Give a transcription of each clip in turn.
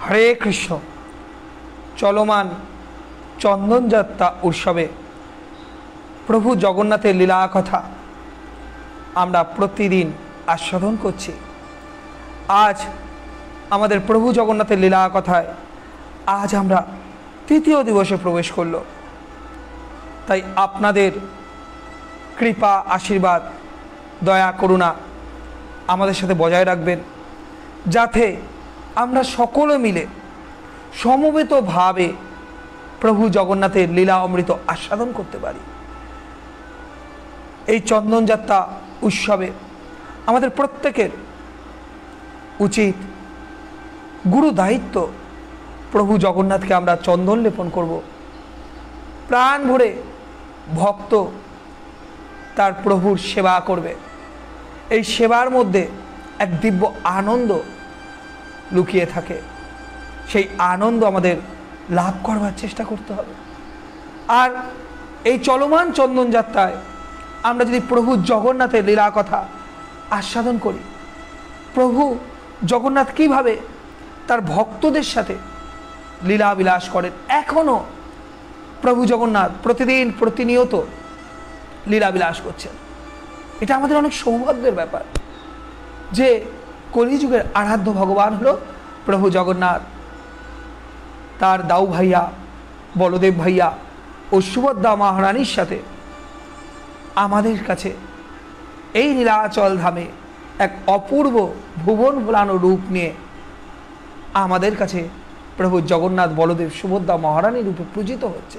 হরে কৃষ্ণ। চলমান চন্দনযাত্রা উৎসবে প্রভু জগন্নাথের লীলা কথা আমরা প্রতিদিন আস্বাদন করছি। আজ আমাদের প্রভু জগন্নাথের লীলা কথায় আজ আমরা তৃতীয় দিবসে প্রবেশ করল। তাই আপনাদের কৃপা, আশীর্বাদ, দয়া, করুণা আমাদের সাথে বজায় রাখবেন, যাতে আমরা সকলে মিলে সমবেতভাবে প্রভু জগন্নাথের লীলা অমৃত আস্বাদন করতে পারি। এই চন্দনযাত্রা উৎসবে আমাদের প্রত্যেকের উচিত গুরু দায়িত্ব, প্রভু জগন্নাথকে আমরা চন্দন লেপন করব। প্রাণ ভরে ভক্ত তার প্রভুর সেবা করবে। এই সেবার মধ্যে এক দিব্য আনন্দ লুকিয়ে থাকে। সেই আনন্দ আমাদের লাভ করবার চেষ্টা করতে হবে। আর এই চলমান চন্দনযাত্রায় আমরা যদি প্রভু জগন্নাথের লীলা কথা আস্বাদন করি, প্রভু জগন্নাথ কিভাবে তার ভক্তদের সাথে লীলা বিলাস করেন, এখনও প্রভু জগন্নাথ প্রতিদিন প্রতিনিয়ত লীলা বিলাস করছেন। এটা আমাদের অনেক সৌভাগ্যের ব্যাপার যে কলিযুগের আরাধ্য ভগবান হলো প্রভু জগন্নাথ। তার দাউ ভাইয়া বলদেব ভাইয়া ও সুভদ্রা মহারানীর সাথে আমাদের কাছে এই নীলাচল ধামে এক অপূর্ব ভুবন ভোলানো রূপ নিয়ে আমাদের কাছে প্রভু জগন্নাথ, বলদেব, সুভদ্রা মহারানী রূপে পূজিত হচ্ছে।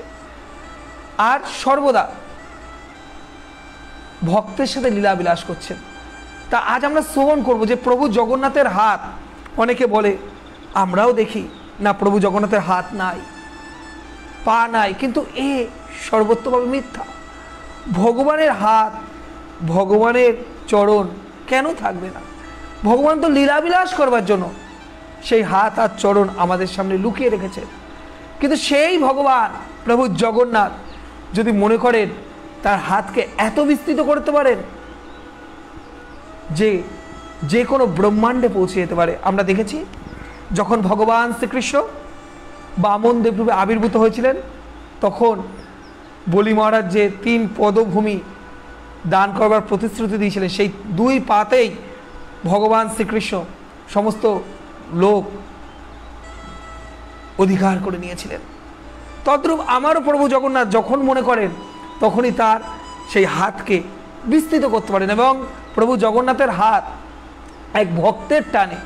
আর সর্বদা ভক্তের সাথে লীলা বিলাস করছেন। তা আজ আমরা শ্রবণ করব যে প্রভু জগন্নাথের হাত, অনেকে বলে, আমরাও দেখি না প্রভু জগন্নাথের হাত নাই, পা নাই, কিন্তু এ সর্বত্রভাবে মিথ্যা। ভগবানের হাত, ভগবানের চরণ কেন থাকবে না? ভগবান তো লীলাবিলাস করবার জন্য সেই হাত আর চরণ আমাদের সামনে লুকিয়ে রেখেছেন। কিন্তু সেই ভগবান প্রভু জগন্নাথ যদি মনে করেন তার হাতকে এত বিস্তৃত করতে পারেন যে যে কোনো ব্রহ্মাণ্ডে পৌঁছে যেতে পারে। আমরা দেখেছি যখন ভগবান শ্রীকৃষ্ণ বামন দেবরূপে আবির্ভূত হয়েছিলেন, তখন বলি মহারাজ যে 3 পদভূমি দান করবার প্রতিশ্রুতি দিয়েছিলেন, সেই 2 পাতেই ভগবান শ্রীকৃষ্ণ সমস্ত লোক অধিকার করে নিয়েছিলেন। তদ্রূপ আমারও প্রভু জগন্নাথ যখন মনে করেন তখনই তার সেই হাতকে বিস্তৃত করতে পারেন। এবং প্রভু জগন্নাথের হাত এক ভক্তের টানে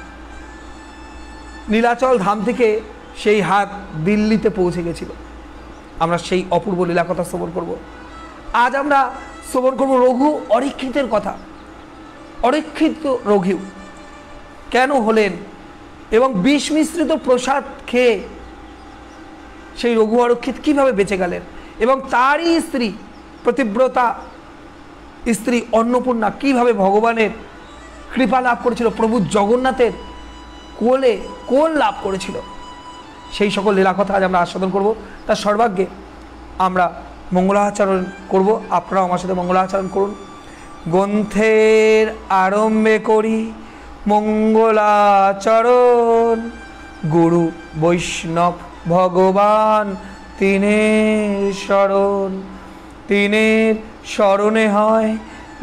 নীলাচল ধাম থেকে সেই হাত দিল্লিতে পৌঁছে গেছিল। আমরা সেই অপূর্ব লীলা কথা শ্রবণ করব। আজ আমরা শ্রবণ করব রঘু অরক্ষিতের কথা। অরক্ষিত রঘু কেন হলেন এবং বিষ মিশ্রিত প্রসাদ খেয়ে সেই রঘু অরক্ষিত কিভাবে বেঁচে গেলেন, এবং তারই স্ত্রী প্রতিব্রতা স্ত্রী অন্নপূর্ণা কিভাবে ভগবানের কৃপা লাভ করেছিল, প্রভু জগন্নাথের কোলে কোল লাভ করেছিল, সেই সকল লীলা কথা আজ আমরা আস্বাদন করব। তার সর্বাগ্যে আমরা মঙ্গলাচরণ করব। আপনারাও আমার সাথে মঙ্গলাচরণ করুন। গ্রন্থের আরম্ভে করি মঙ্গলাচরণ, গুরু বৈষ্ণব ভগবান তিনের শরণ, তিনের শরণে হয়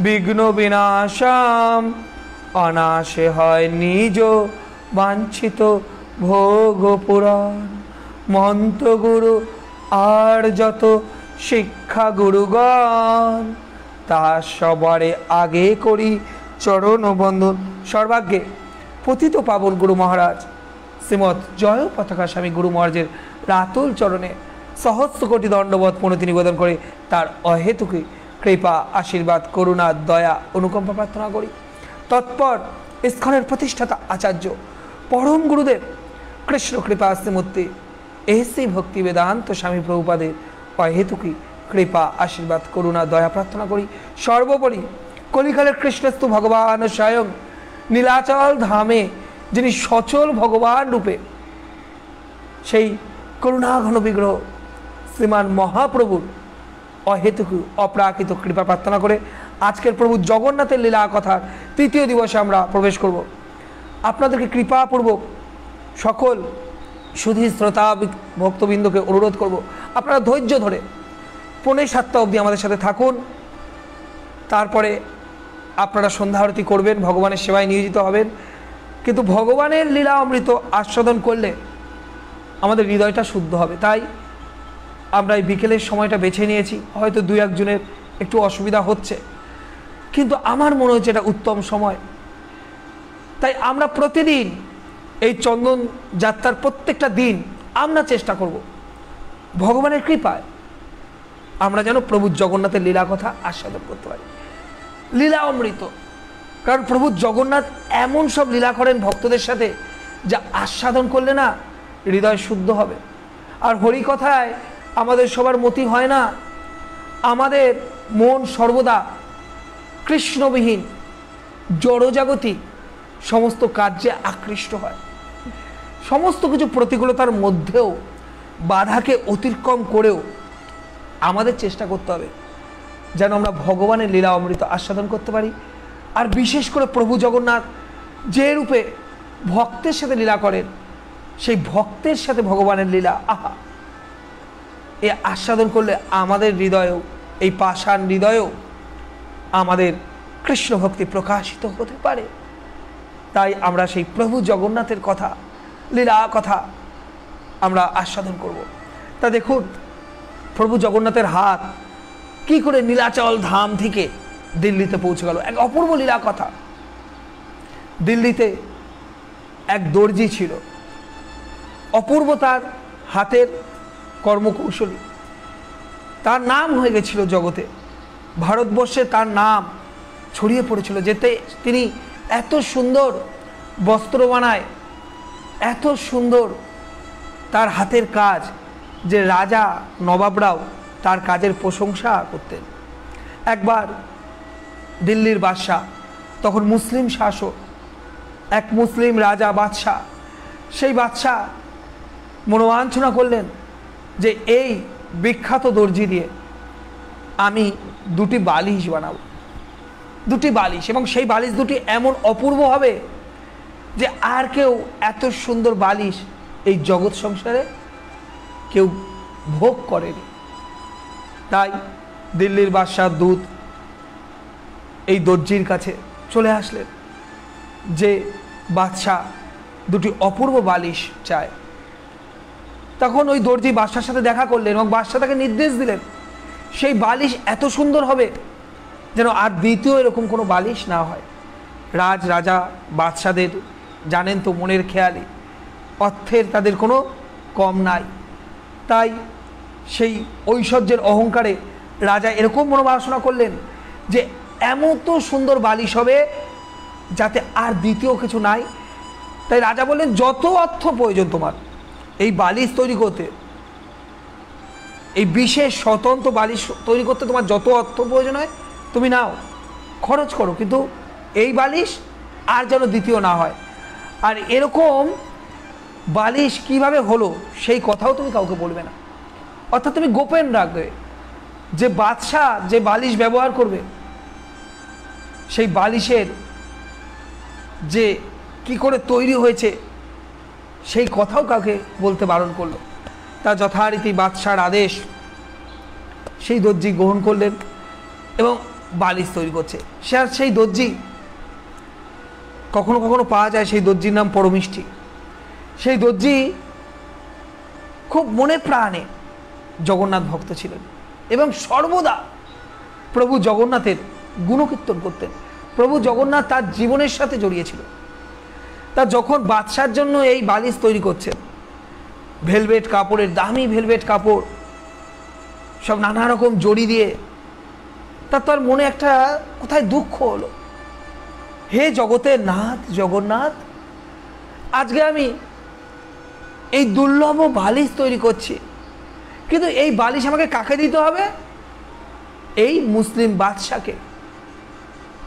বিঘ্ন বিনাশাম, অনাশে হয় নিজ বাঞ্ছিত ভোগ পুরাণ, মহন্ত গুরু আর যত শিক্ষা গুরুগণ, তা সবারে আগে করি চরণ বন্দন। সর্বাগ্যে পতিত পাবন গুরু মহারাজ শ্রীমৎ জয় পতাকা স্বামী গুরু মহারাজের রাতুল চরণে সহস্র কোটি দণ্ডবত প্রণতি নিবেদন করে তার অহেতুকী কৃপা, আশীর্বাদ, করুণা, দয়া, অনুকম্পা প্রার্থনা করি। তৎপর ইস্কনের প্রতিষ্ঠাতা আচার্য পরম গুরুদেব কৃষ্ণ কৃপা শ্রীমূর্তি এসি ভক্তি বেদান্ত স্বামী প্রভুপাদের অহেতুকী কৃপা, আশীর্বাদ, করুণা, দয়া প্রার্থনা করি। সর্বোপরি কলিকালের কৃষ্ণস্তু ভগবান স্বয়ং নীলাচল ধামে যিনি সচল ভগবান রূপে সেই করুণাঘন বিগ্রহ শ্রীমান মহাপ্রভুর অহেতুক অপ্রাকৃত কৃপা প্রার্থনা করে আজকের প্রভু জগন্নাথের লীলা কথার তৃতীয় দিবসে আমরা প্রবেশ করব। আপনাদেরকে কৃপাপূর্বক সকল শুধু শ্রোতা ভক্তবৃন্দকে অনুরোধ করব, আপনারা ধৈর্য ধরে 6:45 অবধি আমাদের সাথে থাকুন। তারপরে আপনারা সন্ধ্যা আরতি করবেন, ভগবানের সেবায় নিয়োজিত হবেন। কিন্তু ভগবানের লীলা অমৃত আস্বাদন করলে আমাদের হৃদয়টা শুদ্ধ হবে। তাই আমরা এই বিকেলের সময়টা বেছে নিয়েছি। হয়তো 2-1 জনের একটু অসুবিধা হচ্ছে, কিন্তু আমার মনে হচ্ছে এটা উত্তম সময়। তাই আমরা প্রতিদিন এই চন্দন যাত্রার প্রত্যেকটা দিন আমরা চেষ্টা করব ভগবানের কৃপায় আমরা যেন প্রভু জগন্নাথের লীলা কথা আস্বাদন করতে পারি। লীলা অমৃত, কারণ প্রভু জগন্নাথ এমন সব লীলা করেন ভক্তদের সাথে যা আস্বাদন করলে না হৃদয় শুদ্ধ হবে। আর হরি কথায় আমাদের সবার মতি হয় না, আমাদের মন সর্বদা কৃষ্ণবিহীন জড়জাগতিক সমস্ত কার্যে আকৃষ্ট হয়। সমস্ত কিছু প্রতিকূলতার মধ্যেও বাধাকে অতিক্রম করেও আমাদের চেষ্টা করতে হবে যেন আমরা ভগবানের লীলা অমৃত আস্বাদন করতে পারি। আর বিশেষ করে প্রভু জগন্নাথ যে রূপে ভক্তের সাথে লীলা করেন, সেই ভক্তের সাথে ভগবানের লীলা, আহা, এ আস্বাদন করলে আমাদের হৃদয়েও, এই পাষাণ হৃদয়েও আমাদের কৃষ্ণ ভক্তি প্রকাশিত হতে পারে। তাই আমরা সেই প্রভু জগন্নাথের কথা, লীলা কথা আমরা আস্বাদন করব। তা দেখুন প্রভু জগন্নাথের হাত কি করে নীলাচল ধাম থেকে দিল্লিতে পৌঁছে গেল, এক অপূর্ব লীলা কথা। দিল্লিতে এক দর্জি ছিল, অপূর্ব তার হাতের কর্মকৌশলী, তার নাম হয়ে গেছিল জগতে, ভারতবর্ষে তার নাম ছড়িয়ে পড়েছিল। যেতে তিনি এত সুন্দর বস্ত্র বানায়, এত সুন্দর তার হাতের কাজ যে রাজা নবাবরাও তার কাজের প্রশংসা করতেন। একবার দিল্লির বাদশাহ, তখন মুসলিম শাসক, এক মুসলিম রাজা বাদশাহ, সেই বাদশাহ মনোবাঞ্ছনা করলেন যে এই বিখ্যাত দর্জি দিয়ে আমি 2টি বালিশ বানাবো, 2টি বালিশ, এবং সেই বালিশ দুটি এমন অপূর্ব হবে যে আর কেউ এত সুন্দর বালিশ এই জগৎ সংসারে কেউ ভোগ করেনি। তাই দিল্লির বাদশাহ দূত এই দর্জির কাছে চলে আসলেন যে বাদশাহ 2টি অপূর্ব বালিশ চায়। তখন ওই দর্জি বাদশার সাথে দেখা করলেন এবং বাদশাহ তাকে নির্দেশ দিলেন সেই বালিশ এত সুন্দর হবে যেন আর দ্বিতীয় এরকম কোনো বালিশ না হয়। রাজা বাদশাদের জানেন তো মনের খেয়ালি, অর্থের তাদের কোনো কম নাই। তাই সেই ঐশ্বর্যের অহংকারে রাজা এরকম মনোবাসনা করলেন যে এমন তো সুন্দর বালিশ হবে যাতে আর দ্বিতীয় কিছু নাই। তাই রাজা বললেন যত অর্থ প্রয়োজন তোমার এই বালিশ তৈরি করতে, এই বিশেষ স্বতন্ত্র বালিশ তৈরি করতে তোমার যত অর্থ প্রয়োজন হয় তুমি নাও, খরচ করো, কিন্তু এই বালিশ আর যেন দ্বিতীয় না হয়। আর এরকম বালিশ কিভাবে হলো সেই কথাও তুমি কাউকে বলবে না, অর্থাৎ তুমি গোপন রাখবে। যে বাদশাহ যে বালিশ ব্যবহার করবে সেই বালিশের যে কি করে তৈরি হয়েছে সেই কথাও কাউকে বলতে বারণ করলো। তা যথারীতি বাদশার আদেশ সেই দর্জি গ্রহণ করলেন এবং বালিশ তৈরি করছে। সেই দর্জি কখনো কখনো পাওয়া যায়, সেই দর্জির নাম পরমিষ্টি। সেই দর্জি খুব মনে প্রাণে জগন্নাথ ভক্ত ছিলেন এবং সর্বদা প্রভু জগন্নাথের গুণকীর্তন করতেন। প্রভু জগন্নাথ তার জীবনের সাথে জড়িয়েছিল। তা যখন বাদশার জন্য এই বালিশ তৈরি করছেন, ভেলভেট কাপড়ের, দামি ভেলভেট কাপড়, সব নানা রকম জড়ি দিয়ে, তার মনে একটা কোথায় দুঃখ হলো, হে জগতের নাথ জগন্নাথ, আজকে আমি এই দুর্লভ বালিশ তৈরি করছি, কিন্তু এই বালিশ আমাকে কাকে দিতে হবে? এই মুসলিম বাদশাকে।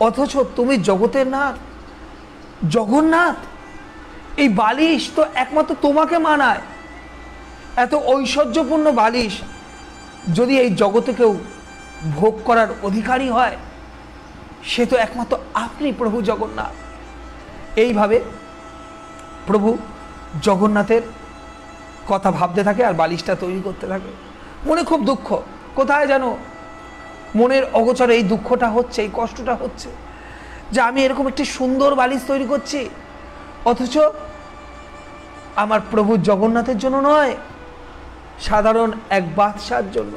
অথচ তুমি জগতের নাথ জগন্নাথ, এই বালিশ তো একমাত্র তোমাকে মানায়। এত ঐশ্বর্যপূর্ণ বালিশ যদি এই জগতে কেউ ভোগ করার অধিকারী হয় সে তো একমাত্র আপনি প্রভু জগন্নাথ। এইভাবে প্রভু জগন্নাথের কথা ভাবতে থাকে আর বালিশটা তৈরি করতে থাকে। মনে খুব দুঃখ, কোথায় যেন মনের অগোচরে এই দুঃখটা হচ্ছে, এই কষ্টটা হচ্ছে যে আমি এরকম একটি সুন্দর বালিশ তৈরি করছি, অথচ আমার প্রভু জগন্নাথের জন্য নয়, সাধারণ এক বাদশার জন্য।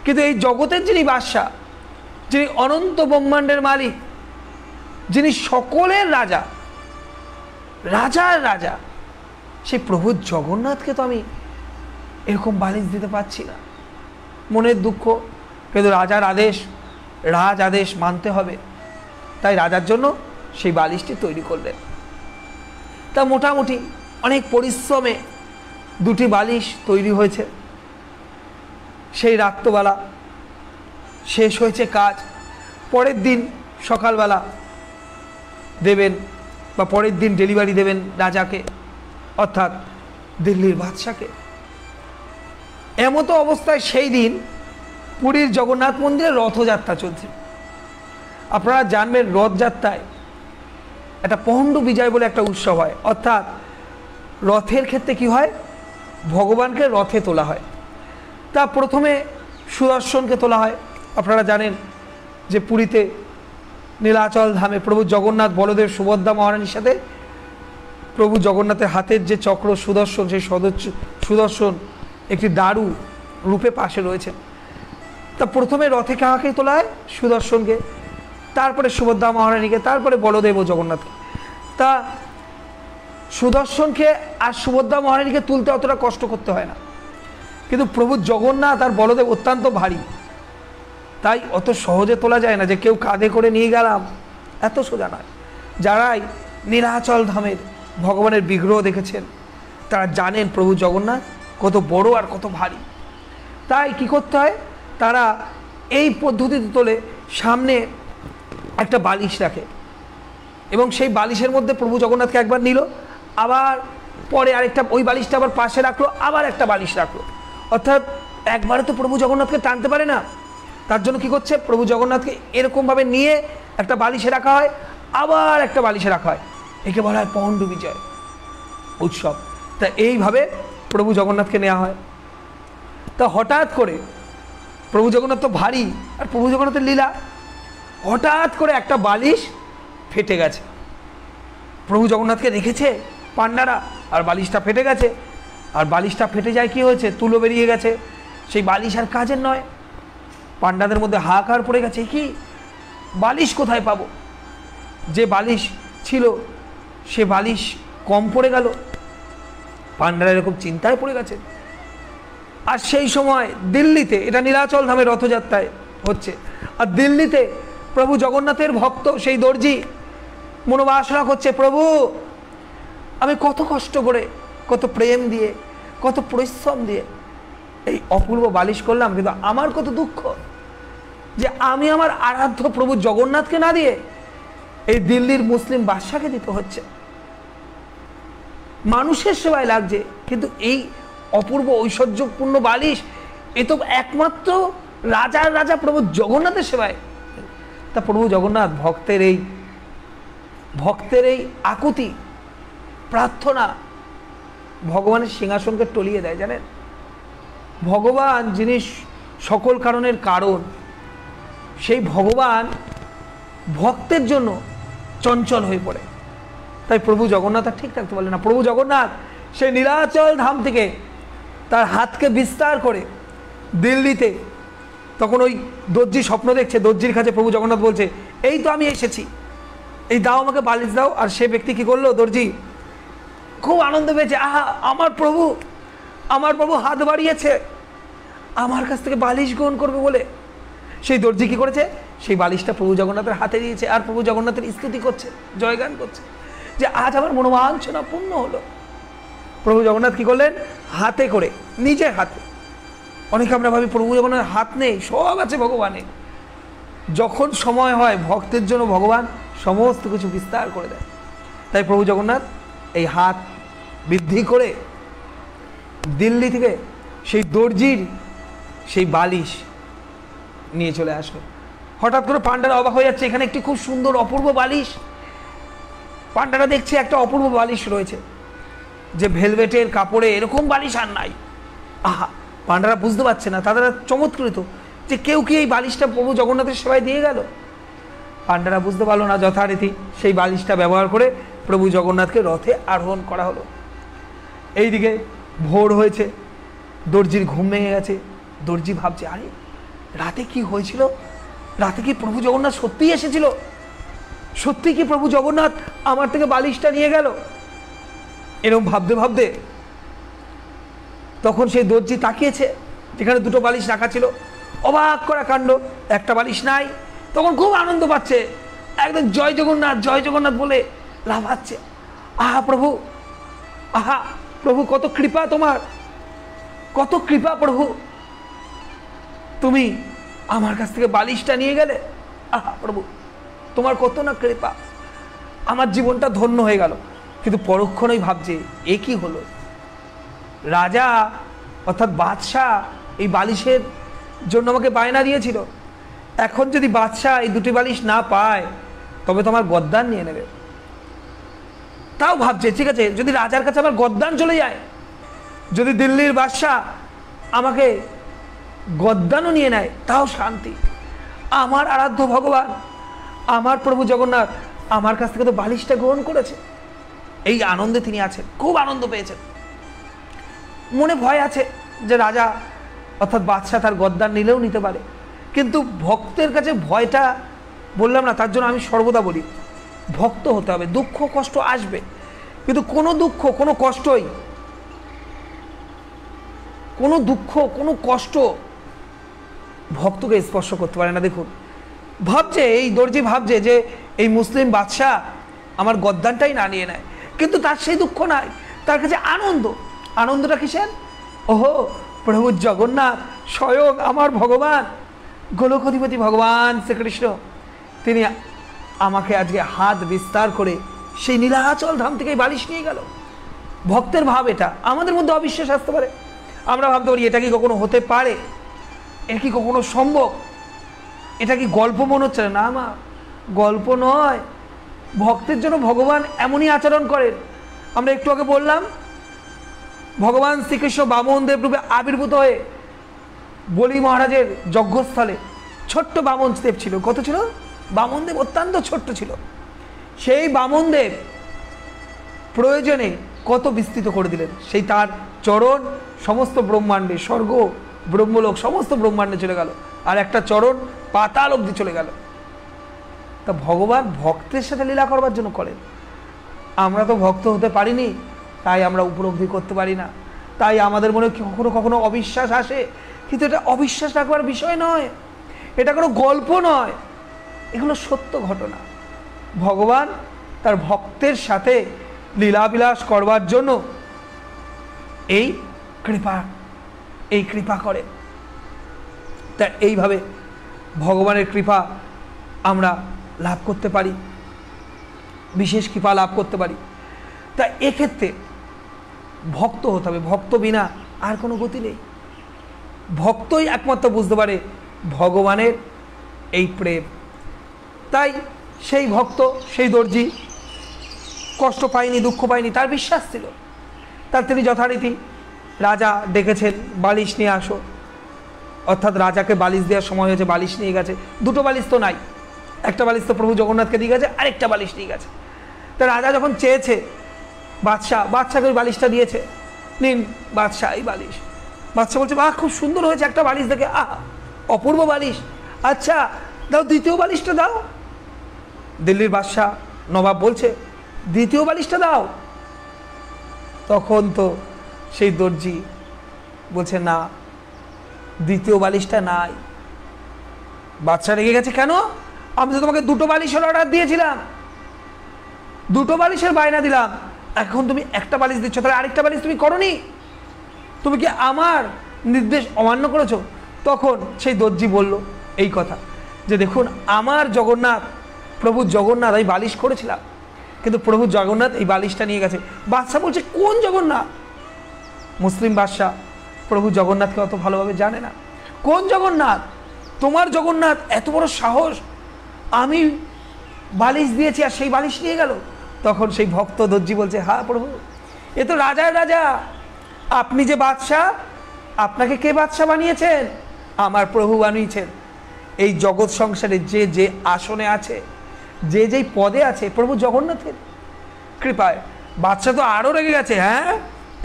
কিন্তু এই জগতের যিনি বাদশাহ, যিনি অনন্ত ব্রহ্মাণ্ডের মালিক, যিনি সকলের রাজা, রাজার রাজা, সেই প্রভু জগন্নাথকে তো আমি এরকম বালিশ দিতে পারছি না। মনের দুঃখ, কিন্তু রাজার আদেশ, রাজ আদেশ মানতে হবে, তাই রাজার জন্য সেই বালিশটি তৈরি করলেন। তা মোটামুটি অনেক পরিশ্রমে দুটি বালিশ তৈরি হয়েছে। সেই রাত্রবেলা শেষ হয়েছে কাজ। পরের দিন সকালবেলা দেবেন বা পরের দিন ডেলিভারি দেবেন রাজাকে, অর্থাৎ দিল্লির বাদশাকে। এমতো অবস্থায় সেই দিন পুরীর জগন্নাথ মন্দিরে রথযাত্রা চলছে। আপনারা জানবেন রথযাত্রায় একটা পহণ্ডু বিজয় বলে একটা উৎসব হয়, অর্থাৎ রথের ক্ষেত্রে কি হয়, ভগবানকে রথে তোলা হয়। তা প্রথমে সুদর্শনকে তোলা হয়। আপনারা জানেন যে পুরীতে নীলাচল ধামে প্রভু জগন্নাথ, বলদেব, সুভদ্রা মহারানীর সাথে প্রভু জগন্নাথের হাতের যে চক্র সুদর্শন, সেই সুদর্শন একটি দারু রূপে পাশে রয়েছে। তা প্রথমে রথে কাহাকে তোলা হয়, সুদর্শনকে, তারপরে সুভদ্রা মহারানীকে, তারপরে বলদেব ও জগন্নাথকে। তা সুদর্শনকে আর সুভদ্রা মহারানীকে তুলতে অতটা কষ্ট করতে হয় না, কিন্তু প্রভু জগন্নাথ আর বলদেব অত্যন্ত ভারী, তাই অত সহজে তোলা যায় না যে কেউ কাঁধে করে নিয়ে গেলাম, এত সোজা নয়। যারাই নীলাচল ধামের ভগবানের বিগ্রহ দেখেছেন তারা জানেন প্রভু জগন্নাথ কত বড় আর কত ভারী। তাই কি করতে হয়, তারা এই পদ্ধতিতে তোলে, সামনে একটা বালিশ রাখে এবং সেই বালিশের মধ্যে প্রভু জগন্নাথকে একবার নিল, আবার পরে আরেকটা ওই বালিশটা আবার পাশে রাখলো, আবার একটা বালিশ রাখলো। অর্থাৎ একবারে তো প্রভু জগন্নাথকে টানতে পারে না, তার জন্য কি করছে, প্রভু জগন্নাথকে এরকমভাবে নিয়ে একটা বালিশে রাখা হয়, আবার একটা বালিশে রাখা হয়। একে বলা হয় পহণ্ডু বিজয় উৎসব। তা এইভাবে প্রভু জগন্নাথকে নেওয়া হয়। তা হঠাৎ করে প্রভু জগন্নাথ তো ভারী, আর প্রভু জগন্নাথের লীলা, হঠাৎ করে একটা বালিশ ফেটে গেছে। প্রভু জগন্নাথকে রেখেছে পান্ডারা, আর বালিশটা ফেটে গেছে। আর বালিশটা ফেটে যায়, কি হয়েছে, তুলো বেরিয়ে গেছে, সেই বালিশ আর কাজের নয়। পান্ডাদের মধ্যে হাহাকার পড়ে গেছে, কি বালিশ কোথায় পাবো, যে বালিশ ছিল সে বালিশ কম পড়ে গেল। পান্ডারা এরকম চিন্তায় পড়ে গেছে। আর সেই সময় দিল্লিতে, এটা নীলাচল ধামে রথযাত্রায় হচ্ছে, আর দিল্লিতে প্রভু জগন্নাথের ভক্ত সেই দর্জি মনোবাসনা করছে, প্রভু আমি কত কষ্ট করে, কত প্রেম দিয়ে, কত পরিশ্রম দিয়ে এই অপূর্ব বালিশ করলাম, কিন্তু আমার কত দুঃখ যে আমি আমার আরাধ্য প্রভু জগন্নাথকে না দিয়ে এই দিল্লির মুসলিম বাদশাকে দিতে হচ্ছে। মানুষের সেবায় লাগছে, কিন্তু এই অপূর্ব ঐশ্বর্যপূর্ণ বালিশ এ তো একমাত্র রাজার রাজা প্রভু জগন্নাথের সেবায়। তা প্রভু জগন্নাথ ভক্তের এই আকুতি প্রার্থনা ভগবানের সিংহাসনকে টলিয়ে দেয়। জানেন, ভগবান যিনি সকল কারণের কারণ, সেই ভগবান ভক্তের জন্য চঞ্চল হয়ে পড়ে। তাই প্রভু জগন্নাথ আর ঠিক থাকতে পারলেন না। প্রভু জগন্নাথ সেই নীলাচল ধাম থেকে তার হাতকে বিস্তার করে দিল্লিতে, তখন ওই দর্জি স্বপ্ন দেখছে, দর্জির কাছে প্রভু জগন্নাথ বলছে, এই তো আমি এসেছি, এই দাও আমাকে বালিশ দাও। আর সে ব্যক্তি কি করলো, দর্জি খুব আনন্দ পেয়েছে, আহা আমার প্রভু হাত বাড়িয়েছে আমার কাছ থেকে বালিশ গ্রহণ করবে বলে। সেই দর্জি কি করেছে, সেই বালিশটা প্রভু জগন্নাথের হাতে দিয়েছে, আর প্রভু জগন্নাথের স্তুতি করছে, জয়গান করছে যে আজ আমার মনোবাঞ্ছনা পূর্ণ হলো। প্রভু জগন্নাথ কি করলেন, হাতে করে, নিজের হাতে। অনেকে আমরা ভাবি প্রভু জগন্নাথের হাত নেই, সব আছে ভগবানের। যখন সময় হয় ভক্তের জন্য ভগবান সমস্ত কিছু বিস্তার করে দেয়। তাই প্রভু জগন্নাথ এই হাত বৃদ্ধি করে দিল্লি থেকে সেই দর্জির সেই বালিশ নিয়ে চলে আসলো। হঠাৎ করে পান্ডারা অবাক হয়ে যাচ্ছে, এখানে একটি খুব সুন্দর অপূর্ব বালিশ। পান্ডারা দেখছে একটা অপূর্ব বালিশ রয়েছে। যে ভেলভেটের কাপড়ে এরকম বালিশ আর নাই। আহা, পাণ্ডারা বুঝতে পারছে না, তারা চমৎকৃত যে কেউ কি এই বালিশটা প্রভু জগন্নাথের সেবায় দিয়ে গেল। পাণ্ডারা বুঝতে পারলো না, যথারীতি সেই বালিশটা ব্যবহার করে প্রভু জগন্নাথকে রথে আরোহণ করা হলো। এইদিকে ভোর হয়েছে, দর্জির ঘুম ভেঙে গেছে। দর্জি ভাবছে, আরে রাতে কি হয়েছিল? রাতে কি প্রভু জগন্নাথ সত্যিই এসেছিল? সত্যি কি প্রভু জগন্নাথ আমার থেকে বালিশটা নিয়ে গেল? এরকম ভাবতে ভাবতে তখন সেই দর্জি তাকিয়েছে যেখানে দুটো বালিশ রাখা ছিল। অবাক করা কাণ্ড, একটা বালিশ নাই। তখন খুব আনন্দ পাচ্ছে, একদম জয় জগন্নাথ বলে লাফাচ্ছে। আহা প্রভু, আহা প্রভু, কত কৃপা তোমার, কত কৃপা প্রভু, তুমি আমার কাছ থেকে বালিশটা নিয়ে গেলে। আহা প্রভু, তোমার কত না কৃপা, আমার জীবনটা ধন্য হয়ে গেল। কিন্তু পরক্ষণেই ভাবছে, এ কি হলো? রাজা অর্থাৎ বাদশাহ এই বালিশের জন্য আমাকে বায়না দিয়েছিল, এখন যদি বাদশাহ এই দুটি বালিশ না পায় তবে তো আমার গদ্দান নিয়ে নেবে। তাও ভাবছে, ঠিক আছে, যদি রাজার কাছে আমার গদ্দান চলে যায়, যদি দিল্লির বাদশাহ আমাকে গদ্দানও নিয়ে নেয়, তাও শান্তি। আমার আরাধ্য ভগবান, আমার প্রভু জগন্নাথ আমার কাছ থেকে তো বালিশটা গ্রহণ করেছে। এই আনন্দে তিনি আছেন, খুব আনন্দ পেয়েছেন। মনে ভয় আছে যে রাজা অর্থাৎ বাদশাহ তার গদ্দান নিলেও নিতে পারে, কিন্তু ভক্তের কাছে ভয়টা বললাম না, তার জন্য আমি সর্বদা বলি ভক্ত হতে হবে। দুঃখ কষ্ট আসবে, কিন্তু কোনো দুঃখ কোনো কষ্টই, কোনো দুঃখ কোনো কষ্ট ভক্তকে স্পর্শ করতে পারে না। দেখুন, ভাবছে এই দর্জি ভাবছে যে এই মুসলিম বাদশাহ আমার গদ্দানটাই না নিয়ে নেয়, কিন্তু তার সেই দুঃখ নাই, তার কাছে আনন্দ। আনন্দটা কিসের? ওহো, প্রভু জগন্নাথ স্বয়ং আমার ভগবান, গোলকধিপতি ভগবান শ্রীকৃষ্ণ, তিনি আমাকে আজকে হাত বিস্তার করে সেই নীলাচল ধাম থেকে বালিশ নিয়ে গেল। ভক্তের ভাব এটা। আমাদের মধ্যে অবিশ্বাস আসতে পারে, আমরা ভাবতে পারি এটা কি কখনো হতে পারে, এটা কি কখনো সম্ভব, এটা কি গল্প মনে হচ্ছে? না মা, গল্প নয়। ভক্তের জন্য ভগবান এমনই আচরণ করেন। আমরা একটু আগে বললাম, ভগবান শ্রীকৃষ্ণ বামনদেব রূপে আবির্ভূত হয়ে বলি মহারাজের যজ্ঞস্থলে ছোট্ট বামনদেব ছিল। কত ছিল? বামনদেব অত্যন্ত ছোট্ট ছিল। সেই বামনদেব প্রয়োজনে কত বিস্তৃত করে দিলেন, সেই তার চরণ সমস্ত ব্রহ্মাণ্ডে, স্বর্গ ব্রহ্মলোক সমস্ত ব্রহ্মাণ্ডে চলে গেল, আর একটা চরণ পাতাল অবধি চলে গেল। তা ভগবান ভক্তের সাথে লীলা করবার জন্য করেন। আমরা তো ভক্ত হতে পারিনি, তাই আমরা উপলব্ধি করতে পারি না, তাই আমাদের মনে কখনো কখনো অবিশ্বাস আসে। কিন্তু এটা অবিশ্বাস রাখবার বিষয় নয়, এটা কোনো গল্প নয়, এগুলো সত্য ঘটনা। ভগবান তার ভক্তের সাথে লীলাবিলাস করবার জন্য এই কৃপা করে। তা এইভাবে ভগবানের কৃপা আমরা লাভ করতে পারি, বিশেষ কৃপা লাভ করতে পারি। তা এক্ষেত্রে ভক্ত হতে হবে, ভক্ত বিনা আর কোনো গতি নেই। ভক্তই একমাত্র বুঝতে পারে ভগবানের এই প্রেম। তাই সেই ভক্ত, সেই দর্জি কষ্ট পায়নি, দুঃখ পায়নি, তার বিশ্বাস ছিল। তার তিনি যথারীতি রাজা ডেকেছেন, বালিশ নিয়ে আসো, অর্থাৎ রাজাকে বালিশ দেওয়ার সময় হয়েছে, বালিশ নিয়ে গেছে। দুটো বালিশ তো নাই, একটা বালিশ তো প্রভু জগন্নাথকে দিয়ে গেছে, আরেকটা বালিশ নিয়ে গেছে। তা রাজা যখন চেয়েছে, বাদশাকে ওই বালিশটা দিয়েছে, নিন বাদশাহ এই বালিশ। বাদশাহ বলছে, বাহ, খুব সুন্দর হয়েছে একটা বালিশ দেখে, আহা অপূর্ব বালিশ, আচ্ছা দাও দ্বিতীয় বালিশটা দাও। দিল্লির বাদশাহ নবাব বলছে, দ্বিতীয় বালিশটা দাও। তখন তো সেই দর্জি বলছে, না, দ্বিতীয় বালিশটা নাই। বাদশাহ রেগে গেছে, কেন? আমি তো তোমাকে দুটো বালিশের অর্ডার দিয়েছিলাম, দুটো বালিশের বায়না দিলাম, এখন তুমি একটা বালিশ দিচ্ছ, তাহলে আরেকটা বালিশ তুমি করনি, তুমি কি আমার নির্দেশ অমান্য করেছো? তখন সেই দর্জি বলল এই কথা যে, দেখুন আমার জগন্নাথ, প্রভু জগন্নাথ এই বালিশ করেছিলাম, কিন্তু প্রভু জগন্নাথ এই বালিশটা নিয়ে গেছে। বাদশাহ বলছে, কোন জগন্নাথ? মুসলিম বাদশাহ প্রভু জগন্নাথকে অত ভালোভাবে জানে না। কোন জগন্নাথ? তোমার জগন্নাথ এত বড় সাহস, আমি বালিশ দিয়েছি আর সেই বালিশ নিয়ে গেল? তখন সেই ভক্ত দর্জি বলছে, হ্যাঁ প্রভু, এ তো রাজার রাজা। আপনি যে বাদশাহ, আপনাকে কে বাদশাহ বানিয়েছেন? আমার প্রভু বানিয়েছেন। এই জগৎ সংসারে যে যে আসনে আছে, যে যেই পদে আছে, প্রভু জগন্নাথের কৃপায়। বাদশাহ তো আরও রেগে গেছে। হ্যাঁ,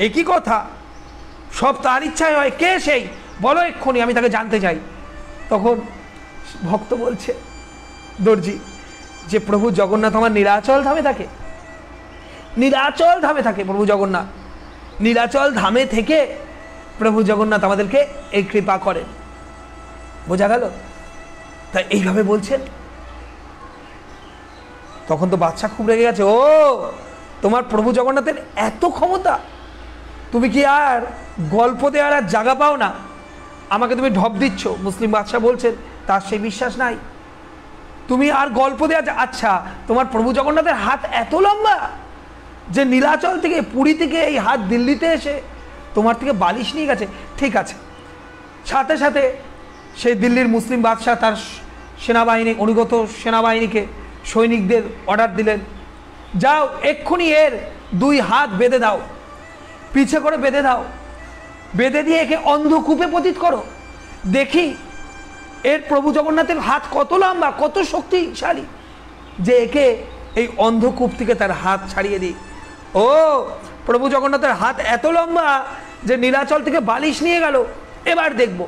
একই কথা, সব তার ইচ্ছায় হয়। কে সেই? বলো এক্ষুনি, আমি তাকে জানতে চাই। তখন ভক্ত বলছে, দর্জি, যে প্রভু জগন্নাথ আমার নীলাচল ধামে থাকে। নীলাচল ধামে থাকে প্রভু জগন্নাথ। নীলাচল ধামে থেকে প্রভু জগন্নাথ আমাদেরকে এই কৃপা করেন। বোঝা গেল? তাই এইভাবে বলছেন। তখন তো বাদশা খুব রেগে গেছে। ও, তোমার প্রভু জগন্নাথের এত ক্ষমতা, তুমি কি আর গল্প দেওয়ার আর জায়গা পাও না? আমাকে তুমি ঢপ দিচ্ছ। মুসলিম বাদশা বলছেন তার সেই বিশ্বাস নাই। তুমি আর গল্প দেওয়া, আচ্ছা তোমার প্রভু জগন্নাথের হাত এত লম্বা যে নীলাচল থেকে, পুরী থেকে এই হাত দিল্লিতে এসে তোমার থেকে বালিশ নিয়ে গেছে। ঠিক আছে। সাথে সাথে সেই দিল্লির মুসলিম বাদশাহ তার সেনাবাহিনী, অনুগত সেনাবাহিনীকে, সৈনিকদের অর্ডার দিলেন, যাও এক্ষুনি এর 2 হাত বেঁধে দাও, পিছে করে বেঁধে দাও, বেঁধে দিয়ে একে অন্ধকূপে পতিত করো, দেখি এর প্রভু জগন্নাথের হাত কত লম্বা, কত শক্তিশালী, যে একে এই অন্ধকূপ থেকে তার হাত ছাড়িয়ে দিই। ও, প্রভু জগন্নাথের হাত এত লম্বা যে নীলাচল থেকে বালিশ নিয়ে গেল। এবার দেখব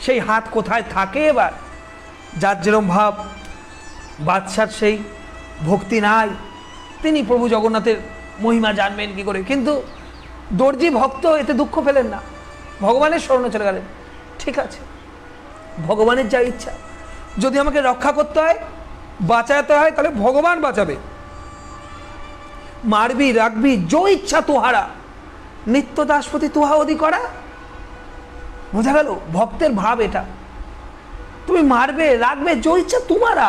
সেই হাত কোথায় থাকে। এবার যার যেরম ভাব, বাদশার সেই ভক্তি নাই, তিনি প্রভু জগন্নাথের মহিমা জানবেন কি করে? কিন্তু দর্জি ভক্ত এতে দুঃখ পেলেন না, ভগবানের শরণে চলে গেলেন। ঠিক আছে, ভগবানের যা ইচ্ছা, যদি আমাকে রক্ষা করতে হয়, বাঁচাতে হয়, তাহলে ভগবান বাঁচাবে। মারবি রাখবি যো ইচ্ছা তুহারা, নিত্য দাসপতি তুহা অধি করা। বোঝা গেল? ভক্তের ভাব এটা। তুমি মারবে রাখবে যো ইচ্ছা তোমারা,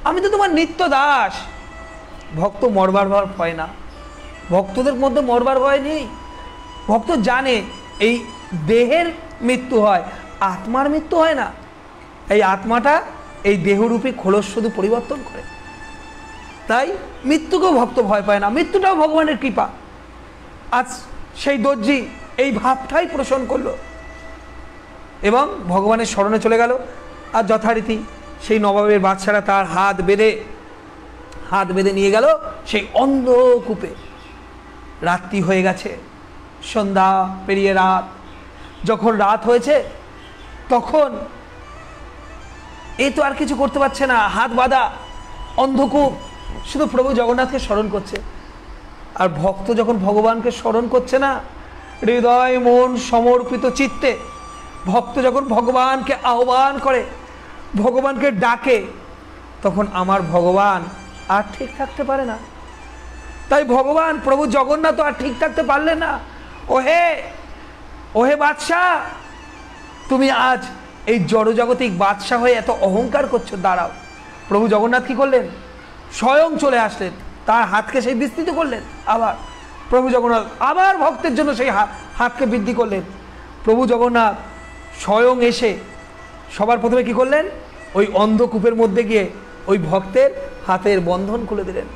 আমি তো তোমার নিত্য দাস। ভক্ত মরবার ভয় না, ভক্তদের মধ্যে মরবার ভয় নেই। ভক্ত জানে এই দেহের মৃত্যু হয়, আত্মার মৃত্যু হয় না। এই আত্মাটা এই দেহরূপী খোলস শুধু পরিবর্তন করে, তাই মৃত্যুকেও ভক্ত ভয় পায় না। মৃত্যুটাও ভগবানের কৃপা। আজ সেই দর্জি এই ভাবটাই পোষণ করলো এবং ভগবানের শরণে চলে গেল। আর যথারীতি সেই নবাবের বাদশারা তার হাত বেঁধে নিয়ে গেল সেই অন্ধকূপে। রাত্রি হয়ে গেছে, সন্ধ্যা পেরিয়ে রাত। যখন রাত হয়েছে তখন এ তো আর কিছু করতে পারছে না, হাত বাঁধা, অন্ধকূপ, শুধু প্রভু জগন্নাথকে স্মরণ করছে। আর ভক্ত যখন ভগবানকে স্মরণ করছে না, হৃদয় মন সমর্পিত চিত্তে ভক্ত যখন ভগবানকে আহ্বান করে, ভগবানকে ডাকে, তখন আমার ভগবান আর ঠিক থাকতে পারে না। তাই ভগবান প্রভু জগন্নাথ আর ঠিক থাকতে পারলেন না। ওহে বাদশাহ, তুমি আজ এই জড়জাগতিক বাদশাহ হয়ে এত অহংকার করছো, দাঁড়াও। প্রভু জগন্নাথ কি করলেন? স্বয়ং চলে আসলেন, তার হাতকে সেই বিস্তৃত করলেন। আবার প্রভু জগন্নাথ আবার ভক্তের জন্য সেই হাতকে বৃদ্ধি করলেন। প্রভু জগন্নাথ স্বয়ং এসে সবার প্রথমে কি করলেন? ওই অন্ধকূপের মধ্যে গিয়ে ওই ভক্তের হাতের বন্ধন খুলে দিলেন।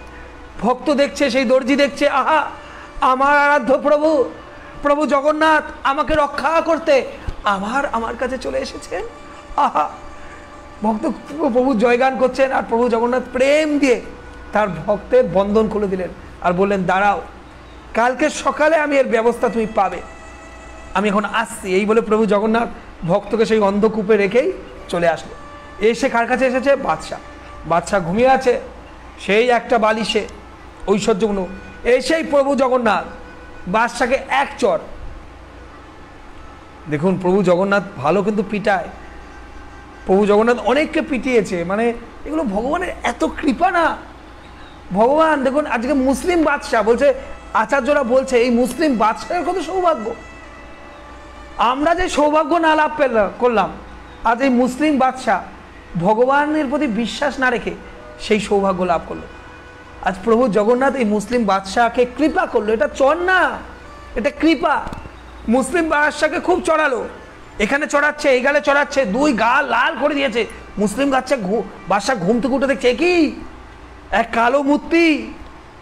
ভক্ত দেখছে, সেই দর্জি দেখছে, আহা, আমার আরাধ্য প্রভু, প্রভু জগন্নাথ আমাকে রক্ষা করতে আমার কাছে চলে এসেছেন। আহা, ভক্ত প্রভু জয়গান করছেন, আর প্রভু জগন্নাথ প্রেম দিয়ে তার ভক্তের বন্ধন খুলে দিলেন আর বললেন, দাঁড়াও, কালকে সকালে আমি এর ব্যবস্থা তুমি পাবে, আমি এখন আসছি। এই বলে প্রভু জগন্নাথ ভক্তকে সেই অন্ধকূপে রেখেই চলে আসলো। এসে কার কাছে এসেছে? বাদশাহ ঘুমিয়ে আছে সেই একটা বালিশে ঐশ্বর্যগুণ। এসেই প্রভু জগন্নাথ বাদশাকে এক চর। দেখুন, প্রভু জগন্নাথ ভালো কিন্তু পিটায়। প্রভু জগন্নাথ অনেককে পিটিয়েছে, মানে এগুলো ভগবানের এত কৃপা না। ভগবান দেখুন, আজকে মুসলিম বাদশাহ বলছে, আচার্যরা বলছে এই মুসলিম বাদশাহের কত সৌভাগ্য। আমরা যে সৌভাগ্য না লাভ করলাম, আজ এই মুসলিম বাদশাহ ভগবানের প্রতি বিশ্বাস না রেখে সেই সৌভাগ্য লাভ করলো। আজ প্রভু জগন্নাথ এই মুসলিম বাদশাহকে কৃপা করলো। এটা চর না, এটা কৃপা। মুসলিম বাদশাহকে খুব চড়ালো, এখানে চড়াচ্ছে, এই গালে চড়াচ্ছে, 2 গা লাল করে দিয়েছে। মুসলিম বাদশাহ ঘুম থেকে উঠে দেখছে কি এক কালো মূর্তি।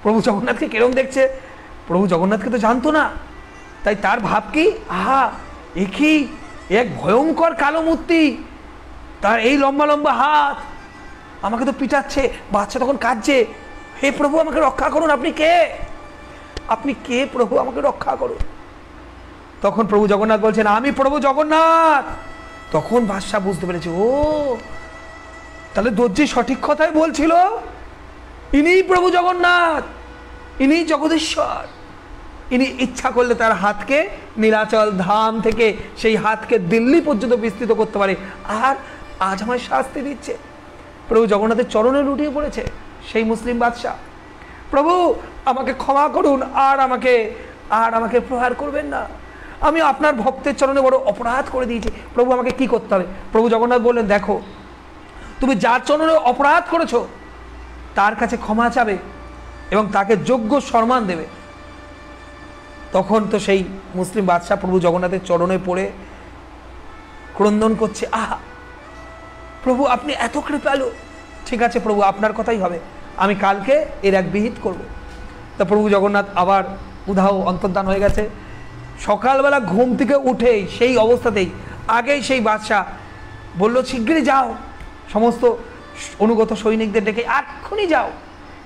প্রভু জগন্নাথকে কিরম দেখছে? প্রভু জগন্নাথকে তো জানতো না, তাই তার ভাব কি, আহা এ কি এক ভয়ঙ্কর কালো মূর্তি, তার এই লম্বা লম্বা হাত, আমাকে তো পিটাচ্ছে, বাচ্চা তখন কাঁদছে, হে প্রভু আমাকে রক্ষা করুন, আপনি কে, আপনি কে প্রভু, আমাকে রক্ষা করুন। তখন প্রভু জগন্নাথ বলছেন, আমি প্রভু জগন্নাথ। তখন বাদশা বুঝতে পেরেছে, ও তাহলে দর্জি সঠিক কথাই বলছিল, ইনি প্রভু জগন্নাথ, ইনি জগদীশ্বর। ইনি ইচ্ছা করলে তার হাতকে নীলাচল ধাম থেকে সেই হাতকে দিল্লি পর্যন্ত বিস্তৃত করতে পারে, আর আজ আমায় শাস্তি দিচ্ছে। প্রভু জগন্নাথের চরণে লুটিয়ে পড়েছে সেই মুসলিম বাদশা, প্রভু আমাকে ক্ষমা করুন, আর আমাকে প্রহার করবেন না, আমি আপনার ভক্তের চরণে বড় অপরাধ করে দিয়েছি, প্রভু আমাকে কি করতে হবে। প্রভু জগন্নাথ বললেন, দেখো তুমি যার চরণে অপরাধ করেছো তার কাছে ক্ষমা চাবে এবং তাকে যোগ্য সম্মান দেবে। তখন তো সেই মুসলিম বাদশা প্রভু জগন্নাথের চরণে পড়ে ক্রন্দন করছে, আহা প্রভু আপনি এত কৃপালু, ঠিক আছে প্রভু আপনার কথাই হবে, আমি কালকে এর এক বিহিত করব। তা প্রভু জগন্নাথ আবার উধাও অন্তর্ধান হয়ে গেছে। সকালবেলা ঘুম থেকে উঠেই সেই অবস্থাতেই আগেই সেই বাদশা বলল, শিগগিরই যাও, সমস্ত অনুগত সৈনিকদের ডেকে এক্ষুনি যাও,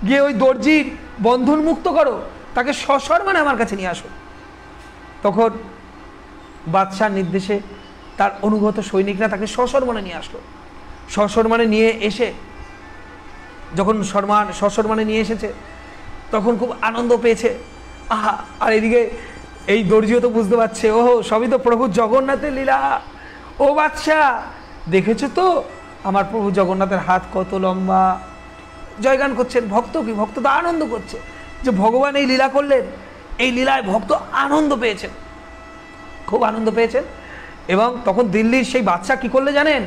গিয়ে ওই দর্জির বন্ধন মুক্ত করো, তাকে সসম্মানে আমার কাছে নিয়ে আসো। তখন বাদশার নির্দেশে তার অনুগত সৈনিকরা তাকে সসম্মানে নিয়ে আসলো। সসম্মানে নিয়ে এসে যখন সসম্মানে নিয়ে এসেছে তখন খুব আনন্দ পেয়েছে, আহা, আর এদিকে এই দর্জিও তো বুঝতে পারছে, ওহো সবই তো প্রভু জগন্নাথের লীলা, ও বাদশা দেখেছো তো আমার প্রভু জগন্নাথের হাত কত লম্বা, জয়গান করছেন। ভক্ত কি, ভক্ত তো আনন্দ করছে যে ভগবান এই লীলা করলেন, এই লীলায় ভক্ত আনন্দ পেয়েছেন, খুব আনন্দ পেয়েছেন। এবং তখন দিল্লির সেই বাদশা কি করলে জানেন,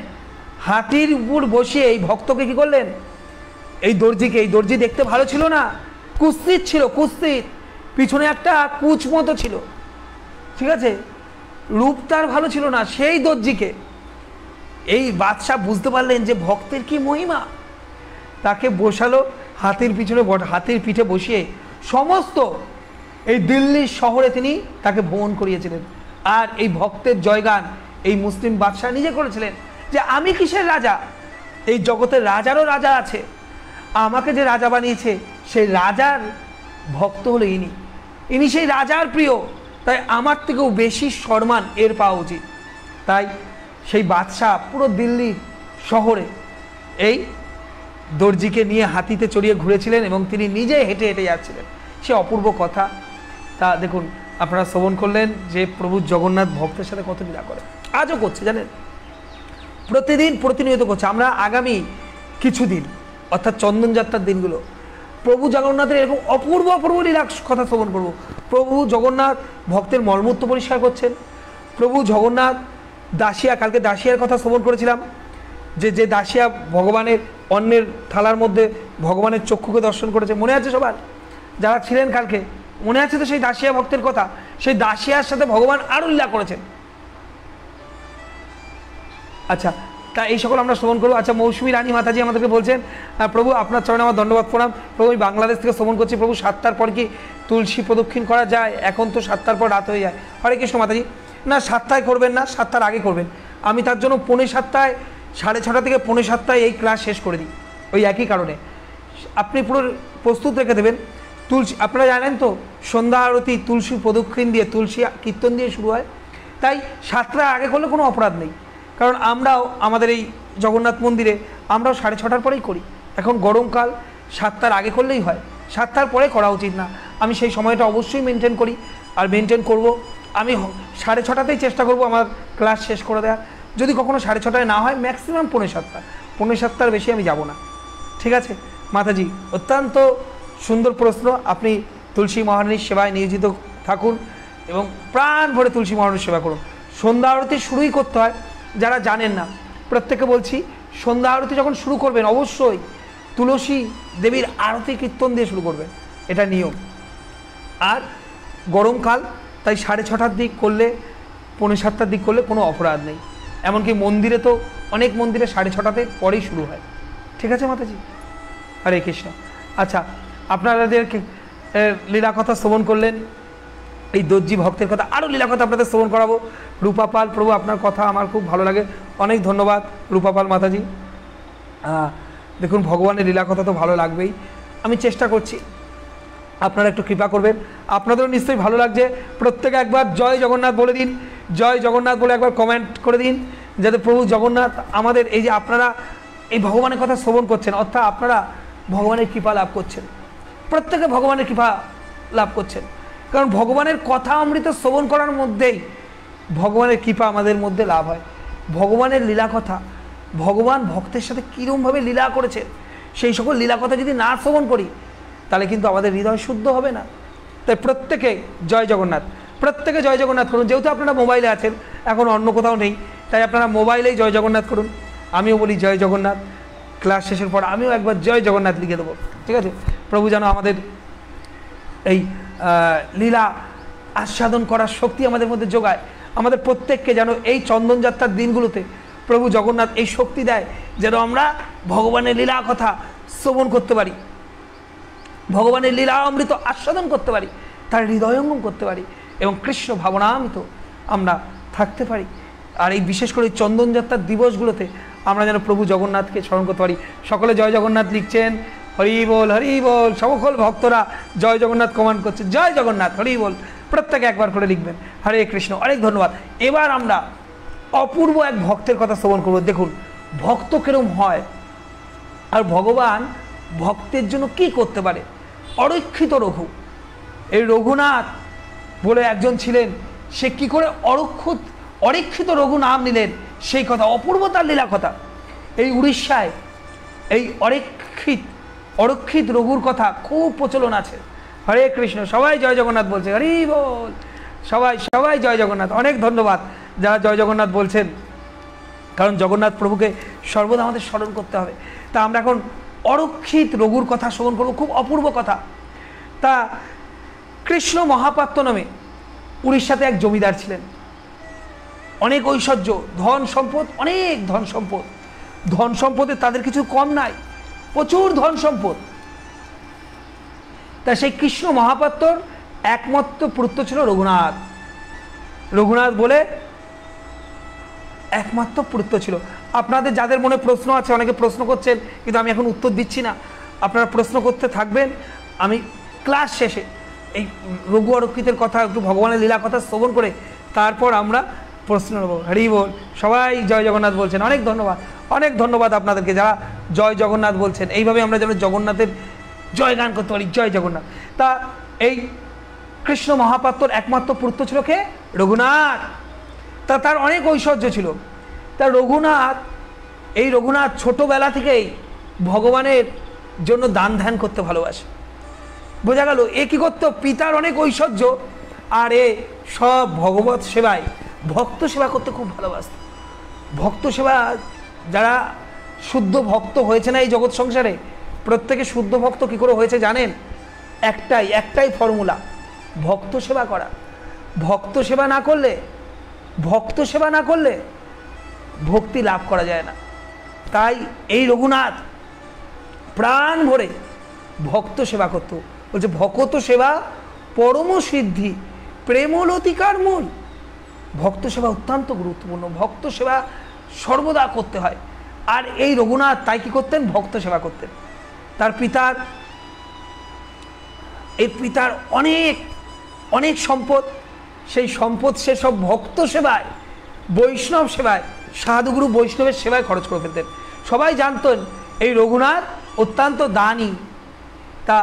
হাতির উপর বসিয়ে এই ভক্তকে কি করলেন, এই দর্জি দেখতে ভালো ছিল না, কুৎসিত ছিল, কুৎসিত, পিছনে একটা কুচ মতো ছিল, ঠিক আছে, রূপ তার ভালো ছিল না, সেই দর্জিকে এই বাদশা বুঝতে পারলেন যে ভক্তের কি মহিমা, তাকে বসালো হাতির পিছনে, হাতির পিঠে বসিয়ে সমস্ত এই দিল্লি শহরে তিনি তাকে ভ্রমণ করিয়েছিলেন। আর এই ভক্তের জয়গান এই মুসলিম বাদশা নিজে করেছিলেন যে আমি কিসের রাজা, এই জগতের রাজারও রাজা আছে, আমাকে যে রাজা বানিয়েছে সেই রাজার ভক্ত হলো ইনি সেই রাজার প্রিয়, তাই আমার থেকেও বেশি সম্মান এর পাওয়া উচিত। তাই সেই বাদশা পুরো দিল্লি শহরে এই দর্জিকে নিয়ে হাতিতে চড়িয়ে ঘুরেছিলেন এবং তিনি নিজে হেঁটে হেঁটে যাচ্ছিলেন। সে অপূর্ব কথা। তা দেখুন আপনারা শ্রবণ করলেন যে প্রভু জগন্নাথ ভক্তের সাথে কত লীলা করে, আজও করছে জানেন, প্রতিদিন প্রতিনিয়ত করছে। আমরা আগামী কিছুদিন অর্থাৎ চন্দনযাত্রার দিনগুলো প্রভু জগন্নাথের এরকম অপূর্ব অপূর্ব লীলা কথা শ্রবণ করব। প্রভু জগন্নাথ ভক্তের মলমূত্র পরিষ্কার করছেন, প্রভু জগন্নাথ দাসিয়া, কালকে দাসিয়ার কথা শ্রবণ করেছিলাম, যে দাসিয়া ভগবানের অন্যের থালার মধ্যে ভগবানের চক্ষুকে দর্শন করেছে, মনে আছে সবার যারা ছিলেন কালকে, মনে আছে তো সেই দাসিয়া ভক্তের কথা, সেই দাসিয়ার সাথে ভগবান আরও লীলা করেছেন। আচ্ছা, তা এই সকল আমরা শ্রবণ করবো। আচ্ছা, মৌসুমী রানী মাতাজি আমাদেরকে বলছেন, প্রভু আপনার চরণে আমার ধন্যবাদ প্রণাম, প্রভু আমি বাংলাদেশ থেকে শ্রবণ করছি, প্রভু 7টার পর কি তুলসী প্রদক্ষিণ করা যায়? এখন তো 7টার পর রাত হয়ে যায়। হরে কৃষ্ণ মাতাজি, না 7টায় করবেন না, 7টার আগে করবেন। আমি তার জন্য 6:45 6:30 থেকে 6:45 এই ক্লাস শেষ করে দিই, ওই একই কারণে। আপনি পুরো প্রস্তুত রেখে দেবেন। তুলসী, আপনারা জানেন তো সন্ধ্যা আরতি তুলসী প্রদক্ষিণ দিয়ে, তুলসী কীর্তন দিয়ে শুরু হয়, তাই 7টার আগে করলে কোনো অপরাধ নেই। কারণ আমরাও আমাদের এই জগন্নাথ মন্দিরে আমরাও 6:30 পরেই করি। এখন গরমকাল, 7টার আগে করলেই হয়, 7টার পরে করা উচিত না। আমি সেই সময়টা অবশ্যই মেনটেন করি আর মেনটেন করব। আমি 6:30তেই চেষ্টা করব আমার ক্লাস শেষ করে দেওয়ার। যদি কখনো 6:30 না হয়, ম্যাক্সিমাম 6:45, 6:45 বেশি আমি যাব না, ঠিক আছে মাতাজি? অত্যন্ত সুন্দর প্রশ্ন। আপনি তুলসী মহারানীর সেবায় নিয়োজিত থাকুন এবং প্রাণ ভরে তুলসী মহারানীর সেবা করুন। সন্ধ্যা আরতি শুরুই করতে হয়, যারা জানেন না প্রত্যেকে বলছি, সন্ধ্যা আরতি যখন শুরু করবেন অবশ্যই তুলসী দেবীর আরতি কীর্তন দিয়ে শুরু করবেন, এটা নিয়ম। আর গরমকাল, তাই 6:30 দিক করলে, 6:45 দিক করলে কোনো অপরাধ নেই। এমনকি মন্দিরে তো অনেক মন্দিরে 6:30 পরেই শুরু হয়, ঠিক আছে মাতাজি? হরে কৃষ্ণ। আচ্ছা, আপনাদেরকে লীলা কথা শ্রবণ করলেন। এই দর্জি ভক্তের কথা, আরও লীলা কথা আপনাদের শ্রবণ করাবো। রূপা পাল, প্রভু আপনার কথা আমার খুব ভালো লাগে, অনেক ধন্যবাদ রূপা পাল মাতাজি। দেখুন, ভগবানের লীলা কথা তো ভালো লাগবেই, আমি চেষ্টা করছি, আপনারা একটু কৃপা করবেন। আপনাদেরও নিশ্চয়ই ভালো লাগছে। প্রত্যেকে একবার জয় জগন্নাথ বলে দিন, জয় জগন্নাথ বলে একবার কমেন্ট করে দিন, যাতে প্রভু জগন্নাথ আমাদের এই যে আপনারা এই ভগবানের কথা শ্রবণ করছেন, অর্থাৎ আপনারা ভগবানের কৃপা লাভ করছেন, প্রত্যেকে ভগবানের কৃপা লাভ করছেন। কারণ ভগবানের কথা অমৃত শ্রবণ করার মধ্যেই ভগবানের কৃপা আমাদের মধ্যে লাভ হয়। ভগবানের লীলা কথা, ভগবান ভক্তের সাথে কীরকমভাবে লীলা করেছে, সেই সকল লীলা কথা যদি না শ্রবণ করি তাহলে কিন্তু আমাদের হৃদয় শুদ্ধ হবে না। তাই প্রত্যেকে জয় জগন্নাথ, প্রত্যেকে জয় জগন্নাথ করুন। যেহেতু আপনারা মোবাইলে আছেন, এখন অন্য কোথাও নেই, তাই আপনারা মোবাইলেই জয় জগন্নাথ করুন। আমিও বলি জয় জগন্নাথ, ক্লাস শেষের পর আমিও একবার জয় জগন্নাথ লিখে দেবো, ঠিক আছে? প্রভু যেন আমাদের এই লীলা আস্বাদন করার শক্তি আমাদের মধ্যে যোগায়, আমাদের প্রত্যেককে যেন এই চন্দনযাত্রার দিনগুলোতে প্রভু জগন্নাথ এই শক্তি দেয়, যেন আমরা ভগবানের লীলা কথা শ্রবণ করতে পারি, ভগবানের লীলা অমৃত আস্বাদন করতে পারি, তার হৃদয়ঙ্গম করতে পারি এবং কৃষ্ণ ভাবনামৃত আমরা থাকতে পারি। আর এই বিশেষ করে চন্দনযাত্রার দিবসগুলোতে আমরা যেন প্রভু জগন্নাথকে স্মরণ করতে পারি। সকলে জয় জগন্নাথ লিখছেন, হরি বল হরি বল। সকল ভক্তরা জয় জগন্নাথ কমেন্ট করছে, জয় জগন্নাথ হরি বল। প্রত্যেকে একবার করে লিখবেন, হরে কৃষ্ণ। অনেক ধন্যবাদ। এবার আমরা অপূর্ব এক ভক্তের কথা শ্রবণ করব। দেখুন ভক্ত কিরম হয় আর ভগবান ভক্তের জন্য কি করতে পারে। অরক্ষিত রঘু, এই রঘুনাথ বলে একজন ছিলেন, সে কি করে অরক্ষিত রঘু নাম নিলেন, সেই কথা, অপূর্ব তার লীলা কথা। এই উড়িষ্যায় এই অরক্ষিত রঘুর কথা খুব প্রচলন আছে। হরে কৃষ্ণ। সবাই জয় জগন্নাথ বলছে, হরি বল। সবাই জয় জগন্নাথ। অনেক ধন্যবাদ যারা জয় জগন্নাথ বলছেন, কারণ জগন্নাথ প্রভুকে সর্বদা আমাদের স্মরণ করতে হবে। তা আমরা এখন অরক্ষিত রঘুর কথা শ্রবণ করব, খুব অপূর্ব কথা। তা কৃষ্ণ মহাপাত্র নামে উড়িষ্যাতে এক জমিদার ছিলেন, অনেক ঐশ্বর্য, ধন সম্পদ, অনেক ধন সম্পদ। ধন সম্পদে তাদের কিছু কম নাই, প্রচুর ধন সম্পদ। তা সেই কৃষ্ণ মহাপাত্রর একমাত্র পুত্র ছিল রঘুনাথ। রঘুনাথ বলে একমাত্র পুত্র ছিল। আপনাদের যাদের মনে প্রশ্ন আছে, অনেকে প্রশ্ন করছেন কিন্তু আমি এখন উত্তর দিচ্ছি না, আপনারা প্রশ্ন করতে থাকবেন। আমি ক্লাস শেষে এই রঘু অরক্ষিতের কথা, একটু ভগবানের লীলা কথা শ্রবণ করে তারপর আমরা প্রশ্ন নেব। হরি বল। সবাই জয় জগন্নাথ বলছেন, অনেক ধন্যবাদ। অনেক ধন্যবাদ আপনাদেরকে যারা জয় জগন্নাথ বলছেন। এইভাবে আমরা যেন জগন্নাথের জয় গান করতে পারি, জয় জগন্নাথ। তা এই কৃষ্ণ মহাপাত্রর একমাত্র পুত্র ছিল কে? রঘুনাথ। তা তার অনেক ঐশ্বর্য ছিল। তা রঘুনাথ ছোটবেলা থেকেই ভগবানের জন্য দান ধ্যান করতে ভালোবাসে। বোঝা গেল এ কী করতো, পিতার অনেক ঐশ্বর্য আর এ সব ভগবত সেবায়, ভক্ত সেবা করতে খুব ভালোবাসত। ভক্ত সেবা, যারা শুদ্ধ ভক্ত হয়েছে না এই জগৎ সংসারে, প্রত্যেকে শুদ্ধ ভক্ত কী করে হয়েছে জানেন? একটাই ফর্মুলা, ভক্ত সেবা করা। ভক্ত সেবা না করলে ভক্তি লাভ করা যায় না। তাই এই রঘুনাথ প্রাণ ভরে ভক্ত সেবা করত। বলছে ভকত সেবা পরম সিদ্ধি, প্রেমলতিকার মূল। ভক্ত সেবা অত্যন্ত গুরুত্বপূর্ণ, ভক্ত সেবা সর্বদা করতে হয়। আর এই রঘুনাথ তাই কি করতেন? ভক্ত সেবা করতেন। তার পিতার অনেক সম্পদ, সেই সম্পদ সে সব ভক্ত সেবায়, বৈষ্ণব সেবায়, সাধুগুরু বৈষ্ণবের সেবায় খরচ করে ফেলতেন। সবাই জানতেন এই রঘুনাথ অত্যন্ত দানী। তা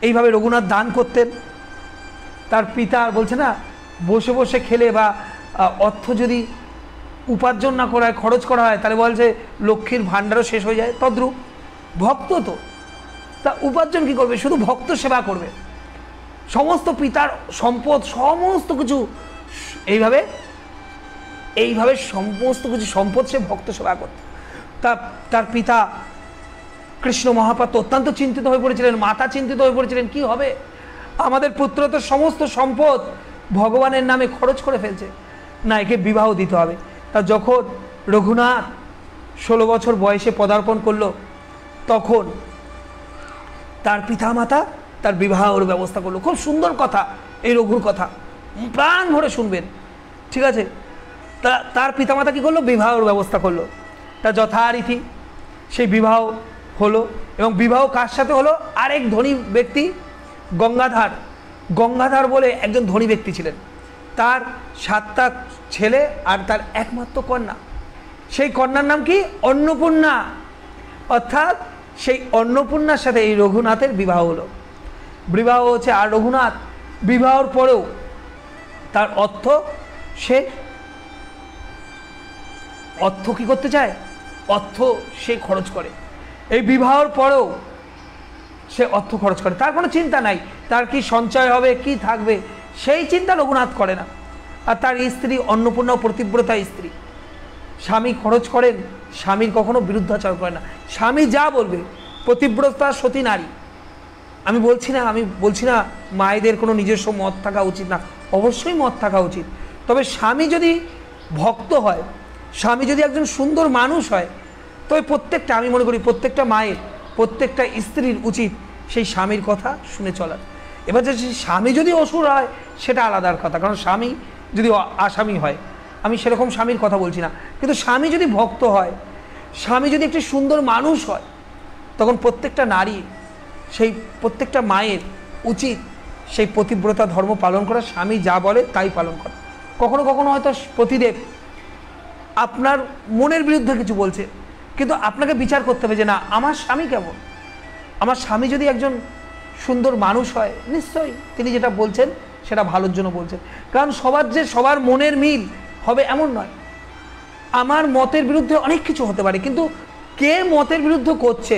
এইভাবে রঘুনাথ দান করতেন। তার পিতা বলছে না, বসে বসে খেলে বা অর্থ যদি উপার্জন না করা হয়, খরচ করা হয়, তাহলে বলছে লক্ষ্মীর ভাণ্ডারও শেষ হয়ে যায়। তদ্রূপ ভক্ত তো, তা উপার্জন কি করবে? শুধু ভক্ত সেবা করবে। সমস্ত পিতার সম্পদ, সমস্ত কিছু এইভাবে সমস্ত কিছু সম্পদ সে ভক্ত সেবা করত। তার পিতা কৃষ্ণ মহাপাত্র অত্যন্ত চিন্তিত হয়ে পড়েছিলেন, মাতা চিন্তিত হয়ে পড়েছিলেন, কি হবে? আমাদের পুত্র তো সমস্ত সম্পদ ভগবানের নামে খরচ করে ফেলছে, না একে বিবাহ দিতে হবে। তা যখন রঘুনাথ 16 বছর বয়সে পদার্পণ করলো, তখন তার পিতামাতা তার বিবাহর ব্যবস্থা করলো। খুব সুন্দর কথা এই রঘুর কথা, প্রাণ ভরে শুনবেন, ঠিক আছে। তার পিতামাতা কী করলো, বিবাহর ব্যবস্থা করলো। তা যথারীতি সেই বিবাহ হলো, এবং বিবাহ কার সাথে হলো, আরেক ধনী ব্যক্তি গঙ্গাধার। গঙ্গাধার বলে একজন ধনী ব্যক্তি ছিলেন, তার 7টা ছেলে আর তার একমাত্র কন্যা। সেই কন্যার নাম কি, অন্নপূর্ণা। অর্থাৎ সেই অন্নপূর্ণার সাথে এই রঘুনাথের বিবাহ হলো। বিবাহ হচ্ছে, আর রঘুনাথ বিবাহর পরেও তার অর্থ কি করতে চায়, অর্থ সে খরচ করে। এই বিবাহর পরেও সে অর্থ খরচ করে, তার কোনো চিন্তা নাই তার কি সঞ্চয় হবে, কি থাকবে, সেই চিন্তা রঘুনাথ করে না। আর তার স্ত্রী অন্নপূর্ণা পতিব্রতা স্ত্রী, স্বামী খরচ করেন, স্বামীর কখনো বিরুদ্ধাচার করে না, স্বামী যা বলবে। পতিব্রতা সতী নারী, আমি বলছি না মায়েদের কোনো নিজস্ব মত থাকা উচিত না, অবশ্যই মত থাকা উচিত। তবে স্বামী যদি ভক্ত হয়, স্বামী যদি একজন সুন্দর মানুষ হয়, তবে প্রত্যেকটা, আমি মনে করি প্রত্যেকটা মায়ের, প্রত্যেকটা স্ত্রীর উচিত সেই স্বামীর কথা শুনে চলার। এবার যে স্বামী যদি অসুর হয় সেটা আলাদার কথা, কারণ স্বামী যদি আসামি হয়, আমি সেরকম স্বামীর কথা বলছি না, কিন্তু স্বামী যদি ভক্ত হয়, স্বামী যদি একটি সুন্দর মানুষ হয়, তখন প্রত্যেকটা নারী, সেই প্রত্যেকটা মায়ের উচিত সেই পতিব্রতা ধর্ম পালন করা, স্বামী যা বলে তাই পালন করা। কখনো কখনো হয়তো পতিদেব আপনার মনের বিরুদ্ধে কিছু বলছে, কিন্তু আপনাকে বিচার করতে হবে যে না, আমার স্বামী কেমন, আমার স্বামী যদি একজন সুন্দর মানুষ হয়, নিশ্চয়ই তিনি যেটা বলছেন সেটা ভালোর জন্য বলছেন। কারণ সবার মনের মিল হবে এমন নয়, আমার মতের বিরুদ্ধে অনেক কিছু হতে পারে, কিন্তু কে মতের বিরুদ্ধে করছে,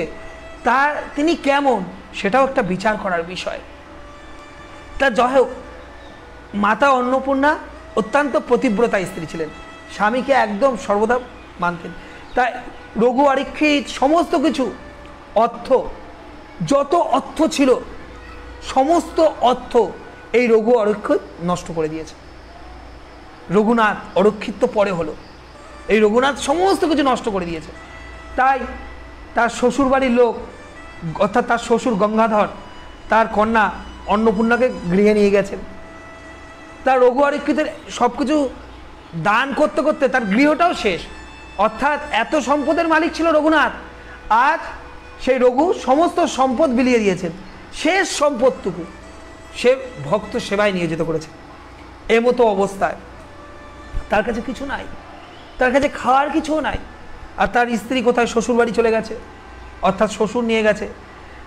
তিনি কেমন, সেটাও একটা বিচার করার বিষয়। তা যাই হোক, মাতা অন্নপূর্ণা অত্যন্ত পতিব্রতা স্ত্রী ছিলেন, স্বামীকে একদম সর্বদা মানতেন। তাই রঘু অরক্ষিত সমস্ত কিছু যত অর্থ ছিল, সমস্ত অর্থ এই রঘু অরক্ষিত নষ্ট করে দিয়েছে। রঘুনাথ অরক্ষিত তো পরে হলো, এই রঘুনাথ সমস্ত কিছু নষ্ট করে দিয়েছে। তাই তার শ্বশুর বাড়ির লোক, অর্থাৎ তার শ্বশুর গঙ্গাধর তার কন্যা অন্নপূর্ণাকে গৃহে নিয়ে গেছেন। তার রঘু অরক্ষিতের সব কিছু দান করতে করতে তার গৃহটাও শেষ, অর্থাৎ এত সম্পদের মালিক ছিল রঘুনাথ। আজ সেই রঘু সমস্ত সম্পদ বিলিয়ে দিয়েছেন, শেষ সম্পদটুকু সে ভক্ত সেবায় নিয়োজিত করেছে। এমতো অবস্থায় তার কাছে কিছু নাই, তার কাছে খাওয়ার কিছুও নাই। আর তার স্ত্রী কোথায়, শ্বশুর বাড়ি চলে গেছে, অর্থাৎ শ্বশুর নিয়ে গেছে।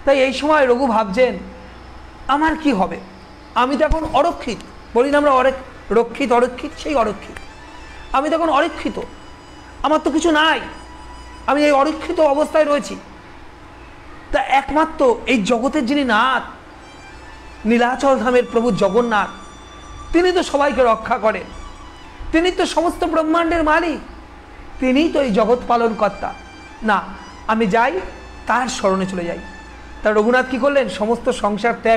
তাই এই সময় রঘু ভাবছেন, আমার কি হবে, আমি তো এখন অরক্ষিত, বলি না আমরা রক্ষিত অরক্ষিত, সেই অরক্ষিত, আমি তো এখন অরক্ষিত, আমার তো কিছু নাই, আমি এই অরক্ষিত অবস্থায় রয়েছি। তা একমাত্র এই জগতের যিনি নাথ, নীলাচল ধামের প্রভু জগন্নাথ, তিনি তো সবাইকে রক্ষা করেন, তিনি তো সমস্ত ব্রহ্মাণ্ডের মালিক, তিনিই তো এই জগৎ পালন কর্তা। না, আমি যাই, তার শরণে চলে যাই। তা রঘুনাথ কি করলেন, সমস্ত সংসারকে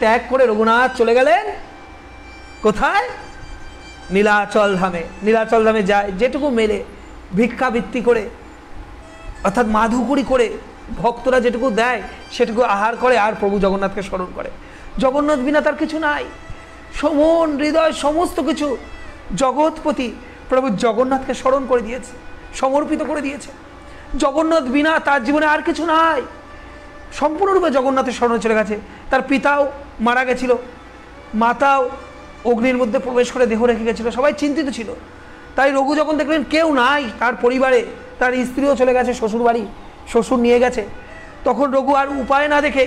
ত্যাগ করে রঘুনাথ চলে গেলেন কোথায়, নীলাচল ধামে। নীলাচল ধামে যায়, যেটুকু মেলে ভিক্ষাবৃত্তি করে, অর্থাৎ মাধুকরী করে ভক্তরা যেটুকু দেয় সেটুকু আহার করে, আর প্রভু জগন্নাথকে স্মরণ করে। জগন্নাথ বিনা তার কিছু নাই, মন হৃদয় সমস্ত কিছু জগৎপতি প্রভু জগন্নাথকে স্মরণ করে দিয়েছে, সমর্পিত করে দিয়েছে। জগন্নাথ বিনা তার জীবনে আর কিছু নাই, সম্পূর্ণরূপে জগন্নাথের স্মরণে চলে গেছে। তার পিতাও মারা গেছিল, মাতাও অগ্নির মধ্যে প্রবেশ করে দেহ রেখে গেছিল, সবাই চিন্তিত ছিল। তাই রঘু যখন দেখলেন কেউ নাই তার পরিবারে, তার স্ত্রীও চলে গেছে শ্বশুর বাড়ি, শ্বশুর নিয়ে গেছে, তখন রঘু আর উপায় না দেখে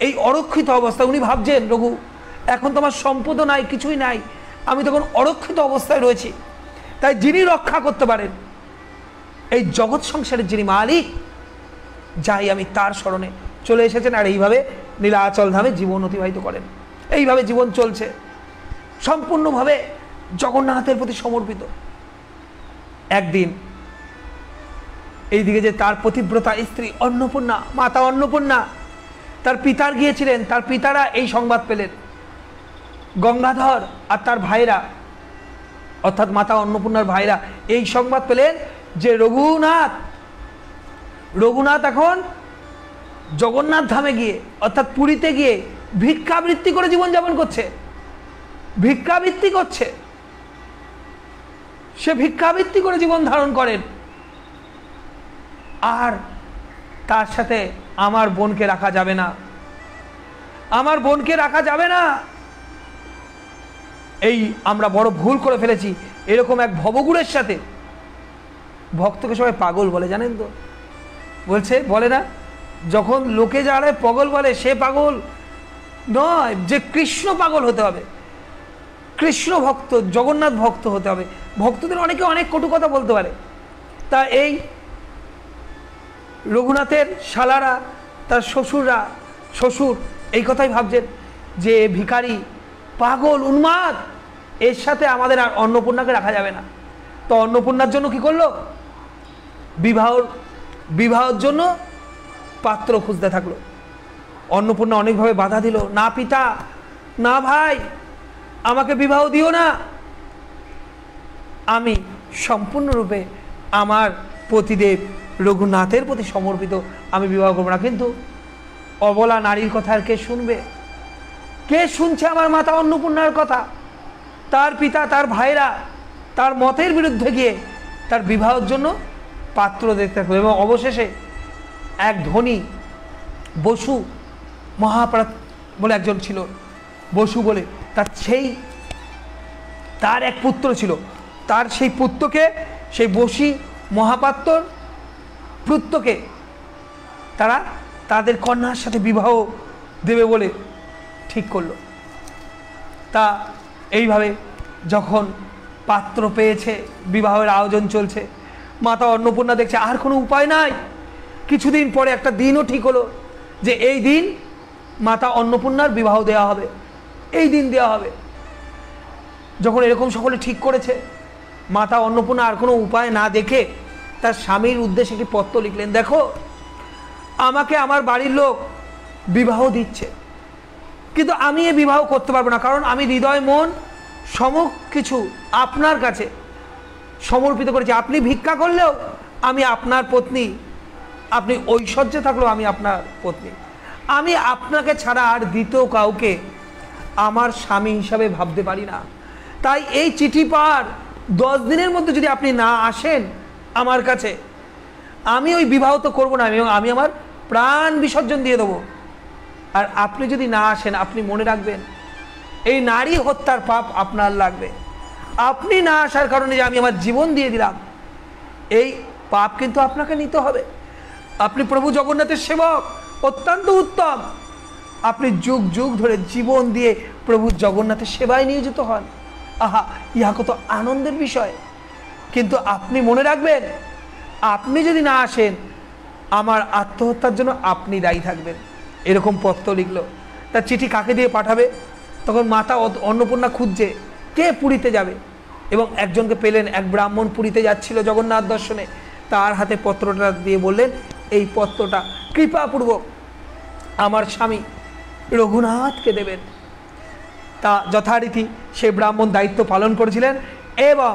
এই অরক্ষিত অবস্থা, উনি ভাবছেন রঘু, এখন তো আমার সম্পদও নাই, কিছুই নাই, আমি তখন অরক্ষিত অবস্থায় রয়েছি। তাই যিনি রক্ষা করতে পারেন, এই জগৎ সংসারের যিনি মালিক, যাই আমি তার স্মরণে চলে এসেছেন। আর এইভাবে নীলাচল ধামে জীবন অতিবাহিত করেন। এইভাবে জীবন চলছে, সম্পূর্ণভাবে জগন্নাথের প্রতি সমর্পিত। একদিন এইদিকে যে তার পতিব্রতা স্ত্রী অন্নপূর্ণা, মাতা অন্নপূর্ণা, তার পিতার গিয়েছিলেন, তার পিতারা এই সংবাদ পেলেন, গঙ্গাধর আর তার ভাইরা, অর্থাৎ মাতা অন্নপূর্ণার ভাইরা এই সংবাদ পেলেন যে রঘুনাথ এখন জগন্নাথ ধামে গিয়ে অর্থাৎ পুরীতে গিয়ে ভিক্ষাবৃত্তি করে জীবনযাপন করছে, ভিক্ষাবৃত্তি করছে, সে ভিক্ষাবৃত্তি করে জীবন ধারণ করেন। আর তার সাথে আমার বোনকে রাখা যাবে না, আমার বোনকে রাখা যাবে না। এই আমরা বড় ভুল করে ফেলেছি। এরকম এক ভবগুরের সাথে, ভক্তকে সবাই পাগল বলে, জানেন তো, বলছে, বলে না, যখন লোকে যারা পাগল বলে সে পাগল নয়, যে কৃষ্ণ পাগল হতে হবে, কৃষ্ণ ভক্ত, জগন্নাথ ভক্ত হতে হবে। ভক্তদের অনেকে অনেক কটু কথা বলতে পারে। তা এই রঘুনাথের শালারা, তার শ্বশুররা, শ্বশুর এই কথাই ভাবছেন যে ভিখারি, পাগল, উন্মাদ, এর সাথে আমাদের আর অন্নপূর্ণাকে রাখা যাবে না। তো অন্নপূর্ণার জন্য কি করলো? বিবাহের জন্য পাত্র খুঁজতে থাকলো। অন্নপূর্ণা অনেকভাবে বাধা দিল, না পিতা, না ভাই, আমাকে বিবাহ দিও না, আমি সম্পূর্ণরূপে আমার পতিদেব রঘুনাথের প্রতি সমর্পিত, আমি বিবাহ করবো না। কিন্তু অবলা নারীর কথা আর কে শুনবে? কে শুনছে আমার মাতা অন্নপূর্ণার কথা? তার পিতা, তার ভাইরা তার মতের বিরুদ্ধে গিয়ে তার বিবাহের জন্য পাত্র দেখতে থাকবে। এবং অবশেষে এক ধনী বসু মহাপ্রাত বলে একজন ছিল, বসু বলে, তার এক পুত্র ছিল, তার সেই পুত্রকে, সেই বসি মহাপাত্রর পুত্রকে তারা তাদের কন্যার সাথে বিবাহ দেবে বলে ঠিক করলো। তা এইভাবে যখন পাত্র পেয়েছে, বিবাহের আয়োজন চলছে, মাতা অন্নপূর্ণা দেখছে আর কোনো উপায় নাই। কিছুদিন পরে একটা দিনও ঠিক হলো যে এই দিন মাতা অন্নপূর্ণার বিবাহ দেওয়া হবে, এই দিন দেওয়া হবে। যখন এরকম সকলে ঠিক করেছে, মাতা অন্নপূর্ণা আর কোনো উপায় না দেখে তার স্বামীর উদ্দেশ্যে একটি পত্র লিখলেন, দেখো আমাকে আমার বাড়ির লোক বিবাহ দিচ্ছে, কিন্তু আমি এ বিবাহ করতে পারবো না, কারণ আমি হৃদয় মন কিছু আপনার কাছে সমর্পিত করেছি। আপনি ভিক্ষা করলেও আমি আপনার পত্নী, আপনি ঐশ্বর্যে থাকলেও আমি আপনার পত্নী, আমি আপনাকে ছাড়া আর দ্বিতীয় কাউকে আমার স্বামী হিসাবে ভাবতে পারি না। তাই এই চিঠি পাওয়ার 10 দিনের মধ্যে যদি আপনি না আসেন আমার কাছে, আমি ওই বিবাহ তো করবো না, আমি আমার প্রাণ বিসর্জন দিয়ে দেবো। আর আপনি যদি না আসেন, আপনি মনে রাখবেন এই নারী হত্যার পাপ আপনার লাগবে। আপনি না আসার কারণে যে আমি আমার জীবন দিয়ে দিলাম, এই পাপ কিন্তু আপনাকে নিতে হবে। আপনি প্রভু জগন্নাথের সেবক, অত্যন্ত উত্তম, আপনি যুগ যুগ ধরে জীবন দিয়ে প্রভু জগন্নাথের সেবায় নিয়োজিত হন। আহা, ইহা কত আনন্দের বিষয়। কিন্তু আপনি মনে রাখবেন, আপনি যদি না আসেন, আমার আত্মহত্যার জন্য আপনি দায়ী থাকবেন। এরকম পত্র লিখলো। তার চিঠি কাকে দিয়ে পাঠাবে? তখন মাতা অন্নপূর্ণা খুঁজছে কে পুরীতে যাবে, এবং একজনকে পেলেন। এক ব্রাহ্মণ পুরীতে যাচ্ছিল জগন্নাথ দর্শনে, তার হাতে পত্রটা দিয়ে বললেন, এই পত্রটা কৃপাপূর্বক আমার স্বামী রঘুনাথকে দেবেন। তা যথারীতি সে ব্রাহ্মণ দায়িত্ব পালন করেছিলেন এবং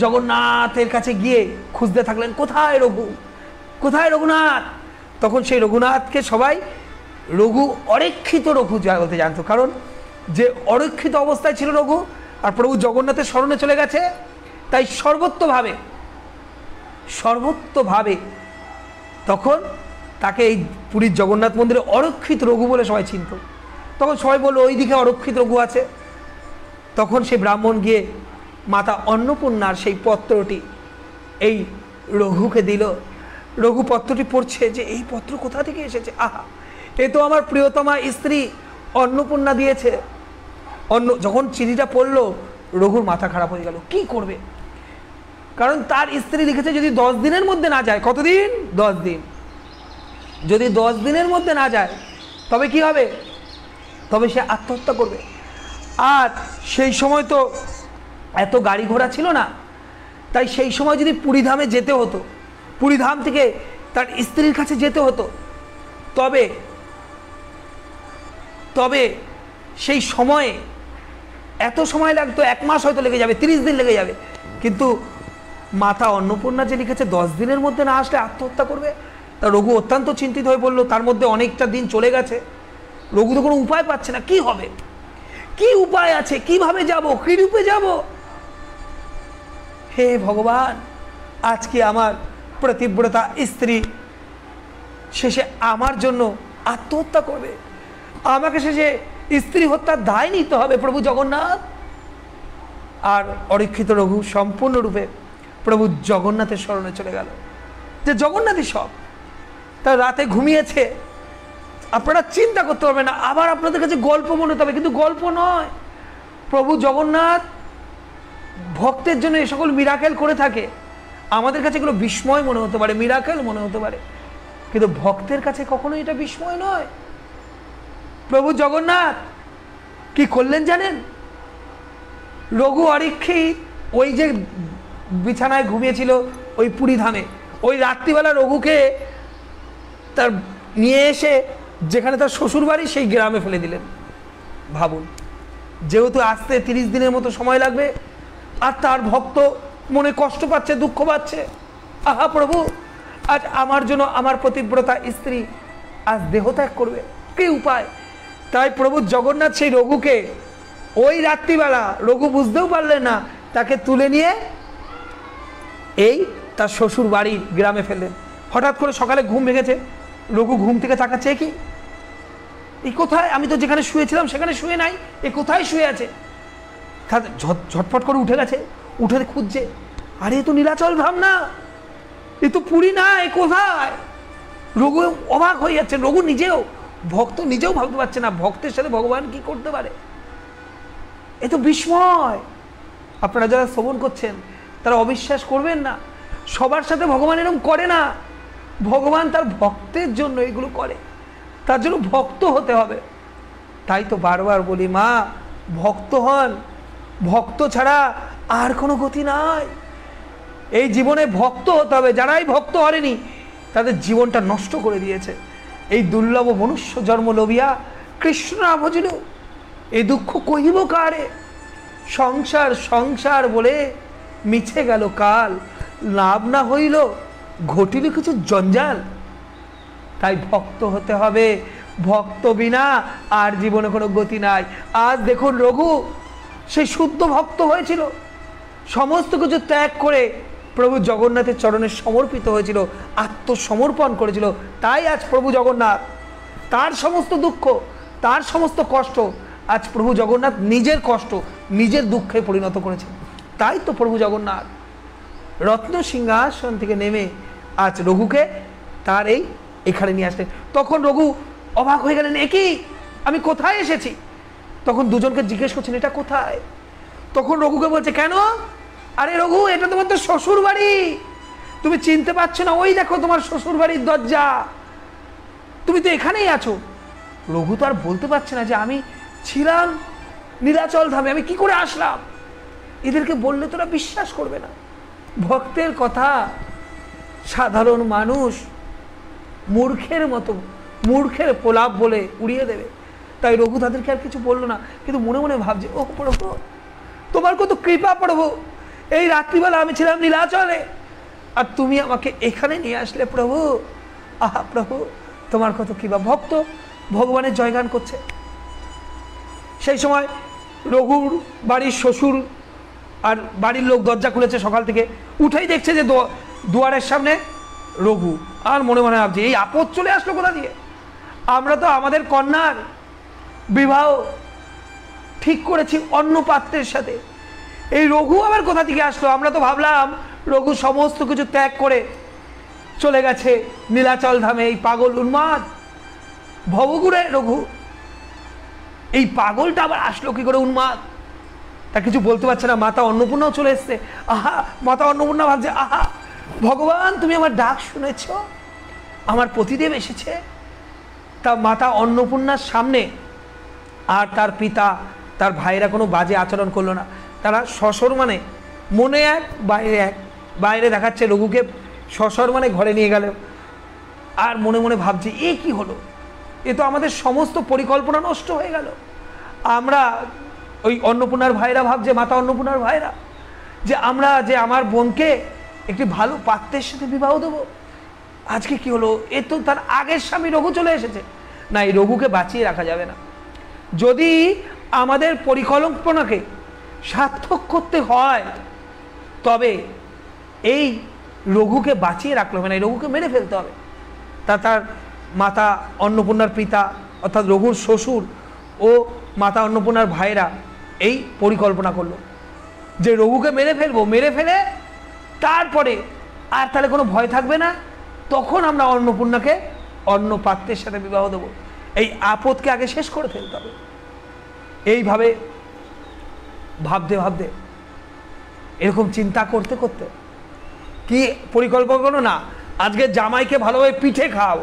জগন্নাথের কাছে গিয়ে খুঁজতে থাকলেন, কোথায় রঘু, কোথায় রঘুনাথ। তখন সেই রঘুনাথকে সবাই অরক্ষিত রঘু বলতে জানতো, কারণ যে অরক্ষিত অবস্থায় ছিল রঘু আর প্রভু জগন্নাথের শরণে চলে গেছে, তাই সর্বত্রভাবে তখন তাকে এই পুরীর জগন্নাথ মন্দিরে অরক্ষিত রঘু বলে সবাই চিনত। তখন সবাই বললো ওই দিকে অরক্ষিত রঘু আছে। তখন সেই ব্রাহ্মণ গিয়ে মাতা অন্নপূর্ণার সেই পত্রটি এই রঘুকে দিল। রঘু পত্রটি পড়ছে যে এই পত্র কোথা থেকে এসেছে, আহা, এ তো আমার প্রিয়তমা স্ত্রী অন্নপূর্ণা দিয়েছে। যখন চিঠিটা পড়লো, রঘুর মাথা খারাপ হয়ে গেল, কি করবে? কারণ তার স্ত্রী লিখেছে যদি 10 দিনের মধ্যে না যায়, কতদিন? 10 দিন। যদি 10 দিনের মধ্যে না যায় তবে কি হবে? তবে সে আত্মহত্যা করবে। আর সেই সময় তো এত গাড়ি ঘোড়া ছিল না, তাই সেই সময় যদি পুরীধামে যেতে হতো, পুরীধাম থেকে তার স্ত্রীর কাছে যেতে হতো, তবে সেই সময়ে এত সময় লাগতো, 1 মাস হয়তো লেগে যাবে, 30 দিন লেগে যাবে। কিন্তু মাতা অন্নপূর্ণা যে লিখেছে 10 দিনের মধ্যে না আসলে আত্মহত্যা করবে, তা রঘু অত্যন্ত চিন্তিত হয়ে পড়লো। তার মধ্যে অনেকটা দিন চলে গেছে, রঘু তো কোনো উপায় পাচ্ছে না। কি হবে, কি উপায় আছে, কিভাবে যাব, কি রূপে যাব? হে ভগবান, আজকে আমার প্রতিব্রতা স্ত্রী শেষে আমার জন্য আত্মহত্যা করবে, আমাকে শেষে স্ত্রী হত্যার দায় নিতে হবে প্রভু জগন্নাথ। আর অরক্ষিত রঘু সম্পূর্ণরূপে প্রভু জগন্নাথের শরণে চলে গেল, যে জগন্নাথই সব। তার রাতে ঘুমিয়েছে, আপনারা চিন্তা করতে পারবেন না। আবার আপনাদের কাছে গল্প মনে হতে হবে, কিন্তু গল্প নয়। প্রভু জগন্নাথ ভক্তের জন্য এই সকল মিরাকেল করে থাকে। আমাদের কাছে এগুলো বিস্ময় মনে হতে পারে, মিরাকেল মনে হতে পারে, কিন্তু ভক্তের কাছে কখনোই এটা বিস্ময় নয়। প্রভু জগন্নাথ কি করলেন জানেন? রঘু অরক্ষিত ওই যে বিছানায় ঘুমিয়েছিল ওই পুরী ধামে, ওই রাত্রিবেলা রঘুকে তার নিয়ে এসে যেখানে তার শ্বশুর বাড়ি সেই গ্রামে ফেলে দিলেন। ভাবুন, যেহেতু আসতে 30 দিনের মতো সময় লাগবে, আর তার ভক্ত মনে কষ্ট পাচ্ছে, দুঃখ পাচ্ছে। আহা প্রভু, আজ আমার জন্য আমার প্রতিব্রতা স্ত্রী আজ দেহত্যাগ করবে, কি উপায়? তাই প্রভু জগন্নাথ সেই রঘুকে ওই রাত্রিবেলা, রঘু বুঝতেও পারলেন না, তাকে তুলে নিয়ে এই তার শ্বশুর বাড়ির গ্রামে ফেললেন। হঠাৎ করে সকালে ঘুম ভেঙেছে, রঘু ঘুম থেকে তাকাচ্ছে, কি এই কোথায়? আমি তো যেখানে শুয়েছিলাম সেখানে শুয়ে নাই, এ কোথায় শুয়ে আছে? ঝটফট করে উঠে গেছে, উঠে খুঁজছে, আরে এ তো নীলাচল ধাম না, এ তো পুরী না, এ কোথায়? রঘু অবাক হয়ে যাচ্ছে। রঘু নিজেও, ভক্ত নিজেও ভাবতে পারছে না ভক্তের সাথে ভগবান কি করতে পারে। এ তো বিস্ময়। আপনারা যারা শ্রবণ করছেন তারা অবিশ্বাস করবেন না, সবার সাথে ভগবান এরকম করে না। ভগবান তার ভক্তের জন্য এগুলো করে, তার জন্য ভক্ত হতে হবে। তাই তো বারবার বলি, মা ভক্ত হন, ভক্ত ছাড়া আর কোনো গতি নাই। এই জীবনে ভক্ত হতে হবে। যারাই ভক্ত হয়নি তাদের জীবনটা নষ্ট করে দিয়েছে। এই দুর্লভ মনুষ্য জন্ম লবিয়া কৃষ্ণ না ভজিল, এই দুঃখ কহিব কারে? সংসার সংসার বলে মিছে গেল কাল, লাভ না হইল ঘটিল কিছু জঞ্জাল। তাই ভক্ত হতে হবে, ভক্ত বিনা আর জীবনে কোনো গতি নাই। আজ দেখুন রঘু সেই শুদ্ধ ভক্ত হয়েছিল, সমস্ত কিছু ত্যাগ করে প্রভু জগন্নাথের চরণে সমর্পিত হয়েছিল, আত্মসমর্পণ করেছিল। তাই আজ প্রভু জগন্নাথ তার সমস্ত দুঃখ, তার সমস্ত কষ্ট আজ প্রভু জগন্নাথ নিজের কষ্ট, নিজের দুঃখে পরিণত করেছেন। তাই তো প্রভু জগন্নাথ রত্ন সিংহাসন থেকে নেমে আজ রঘুকে তার এখানে নিয়ে আসলেন। তখন রঘু অবাক হয়ে গেলেন, একই আমি কোথায় এসেছি? তখন দুজনকে জিজ্ঞেস করছেন, এটা কোথায়? তখন রঘুকে বলছে, কেন? আরে রঘু, এটা তোমার তো শ্বশুর বাড়ি, তুমি চিনতে পারছো না? ওই দেখো তোমার শ্বশুর বাড়ির দরজা, তুমি তো এখানেই আছো। রঘু তো আর বলতে পারছে না যে আমি ছিলাম নীলাচল ধামে, আমি কি করে আসলাম? এদেরকে বললে তোরা বিশ্বাস করবে না। ভক্তের কথা সাধারণ মানুষ মূর্খের মতো, মূর্খের প্রলাপ বলে উড়িয়ে দেবে। তাই রঘু তাদেরকে আর কিছু বললো না, কিন্তু মনে মনে ভাবছে, ও প্রভু তোমার কত কৃপা প্রভু, এই রাত্রিবেলা আমি ছিলাম নীলাচলে আর তুমি আমাকে এখানে নিয়ে আসলে প্রভু। আহা প্রভু, তোমার কত কৃপা। ভক্ত ভগবানের জয়গান করছে। সেই সময় রঘুর বাড়ির শ্বশুর আর বাড়ির লোক দরজা খুলেছে সকাল থেকে, উঠেই দেখছে যে দুয়ারের সামনে রঘু। আর মনে মনে ভাবছে, এই আপদ চলে আসলো কোথা দিয়ে? আমরা তো আমাদের কন্যার বিবাহ ঠিক করেছি অন্য পাত্রের সাথে, এই রঘু আবার কোথা থেকে আসলো? আমরা তো ভাবলাম রঘু সমস্ত কিছু ত্যাগ করে চলে গেছে নীলাচল ধামে। এই পাগল উন্মাদ ভবঘুরে রঘু, এই পাগলটা আবার আসলো কি করে? উন্মাদ, তা কিছু বলতে পারছে না। মাতা অন্নপূর্ণাও চলে এসছে। আহা, মাতা অন্নপূর্ণা ভাবছে, আহা ভগবান তুমি আমার ডাক শুনেছ, আমার পতিদেব এসেছে। তা মাতা অন্নপূর্ণার সামনে আর তার পিতা তার ভাইরা কোনো বাজে আচরণ করলো না। তারা সসম্মানে, মনে এক বাইরে এক, বাইরে দেখাচ্ছে রঘুকে সসম্মানে ঘরে নিয়ে গেল, আর মনে মনে ভাবছে, এ কি হলো? এ তো আমাদের সমস্ত পরিকল্পনা নষ্ট হয়ে গেল। আমরা ওই অন্নপূর্ণার ভাইরা ভাবছে, মাতা অন্নপূর্ণার ভাইরা, যে আমরা যে আমার বোনকে একটি ভালো পাত্রের সাথে বিবাহ দেবো, আজকে কি হলো, এ তো তার আগের স্বামী রঘু চলে এসেছে। না, এই রঘুকে বাঁচিয়ে রাখা যাবে না। যদি আমাদের পরিকল্পনাকে সার্থক করতে হয় তবে এই রঘুকে বাঁচিয়ে রাখলে হবে না, এই রঘুকে মেরে ফেলতে হবে। তার মাতা অন্নপূর্ণার পিতা অর্থাৎ রঘুর শ্বশুর ও মাতা অন্নপূর্ণার ভাইরা এই পরিকল্পনা করলো যে রঘুকে মেরে ফেলবো, মেরে ফেলে তারপরে আর তাহলে কোনো ভয় থাকবে না, তখন আমরা অন্নপূর্ণাকে অন্য পাত্রের সাথে বিবাহ দেবো। এই আপদকে আগে শেষ করে ফেলতে হবে। এইভাবে ভাবতে ভাবতে, এরকম চিন্তা করতে করতে কি পরিকল্পনা করো না, আজকে জামাইকে ভালোভাবে পিঠে খাও।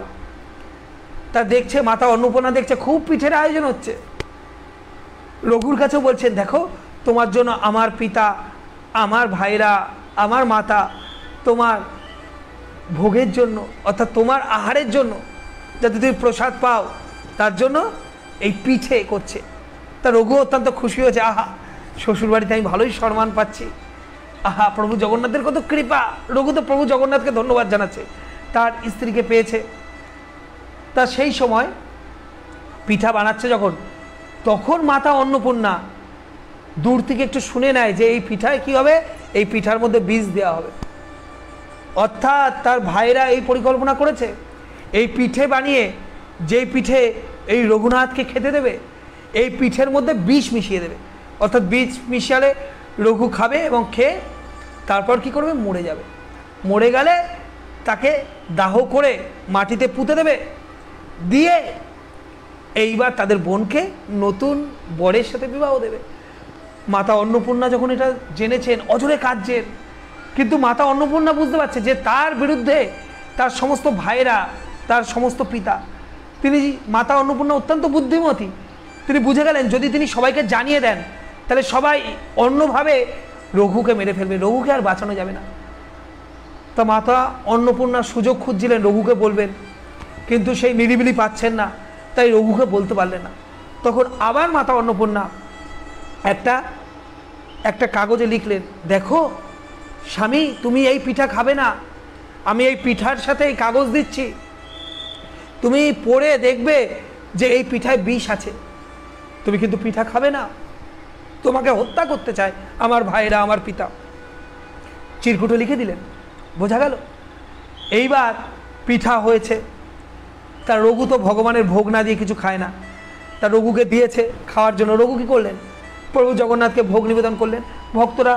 তা দেখছে মাতা অন্নপূর্ণা, দেখছে খুব পিঠের আয়োজন হচ্ছে। রঘুর কাছেও বলছেন, দেখো তোমার জন্য আমার পিতা, আমার ভাইরা, আমার মাতা তোমার ভোগের জন্য অর্থাৎ তোমার আহারের জন্য যাতে তুমি প্রসাদ পাও তার জন্য এই পিঠে করছে। তা রঘু অত্যন্ত খুশি হয়েছে, আহা শ্বশুরবাড়িতে আমি ভালোই সম্মান পাচ্ছি, আহা প্রভু জগন্নাথের কত কৃপা। রঘু তো প্রভু জগন্নাথকে ধন্যবাদ জানাচ্ছে, তার স্ত্রীকে পেয়েছে। তা সেই সময় পিঠা বানাচ্ছে যখন, তখন মাতা অন্নপূর্ণা দূর থেকে একটু শুনে নেয় যে এই পিঠায় কি হবে, এই পিঠার মধ্যে বীজ দেওয়া হবে। অর্থাৎ তার ভাইরা এই পরিকল্পনা করেছে, এই পিঠে বানিয়ে যেই পিঠে এই রঘুনাথকে খেতে দেবে, এই পিঠের মধ্যে বিষ মিশিয়ে দেবে। অর্থাৎ বীজ মিশালে রঘু খাবে এবং খেয়ে তারপর কি করবে, মরে যাবে। মরে গেলে তাকে দাহ করে মাটিতে পুঁতে দেবে, দিয়ে এইবার তাদের বোনকে নতুন বরের সাথে বিবাহ দেবে। মাতা অন্নপূর্ণা যখন এটা জেনেছেন অজরে কাঁদছেন, কিন্তু মাতা অন্নপূর্ণা বুঝতে পারছে যে তার বিরুদ্ধে তার সমস্ত ভাইরা, তার সমস্ত পিতা, তিনি মাতা অন্নপূর্ণা অত্যন্ত বুদ্ধিমতী, তিনি বুঝে গেলেন যদি তিনি সবাইকে জানিয়ে দেন তাহলে সবাই অন্যভাবে রঘুকে মেরে ফেলবে, রঘুকে আর বাঁচানো যাবে না। তা মাতা অন্নপূর্ণা সুযোগ খুঁজছিলেন রঘুকে বলবেন, কিন্তু সেই নিরিবিলি পাচ্ছেন না, তাই রঘুকে বলতে পারলেন না। তখন আবার মাতা অন্নপূর্ণা একটা কাগজে লিখলেন, দেখো স্বামী তুমি এই পিঠা খাবে না, আমি এই পিঠার সাথে এই কাগজ দিচ্ছি, তুমি পড়ে দেখবে যে এই পিঠায় বিষ আছে, তুমি কিন্তু পিঠা খাবে না, তোমাকে হত্যা করতে চায় আমার ভাইরা, আমার পিতা। চিরকুটে লিখে দিলেন, বোঝা গেল। এইবার পিঠা হয়েছে, তার রঘু তো ভগবানের ভোগ না দিয়ে কিছু খায় না, তার রঘুকে দিয়েছে খাওয়ার জন্য। রঘু কী করলেন, প্রভু জগন্নাথকে ভোগ নিবেদন করলেন। ভক্তরা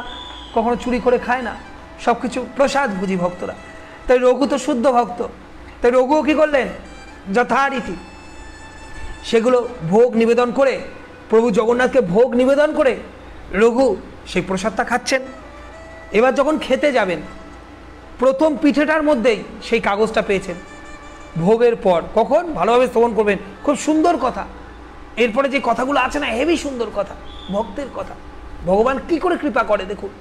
কখনো চুরি করে খায় না, সব কিছু প্রসাদ বুঝি ভক্তরা, তাই রঘু তো শুদ্ধ ভক্ত, তাই রঘুও কী করলেন, যথারীতি সেগুলো ভোগ নিবেদন করে, প্রভু জগন্নাথকে ভোগ নিবেদন করে রঘু সেই প্রসাদটা খাচ্ছেন। এবার যখন খেতে যাবেন, প্রথম পিঠেটার মধ্যেই সেই কাগজটা পেয়েছেন। ভোগের পর কখন ভালোভাবে শ্রবণ করবেন, খুব সুন্দর কথা, এরপরে যে কথাগুলো আছে না, হেভি সুন্দর কথা, ভক্তের কথা, ভগবান কি করে কৃপা করে দেখুন।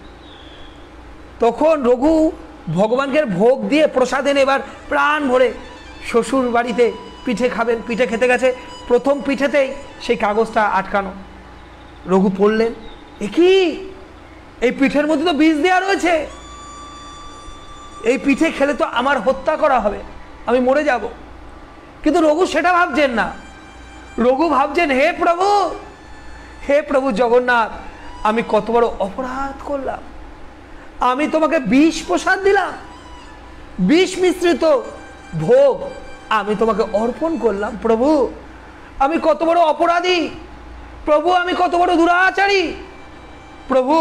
তখন রঘু ভগবানকে ভোগ দিয়ে প্রসাদ এনে এবার প্রাণ ভরে শ্বশুর বাড়িতে পিঠে খাবেন। পিঠে খেতে গেছে, প্রথম পিঠেতেই সেই কাগজটা আটকানো। রঘু পড়লেন, এ কি, এই পিঠের মধ্যে তো বীজ দেওয়া রয়েছে, এই পিঠে খেলে তো আমার হত্যা করা হবে, আমি মরে যাব। কিন্তু রঘু সেটা ভাবছেন না, রঘু ভাবছেন হে প্রভু জগন্নাথ, আমি কত বড় অপরাধ করলাম, আমি তোমাকে বিষ প্রসাদ দিলাম, বিষ মিশ্রিত ভোগ আমি তোমাকে অর্পণ করলাম। প্রভু আমি কত বড় অপরাধী, প্রভু আমি কত বড় দুরাচারী, প্রভু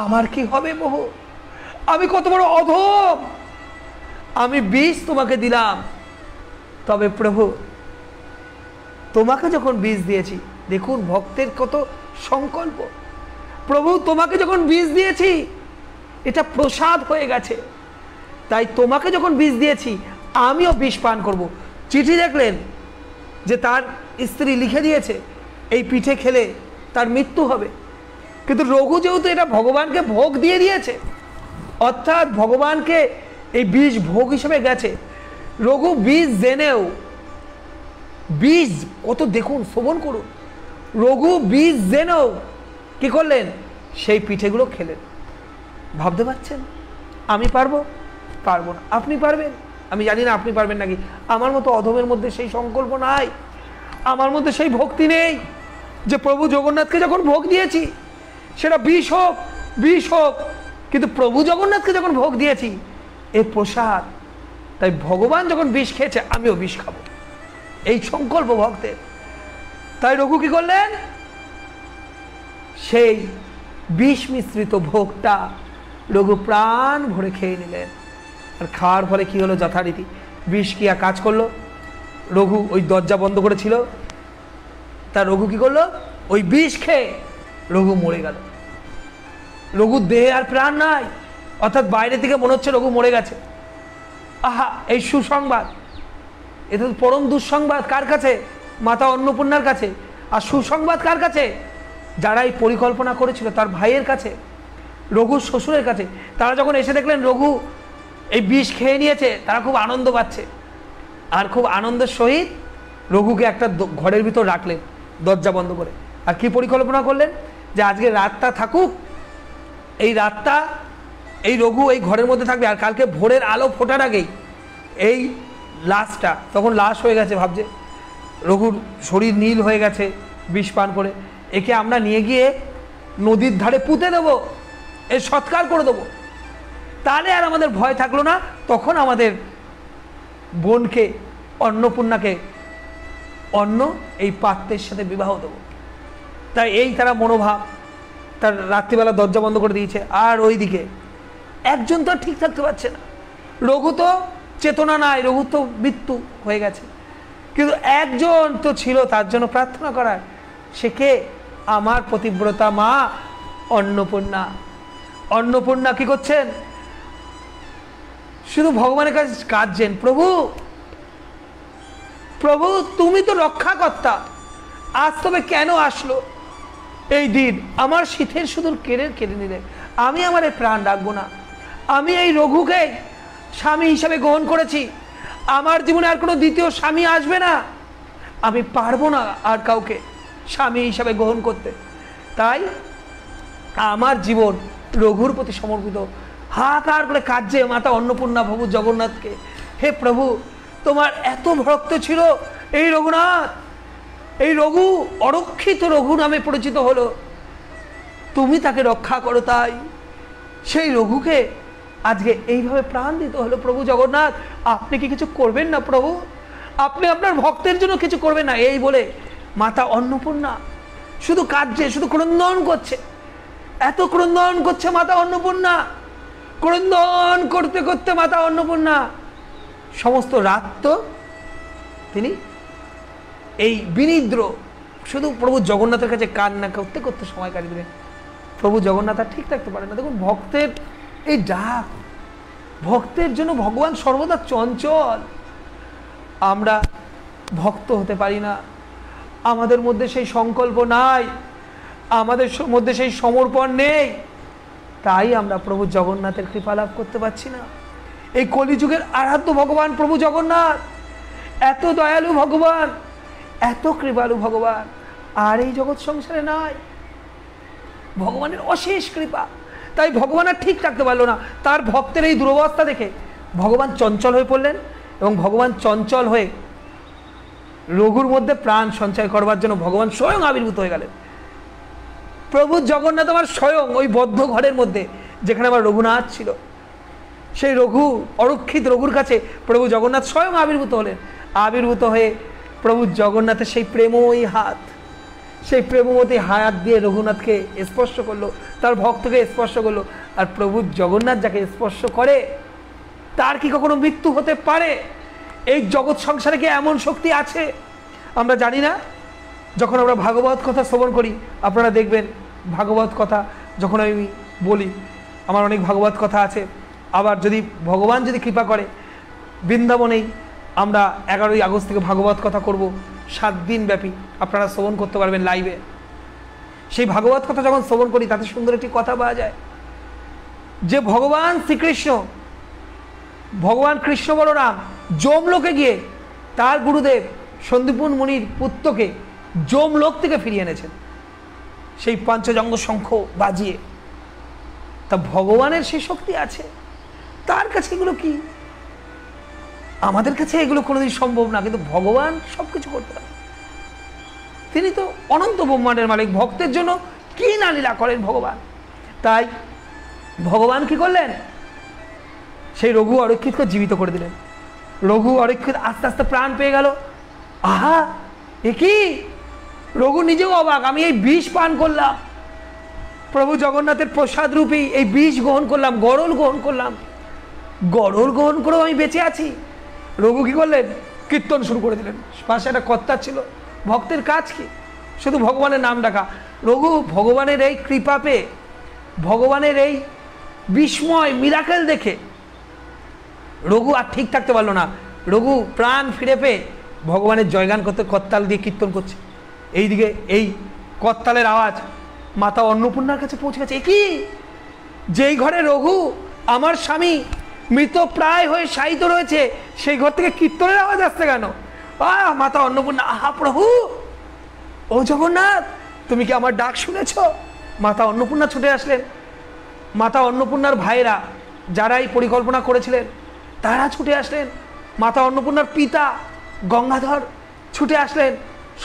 আমার কি হবে, প্রভু আমি কত বড় অধম, আমি বিষ তোমাকে দিলাম। তবে প্রভু তোমাকে যখন বীজ দিয়েছি, দেখুন ভক্তের কত সংকল্প, প্রভু তোমাকে যখন বীজ দিয়েছি এটা প্রসাদ হয়ে গেছে, তাই তোমাকে যখন বীজ দিয়েছি আমিও বিষ পান করব। চিঠি দেখলেন যে তার স্ত্রী লিখে দিয়েছে এই পিঠে খেলে তার মৃত্যু হবে, কিন্তু রঘু যেহেতু এটা ভগবানকে ভোগ দিয়ে দিয়েছে, অর্থাৎ ভগবানকে এই বীজ ভোগ হিসেবে গেছে, রঘু বীজ জেনেও, বীজ কত দেখুন শ্রবণ করুন, রঘু বীজ জেনেও কি করলেন, সেই পিঠেগুলো খেলেন। ভাবতে পারছেন আমি পারবো না, আপনি পারবেন, আমি জানি না আপনি পারবেন নাকি, আমার মতো অধমের মধ্যে সেই সংকল্প নাই, আমার মধ্যে সেই ভক্তি নেই যে প্রভু জগন্নাথকে যখন ভোগ দিয়েছি সেটা বিষ হোক, কিন্তু প্রভু জগন্নাথকে যখন ভোগ দিয়েছি এর প্রসাদ, তাই ভগবান যখন বিষ খেয়েছে আমিও বিষ খাবো, এই সংকল্প ভক্তের। তাই রঘু কি করলেন, সেই বিষ মিশ্রিত ভোগটা রঘু প্রাণ ভরে খেয়ে নিলেন। আর খাওয়ার ফলে কি হলো, যথারীতি বিষ কি আর কাজ করলো, রঘু ওই দরজা বন্ধ করেছিল, তা রঘু কি করলো, ওই বিষ খেয়ে রঘু মরে গেল। রঘুর দেহে আর প্রাণ নাই, অর্থাৎ বাইরে থেকে মনে হচ্ছে রঘু মরে গেছে। আহা, এই সুসংবাদ, এটা তো পরম দুঃসংবাদ কার কাছে, মাতা অন্নপূর্ণার কাছে। আর সুসংবাদ কার কাছে, যারা এই পরিকল্পনা করেছিল তার ভাইয়ের কাছে, রঘুর শ্বশুরের কাছে। তারা যখন এসে দেখলেন রঘু এই বিষ খেয়ে নিয়েছে, তারা খুব আনন্দ পাচ্ছে, আর খুব আনন্দের সহিত রঘুকে একটা ঘরের ভিতর রাখলেন দরজা বন্ধ করে। আর কি পরিকল্পনা করলেন, যে আজকে রাতটা থাকুক, এই রাতটা এই রঘু এই ঘরের মধ্যে থাকবে, আর কালকে ভোরের আলো ফোটার আগেই এই লাশটা, তখন লাশ হয়ে গেছে, ভাবছে রঘুর শরীর নীল হয়ে গেছে বিষ পান করে, একে আমরা নিয়ে গিয়ে নদীর ধারে পুঁতে দেবো, এর সৎকার করে দেবো, তাহলে আর আমাদের ভয় থাকলো না। তখন আমাদের বোনকে, অন্নপূর্ণাকে অন্ন এই পাত্রের সাথে বিবাহ দেবো। তাই এই তারা মনোভাব, তার রাত্রিবেলা দরজা বন্ধ করে দিয়েছে। আর ওইদিকে একজন তো ঠিক থাকতে পারছে না, রঘু তো চেতনা নাই, রঘু তো মৃত্যু হয়ে গেছে, কিন্তু একজন তো ছিল তার জন্য প্রার্থনা করার, সে কে, আমার পতিব্রতা মা অন্নপূর্ণা। অন্নপূর্ণা কি করছেন, শুধু ভগবানের কাছে কাঁদছেন, প্রভু প্রভু তুমি তো রক্ষাকর্তা, আজ তবে কেন আসলো এই দিন, আমার শীতের সুদূর কেড়ে নিলে, আমি আমার এই প্রাণ রাখবো না, আমি এই রঘুকে স্বামী হিসাবে গ্রহণ করেছি, আমার জীবনে আর কোনো দ্বিতীয় স্বামী আসবে না, আমি পারবো না আর কাউকে স্বামী হিসাবে গ্রহণ করতে, তাই আমার জীবন রঘুর প্রতি সমর্পিত। হাহাকার করে কাঁদছে মাতা অন্নপূর্ণা প্রভু জগন্নাথকে, হে প্রভু তোমার এত ভক্ত ছিল এই রঘুনাথ, এই রঘু অরক্ষিত রঘু নামে পরিচিত হলো, তুমি তাকে রক্ষা করো, তাই সেই রঘুকে আজকে এইভাবে প্রাণ দিতে হলো। প্রভু জগন্নাথ আপনি কি কিছু করবেন না প্রভু, আপনি আপনার ভক্তের জন্য কিছু করবেন না, এই বলে মাতা অন্নপূর্ণা শুধু কাঁদছে, শুধু ক্রন্দন করছে, এত ক্রন্দন করছে মাতা অন্নপূর্ণা, ক্রন্দন করতে করতে মাতা অন্নপূর্ণা সমস্ত রাত তো তিনি এই বিনিদ্র শুধু প্রভু জগন্নাথের কাছে কান্না করতে করতে সময় কাটিয়ে দিলেন। প্রভু জগন্নাথ আর ঠিক থাকতে পারেন না। দেখুন ভক্তের এই ডাক, ভক্তের জন্য ভগবান সর্বদা চঞ্চল। আমরা ভক্ত হতে পারি না, আমাদের মধ্যে সেই সংকল্প নাই, আমাদের মধ্যে সেই সমর্পণ নেই, তাই আমরা প্রভু জগন্নাথের কৃপা লাভ করতে পারছি না। এই কলিযুগের আরাধ্য ভগবান প্রভু জগন্নাথ, এত দয়ালু ভগবান, এত কৃপালু ভগবান আর এই জগৎ সংসারে নাই। ভগবানের অশেষ কৃপা, তাই ভগবান আর ঠিক থাকতে পারলো না। তার ভক্তের এই দুরবস্থা দেখে ভগবান চঞ্চল হয়ে পড়লেন, এবং ভগবান চঞ্চল হয়ে রঘুর মধ্যে প্রাণ সঞ্চয় করবার জন্য ভগবান স্বয়ং আবির্ভূত হয়ে গেলেন। প্রভু জগন্নাথ আমার স্বয়ং ওই বদ্ধ ঘরের মধ্যে যেখানে আমার রঘুনাথ ছিল, সেই রঘু অরক্ষিত রঘুর কাছে প্রভু জগন্নাথ স্বয়ং আবির্ভূত হলেন। আবির্ভূত হয়ে প্রভু জগন্নাথের সেই প্রেমময়ী হাত, সেই প্রেমমতী হাত দিয়ে রঘুনাথকে স্পর্শ করলো, তার ভক্তকে স্পর্শ করলো। আর প্রভু জগন্নাথ যাকে স্পর্শ করে তার কি কখনো মৃত্যু হতে পারে? এই জগৎ সংসারে কি এমন শক্তি আছে আমরা জানি না? যখন আমরা ভাগবত কথা শ্রবণ করি, আপনারা দেখবেন ভাগবত কথা যখন আমি বলি, আমার অনেক ভাগবত কথা আছে। আবার যদি ভগবান যদি কৃপা করে বৃন্দাবনেই আমরা 11ই আগস্ট থেকে ভাগবত কথা করব, 7 দিন ব্যাপী আপনারা শ্রবণ করতে পারবেন লাইভে। সেই ভাগবত কথা যখন শ্রবণ করি তাতে সুন্দর একটি কথা পাওয়া যায় যে ভগবান শ্রীকৃষ্ণ, ভগবান কৃষ্ণ বলরাম যমলোকে গিয়ে তার গুরুদেব সন্দীপন মুনির পুত্রকে যমলোক থেকে ফিরিয়ে এনেছেন সেই পঞ্চজঙ্গ শঙ্খ বাজিয়ে। তা ভগবানের সেই শক্তি আছে, তার কাছে এগুলো কি? আমাদের কাছে এগুলো কোনোদিন সম্ভব না, কিন্তু ভগবান সব কিছু করতে পারেন। তিনি তো অনন্ত ব্রহ্মাণ্ডের মালিক, ভক্তের জন্য কি না লীলা করেন ভগবান। তাই ভগবান কি করলেন, সেই রঘু অরক্ষিতকে জীবিত করে দিলেন। রঘু অরক্ষিত আস্তে আস্তে প্রাণ পেয়ে গেল। আহা, এ কি! রঘু নিজেও অবাক, আমি এই বিষ পান করলাম, প্রভু জগন্নাথের প্রসাদ রূপী এই বিষ গ্রহণ করলাম, গরল গ্রহণ করলাম, গরল গ্রহণ করেও আমি বেঁচে আছি। রঘু কি করলেন, কীর্তন শুরু করে দিলেন। পাশে একটা কর্তা ছিল, ভক্তের কাজ কি, শুধু ভগবানের নাম ডাকা। রঘু ভগবানের এই কৃপা পেয়ে, ভগবানের এই বিস্ময় মিরাকেল দেখে রঘু আর ঠিক থাকতে পারলো না। রঘু প্রাণ ফিরে পেয়ে ভগবানের জয়গান করতে করতাল দিয়ে কীর্তন করছে। এইদিকে এই করতালের আওয়াজ মাতা অন্নপূর্ণার কাছে পৌঁছে গেছে। কি, যেই ঘরে রঘু আমার স্বামী মৃত প্রায় হয়ে শায়িত রয়েছে, সেই ঘর থেকে কীর্তনের আওয়াজ আসছে কেন? মাতা অন্নপূর্ণা, আহা প্রভু, ও জগন্নাথ, তুমি কি আমার ডাক শুনেছ? মাতা অন্নপূর্ণা ছুটে আসলেন। মাতা অন্নপূর্ণার ভাইরা যারা এই পরিকল্পনা করেছিলেন তারা ছুটে আসলেন। মাতা অন্নপূর্ণার পিতা গঙ্গাধর ছুটে আসলেন।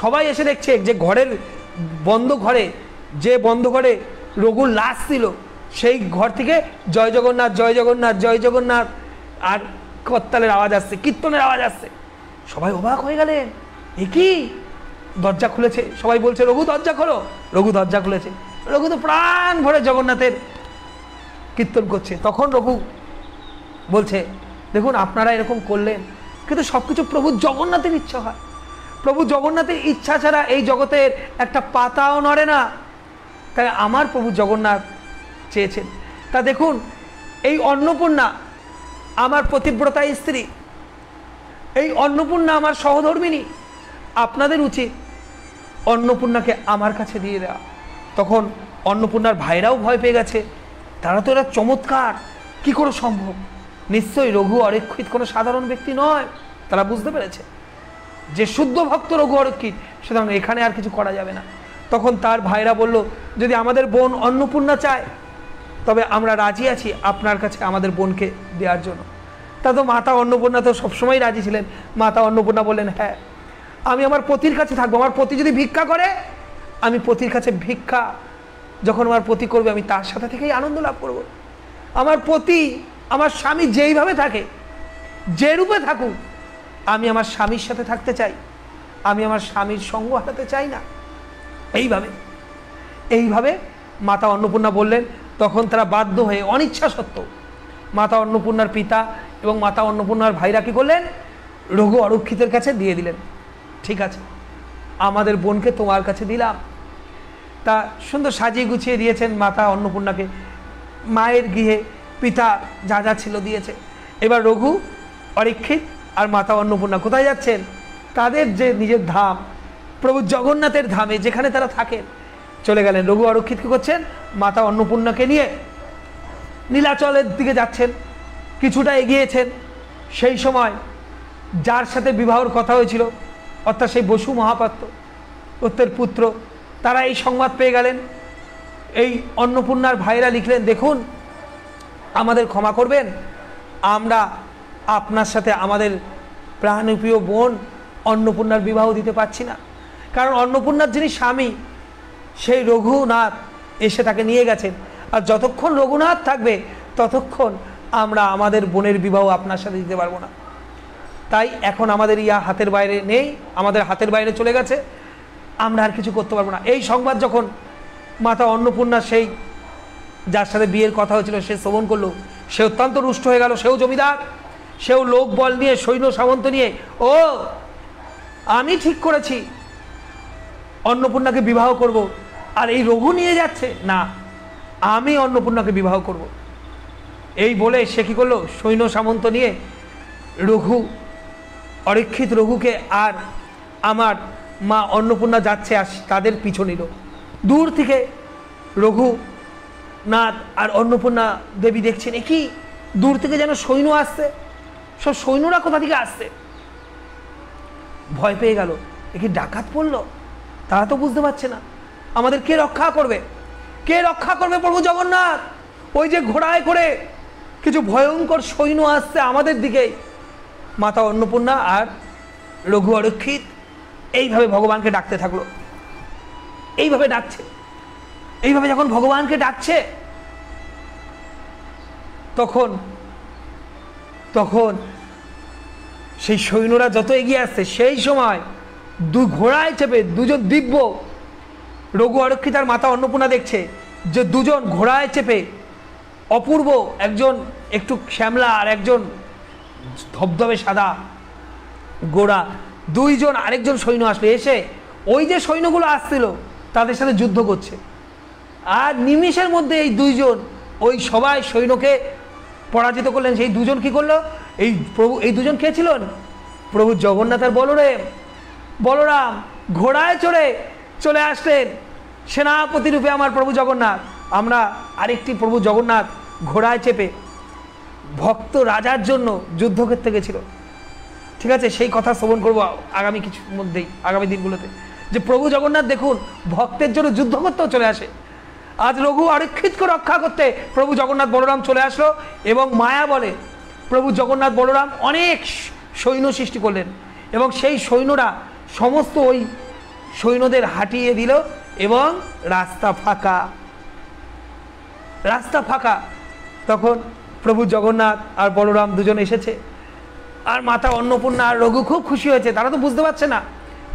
সবাই এসে দেখছে যে ঘরের বন্ধ ঘরে, যে বন্ধ ঘরে রঘুর লাশ ছিল, সেই ঘর থেকে জয় জগন্নাথ, জয় জগন্নাথ, জয় জগন্নাথ আর করতালের আওয়াজ আসছে, কীর্তনের আওয়াজ আসছে। সবাই অবাক হয়ে গেলেন, এ কি! দরজা খুলেছে, সবাই বলছে রঘু দরজা খোলো। রঘু দরজা খুলেছে। রঘু তো প্রাণ ভরে জগন্নাথের কীর্তন করছে। তখন রঘু বলছে, দেখুন আপনারা এরকম করলেন, কিন্তু সবকিছু প্রভু জগন্নাথের ইচ্ছা হয়। প্রভু জগন্নাথের ইচ্ছা ছাড়া এই জগতের একটা পাতাও নড়ে না। তাই আমার প্রভু জগন্নাথ চেয়েছেন। তা দেখুন, এই অন্নপূর্ণা আমার পতিব্রতা স্ত্রী, এই অন্নপূর্ণা আমার সহধর্মিনী, আপনাদের উচিত অন্নপূর্ণাকে আমার কাছে দিয়ে দেওয়া। তখন অন্নপূর্ণার ভাইরাও ভয় পেয়ে গেছে। তারা তো এরা চমৎকার, কি করে সম্ভব? নিশ্চয়ই রঘু অরক্ষিত কোনো সাধারণ ব্যক্তি নয়। তারা বুঝতে পেরেছে যে শুদ্ধ ভক্ত রঘু অরক্ষিত, সুতরাং এখানে আর কিছু করা যাবে না। তখন তার ভাইরা বলল, যদি আমাদের বোন অন্নপূর্ণা চায় তবে আমরা রাজি আছি আপনার কাছে আমাদের বোনকে দেওয়ার জন্য। তা তো মাতা অন্নপূর্ণা তো সবসময় রাজি ছিলেন। মাতা অন্নপূর্ণা বললেন, হ্যাঁ, আমি আমার পতির কাছে থাকবো। আমার পতি যদি ভিক্ষা করে, আমি পতির কাছে ভিক্ষা যখন আমার পতি করবে, আমি তার সাথে থেকেই আনন্দ লাভ করব। আমার পতি, আমার স্বামী যেইভাবে থাকে, যে রূপে থাকুক, আমি আমার স্বামীর সাথে থাকতে চাই। আমি আমার স্বামীর সঙ্গ হারাতে চাই না। এইভাবে মাতা অন্নপূর্ণা বললেন। তখন তারা বাধ্য হয়ে, অনিচ্ছা সত্ত্বেও, মাতা অন্নপূর্ণার পিতা এবং মাতা অন্নপূর্ণার ভাইরা কি করলেন, রঘু অরক্ষিতের কাছে দিয়ে দিলেন। ঠিক আছে, আমাদের বোনকে তোমার কাছে দিলাম। তা সুন্দর সাজিয়ে গুছিয়ে দিয়েছেন মাতা অন্নপূর্ণাকে। মায়ের গৃহে পিতা যা যা ছিল দিয়েছে। এবার রঘু অরক্ষিত আর মাতা অন্নপূর্ণা কোথায় যাচ্ছেন? তাদের যে নিজের ধাম, প্রভু জগন্নাথের ধামে, যেখানে তারা থাকেন, চলে গেলেন। রঘু অরক্ষিত কি করছেন? মাতা অন্নপূর্ণাকে নিয়ে নীলাচলের দিকে যাচ্ছেন। কিছুটা এগিয়েছেন, সেই সময় যার সাথে বিবাহের কথা হয়েছিল, অর্থাৎ সেই বসু মহাপাত্র, দত্তের পুত্র, তারা এই সংবাদ পেয়ে গেলেন। এই অন্নপূর্ণার ভাইরা লিখলেন, দেখুন, আমাদের ক্ষমা করবেন, আমরা আপনার সাথে আমাদের প্রাণপ্রিয় বোন অন্নপূর্ণার বিবাহ দিতে পারছি না। কারণ অন্নপূর্ণার যিনি স্বামী, সেই রঘুনাথ এসে তাকে নিয়ে গেছেন। আর যতক্ষণ রঘুনাথ থাকবে ততক্ষণ আমরা আমাদের বোনের বিবাহ আপনার সাথে দিতে পারবো না। তাই এখন আমাদের ইয়া হাতের বাইরে নেই, আমাদের হাতের বাইরে চলে গেছে, আমরা আর কিছু করতে পারবো না। এই সংবাদ যখন মাতা অন্নপূর্ণা, সেই যার সাথে বিয়ের কথা হয়েছিল, সে শ্রবণ করলো, সে অত্যন্ত রুষ্ট হয়ে গেল। সেও জমিদার, সেও লোক বল নিয়ে, সৈন্য সামন্ত নিয়ে, ও আমি ঠিক করেছি অন্নপূর্ণাকে বিবাহ করব, আর এই রঘু নিয়ে যাচ্ছে, না, আমি অন্নপূর্ণাকে বিবাহ করব। এই বলে সে কি করলো, সৈন্য সামন্ত নিয়ে রঘু অরক্ষিত রঘুকে আর আমার মা অন্নপূর্ণা যাচ্ছে আর তাদের পিছু নিল। দূর থেকে রঘুনাথ আর অন্নপূর্ণা দেবী দেখছেন, এ কি, দূর থেকে যেন সৈন্য আসছে। সব সৈন্যরা কোথা থেকে আসছে? ভয় পেয়ে গেল, এ কি ডাকাত পড়লো? তারা তো বুঝতে পারছে না আমাদের কে রক্ষা করবে, কে রক্ষা করবে? প্রভু জগন্নাথ। ওই যে ঘোড়ায় করে কিছু ভয়ঙ্কর সৈন্য আসছে আমাদের দিকেই, মাতা অন্নপূর্ণা আর রঘু অরক্ষিত এইভাবে ভগবানকে ডাকতে থাকলো। এইভাবে ডাকছে, এইভাবে যখন ভগবানকে ডাকছে তখন তখন সেই সৈন্যরা যত এগিয়ে আসছে সেই সময় ঘোড়ায় চেপে দুজন দিব্য, রঘু অরক্ষিত আর মাতা অন্নপূর্ণা দেখছে যে দুজন ঘোড়ায় চেপে অপূর্ব, একজন একটু শ্যামলা আর একজন ধবধবে সাদা গোড়া, দুইজন আরেকজন সৈন্য আসলো, এসে ওই যে সৈন্যগুলো আসছিল তাদের সাথে যুদ্ধ করছে। আর নিমিষের মধ্যে এই দুইজন ওই সবাই সৈন্যকে পরাজিত করলেন। সেই দুজন কি করলো? এই প্রভু, এই দুজন কে ছিলেন? প্রভু জগন্নাথ আর বলরাম ঘোড়ায় চড়ে চলে আসলেন সেনাপতি রূপে আমার প্রভু জগন্নাথ। আমরা আরেকটি প্রভু জগন্নাথ ঘোড়ায় চেপে ভক্ত রাজার জন্য যুদ্ধক্ষেত্রে গেছিল। ঠিক আছে, সেই কথা শ্রবণ করবো আগামী কিছুর মধ্যেই, আগামী দিনগুলোতে, যে প্রভু জগন্নাথ দেখুন ভক্তের জন্য যুদ্ধ করতেও চলে আসে। আজ রঘু অরক্ষিতকে রক্ষা করতে প্রভু জগন্নাথ বলরাম চলে আসলো এবং মায়া বলে প্রভু জগন্নাথ বলরাম অনেক সৈন্য সৃষ্টি করলেন এবং সেই সৈন্যরা সমস্ত ওই সৈন্যদের হাঁটিয়ে দিল এবং রাস্তা ফাঁকা। তখন প্রভু জগন্নাথ আর বলরাম দুজন এসেছে, আর মাতা অন্নপূর্ণা আর রঘু খুব খুশি হয়েছে। তারা তো বুঝতে পারছে না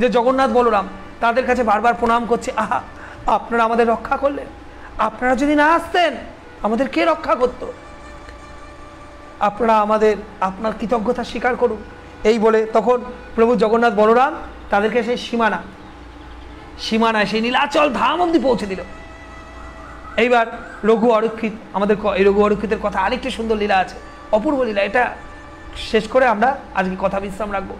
যে জগন্নাথ বলরাম তাদের কাছে বারবার প্রণাম করছে, আহা আপনারা আমাদের রক্ষা করলেন, আপনারা যদি না আসতেন আমাদের কে রক্ষা করতো, আপনারা আপনার কৃতজ্ঞতা স্বীকার করুন। এই বলে তখন প্রভু জগন্নাথ বলরাম তাদেরকে সেই সীমানায় সেই নীলাচল ধাম অবধি পৌঁছে দিল। এইবার রঘু অরক্ষিত, আমাদের এই রঘু অরক্ষিতের কথা আরেকটি সুন্দর লীলা আছে, অপূর্ব লীলা। এটা শেষ করে আমরা আজকে কথা বিশ্রাম রাখবো,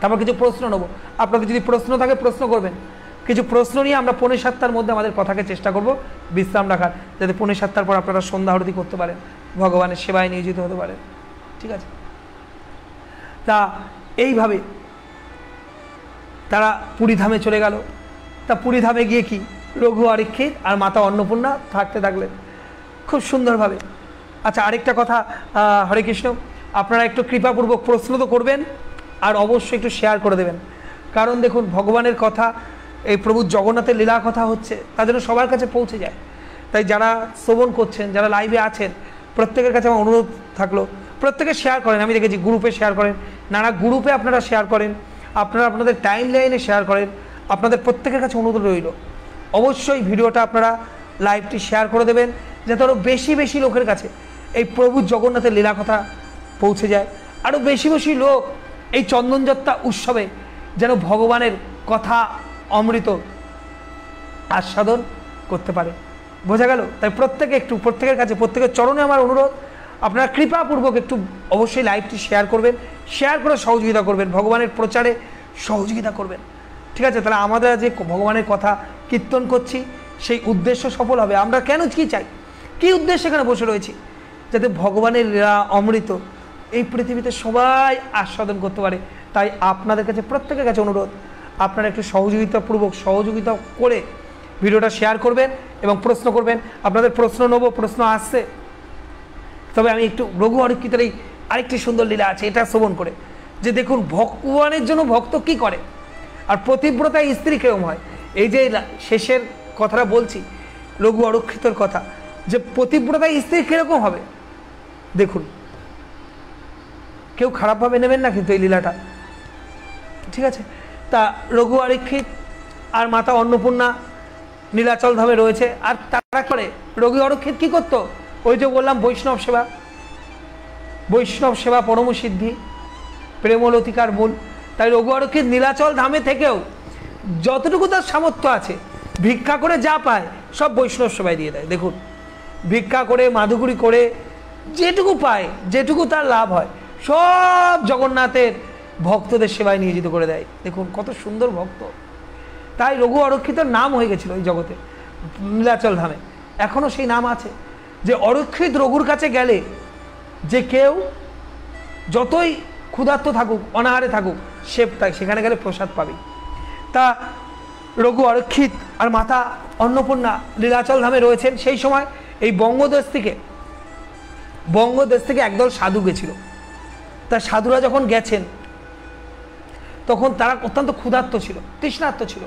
তারপর কিছু প্রশ্ন নেবো। আপনাদের যদি প্রশ্ন থাকে প্রশ্ন করবেন, কিছু প্রশ্ন নিয়ে আমরা 6:45-র মধ্যে আমাদের কথাকে চেষ্টা করব বিশ্রাম রাখার, যাতে 6:45-র পর আপনারা সন্ধ্যা আরতি করতে পারেন, ভগবানের সেবায় নিয়োজিত হতে পারেন। ঠিক আছে, তা এইভাবে তারা পুরীধামে চলে গেল। তা পুরীধামে গিয়ে কি রঘু অরক্ষিত আর মাতা অন্নপূর্ণা থাকতে থাকলেন খুব সুন্দরভাবে। আচ্ছা, আরেকটা কথা, হরে কৃষ্ণ, আপনারা একটু কৃপাপূর্বক প্রশ্ন তো করবেন আর অবশ্যই একটু শেয়ার করে দেবেন, কারণ দেখুন ভগবানের কথা, এই প্রভু জগন্নাথের লীলা কথা হচ্ছে, তার জন্য সবার কাছে পৌঁছে যায়। তাই যারা শ্রবণ করছেন, যারা লাইভে আছেন, প্রত্যেকের কাছে আমার অনুরোধ থাকলো প্রত্যেকে শেয়ার করেন। আমি দেখেছি গ্রুপে শেয়ার করেন, নানা গ্রুপে আপনারা শেয়ার করেন, আপনারা আপনাদের টাইম লাইনে শেয়ার করেন। আপনাদের প্রত্যেকের কাছে অনুরোধ রইল অবশ্যই ভিডিওটা আপনারা লাইভটি শেয়ার করে দেবেন, যাতে আরও বেশি বেশি লোকের কাছে এই প্রভু জগন্নাথের লীলা কথা পৌঁছে যায়। আরও বেশি বেশি লোক এই চন্দনযাত্রা উৎসবে যেন ভগবানের কথা অমৃত আস্বাদন করতে পারে। বোঝা গেল? তাই প্রত্যেকের কাছে, প্রত্যেকের চরণে আমার অনুরোধ, আপনারা কৃপাপূর্বক একটু অবশ্যই লাইভটি শেয়ার করবেন, শেয়ার করে সহযোগিতা করবেন, ভগবানের প্রচারে সহযোগিতা করবেন। ঠিক আছে, তাহলে আমরা যে ভগবানের কথা কীর্তন করছি সেই উদ্দেশ্য সফল হবে। আমরা কেন কি চাই, কী উদ্দেশ্যে এখানে বসে রয়েছি? যাতে ভগবানের লীলা অমৃত এই পৃথিবীতে সবাই আস্বাদন করতে পারে। তাই আপনাদের কাছে, প্রত্যেকের কাছে অনুরোধ, আপনারা একটু সহযোগিতা করে ভিডিওটা শেয়ার করবেন এবং প্রশ্ন করবেন। আপনাদের প্রশ্ন নেব, প্রশ্ন আসছে। তবে আমি একটু রঘু অরক্ষিতের এই আরেকটি সুন্দর লীলা আছে, এটা শ্রবণ করে, যে দেখুন ভগবানের জন্য ভক্ত কি করে আর পতিব্রতা স্ত্রী কেরম হয়। এই যে শেষের কথাটা বলছি রঘু অরক্ষিতর কথা, যে পতিব্রতা স্ত্রী কীরকম হবে দেখুন, কেউ খারাপভাবে নেবেন না কিন্তু এই লীলাটা। ঠিক আছে, তা রঘু অরক্ষিত আর মাতা অন্নপূর্ণা নীলাচল ধামে রয়েছে। আর তারা করে রঘু অরক্ষিত কী করতো? ওই যে বললাম বৈষ্ণব সেবা পরম সিদ্ধি, প্রেমলতিকার মূল। তাই রঘু অরক্ষিত নীলাচল ধামে থেকেও যতটুকু তার সামর্থ্য আছে ভিক্ষা করে যা পায় সব বৈষ্ণব সেবায় দিয়ে দেয়। দেখুন, ভিক্ষা করে, মাধুগুরি করে যেটুকু পায়, যেটুকু তার লাভ হয়, সব জগন্নাথের ভক্তদের সেবায় নিয়োজিত করে দেয়। দেখুন কত সুন্দর ভক্ত। তাই রঘু অরক্ষিতর নাম হয়ে গেছিল এই জগতে, নীলাচল ধামে এখনও সেই নাম আছে, যে অরক্ষিত রঘুর কাছে গেলে যে কেউ যতই ক্ষুধার্ত থাকুক, অনাহারে থাকুক, সে সেখানে গেলে প্রসাদ পাবে। তা রঘু অরক্ষিত আর মাতা অন্নপূর্ণা নীলাচল ধামে রয়েছেন। সেই সময় এই বঙ্গদেশ থেকে একদল সাধু গেছিল। তা সাধুরা যখন গেছেন তখন তারা অত্যন্ত ক্ষুধার্ত ছিল, তৃষ্ণার্ত ছিল।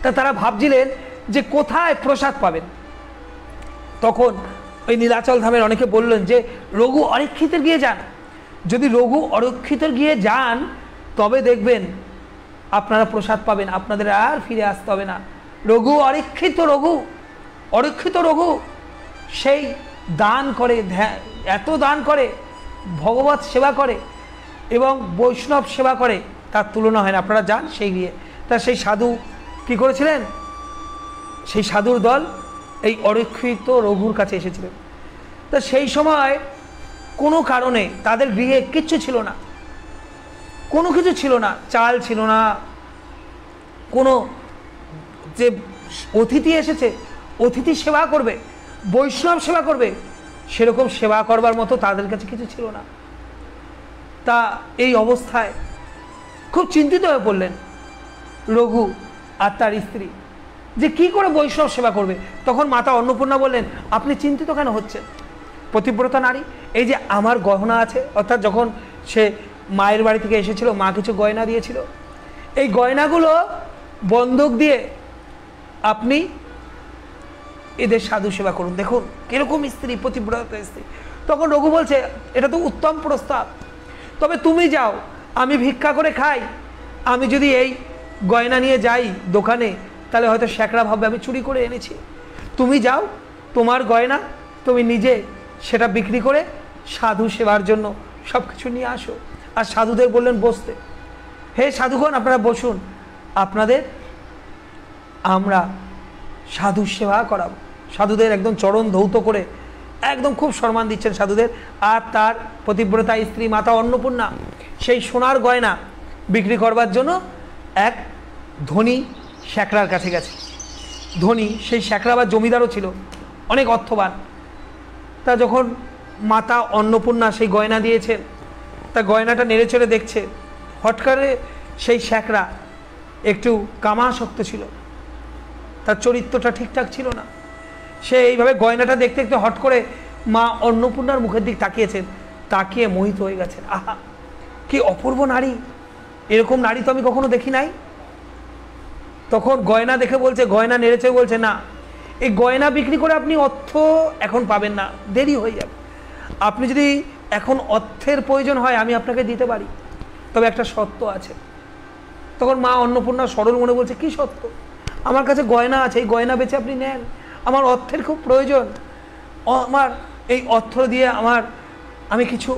তা তারা ভাবছিলেন যে কোথায় প্রসাদ পাবেন। তখন ওই নীলাচল ধামের অনেকে বললেন যে রঘু অরক্ষিতের গিয়ে যান, যদি রঘু অরক্ষিতের গিয়ে যান তবে দেখবেন আপনারা প্রসাদ পাবেন, আপনাদের আর ফিরে আসতে হবে না। রঘু অরক্ষিত রঘু সেই দান করে, এত দান করে, ভগবত সেবা করে এবং বৈষ্ণব সেবা করে, তার তুলনা হয় না, আপনারা যান সেই গিয়ে। তা সেই সাধু কি করেছিলেন, সেই সাধুর দল এই অরক্ষিত রঘুর কাছে এসেছিলেন। তা সেই সময় কোনো কারণে তাদের গৃহে কিচ্ছু ছিল না, কোনো কিছু ছিল না, চাল ছিল না, কোনো যে অতিথি এসেছে অতিথি সেবা করবে, বৈষ্ণব সেবা করবে, সেরকম সেবা করবার মতো তাদের কাছে কিছু ছিল না। তা এই অবস্থায় খুব চিন্তিত হয়ে পড়লেন রঘু আর তার স্ত্রী, যে কি করে বৈষ্ণব সেবা করবে। তখন মাতা অন্নপূর্ণা বললেন, আপনি চিন্তিত কেন হচ্ছেন? পতিব্রতা নারী, এই যে আমার গহনা আছে, অর্থাৎ যখন সে মায়ের বাড়ি থেকে এসেছিল মা কিছু গয়না দিয়েছিল, এই গয়নাগুলো বন্ধক দিয়ে আপনি এদের সাধু সেবা করুন, দেখুন কিরকম স্ত্রী, পতিব্রতা স্ত্রী। তখন রঘু বলছে, এটা তো উত্তম প্রস্তাব, তবে তুমি যাও, আমি ভিক্ষা করে খাই, আমি যদি এই গয়না নিয়ে যাই দোকানে তাহলে হয়তো শ্যাকরা ভাববে আমি চুরি করে এনেছি। তুমি যাও, তোমার গয়না তুমি নিজে সেটা বিক্রি করে সাধু সেবার জন্য সব কিছু নিয়ে আসো। আর সাধুদের বললেন বসতে, হে সাধুগণ আপনারা বসুন, আপনাদের আমরা সাধু সেবা করাবো। সাধুদের একদম চরণ ধৌত করে একদম খুব সম্মান দিচ্ছেন সাধুদের। আর তার পতিব্রতা স্ত্রী মাতা অন্নপূর্ণা সেই সোনার গয়না বিক্রি করবার জন্য এক ধনী শ্যাকরার কাছে গেছে। ধনী সেই শ্যাকরা বা জমিদারও ছিল, অনেক অর্থবান। তা যখন মাতা অন্নপূর্ণা সেই গয়না দিয়েছেন, তা গয়নাটা নেড়ে চেড়ে দেখছে, হট করে সেই শ্যাকরা একটু কামাসক্ত ছিল, তার চরিত্রটা ঠিকঠাক ছিল না। সে এইভাবে গয়নাটা দেখতে দেখতে হট করে মা অন্নপূর্ণার মুখের দিক তাকিয়েছেন, তাকিয়ে মোহিত হয়ে গেছেন। আহা, কি অপূর্ব নারী, এরকম নারী তো আমি কখনো দেখি নাই। তখন গয়না দেখে বলছে, গয়না নেড়েছে বলছে, না এই গয়না বিক্রি করে আপনি অর্থ এখন পাবেন না, দেরি হয়ে যাবে। আপনি যদি এখন অর্থের প্রয়োজন হয় আমি আপনাকে দিতে পারি, তবে একটা শর্ত আছে। তখন মা অন্নপূর্ণা সরল মনে বলছে, কি শর্ত? আমার কাছে গয়না আছে, এই গয়না বেচে আপনি নেন, আমার অর্থের খুব প্রয়োজন, আমার এই অর্থ দিয়ে আমি কিছু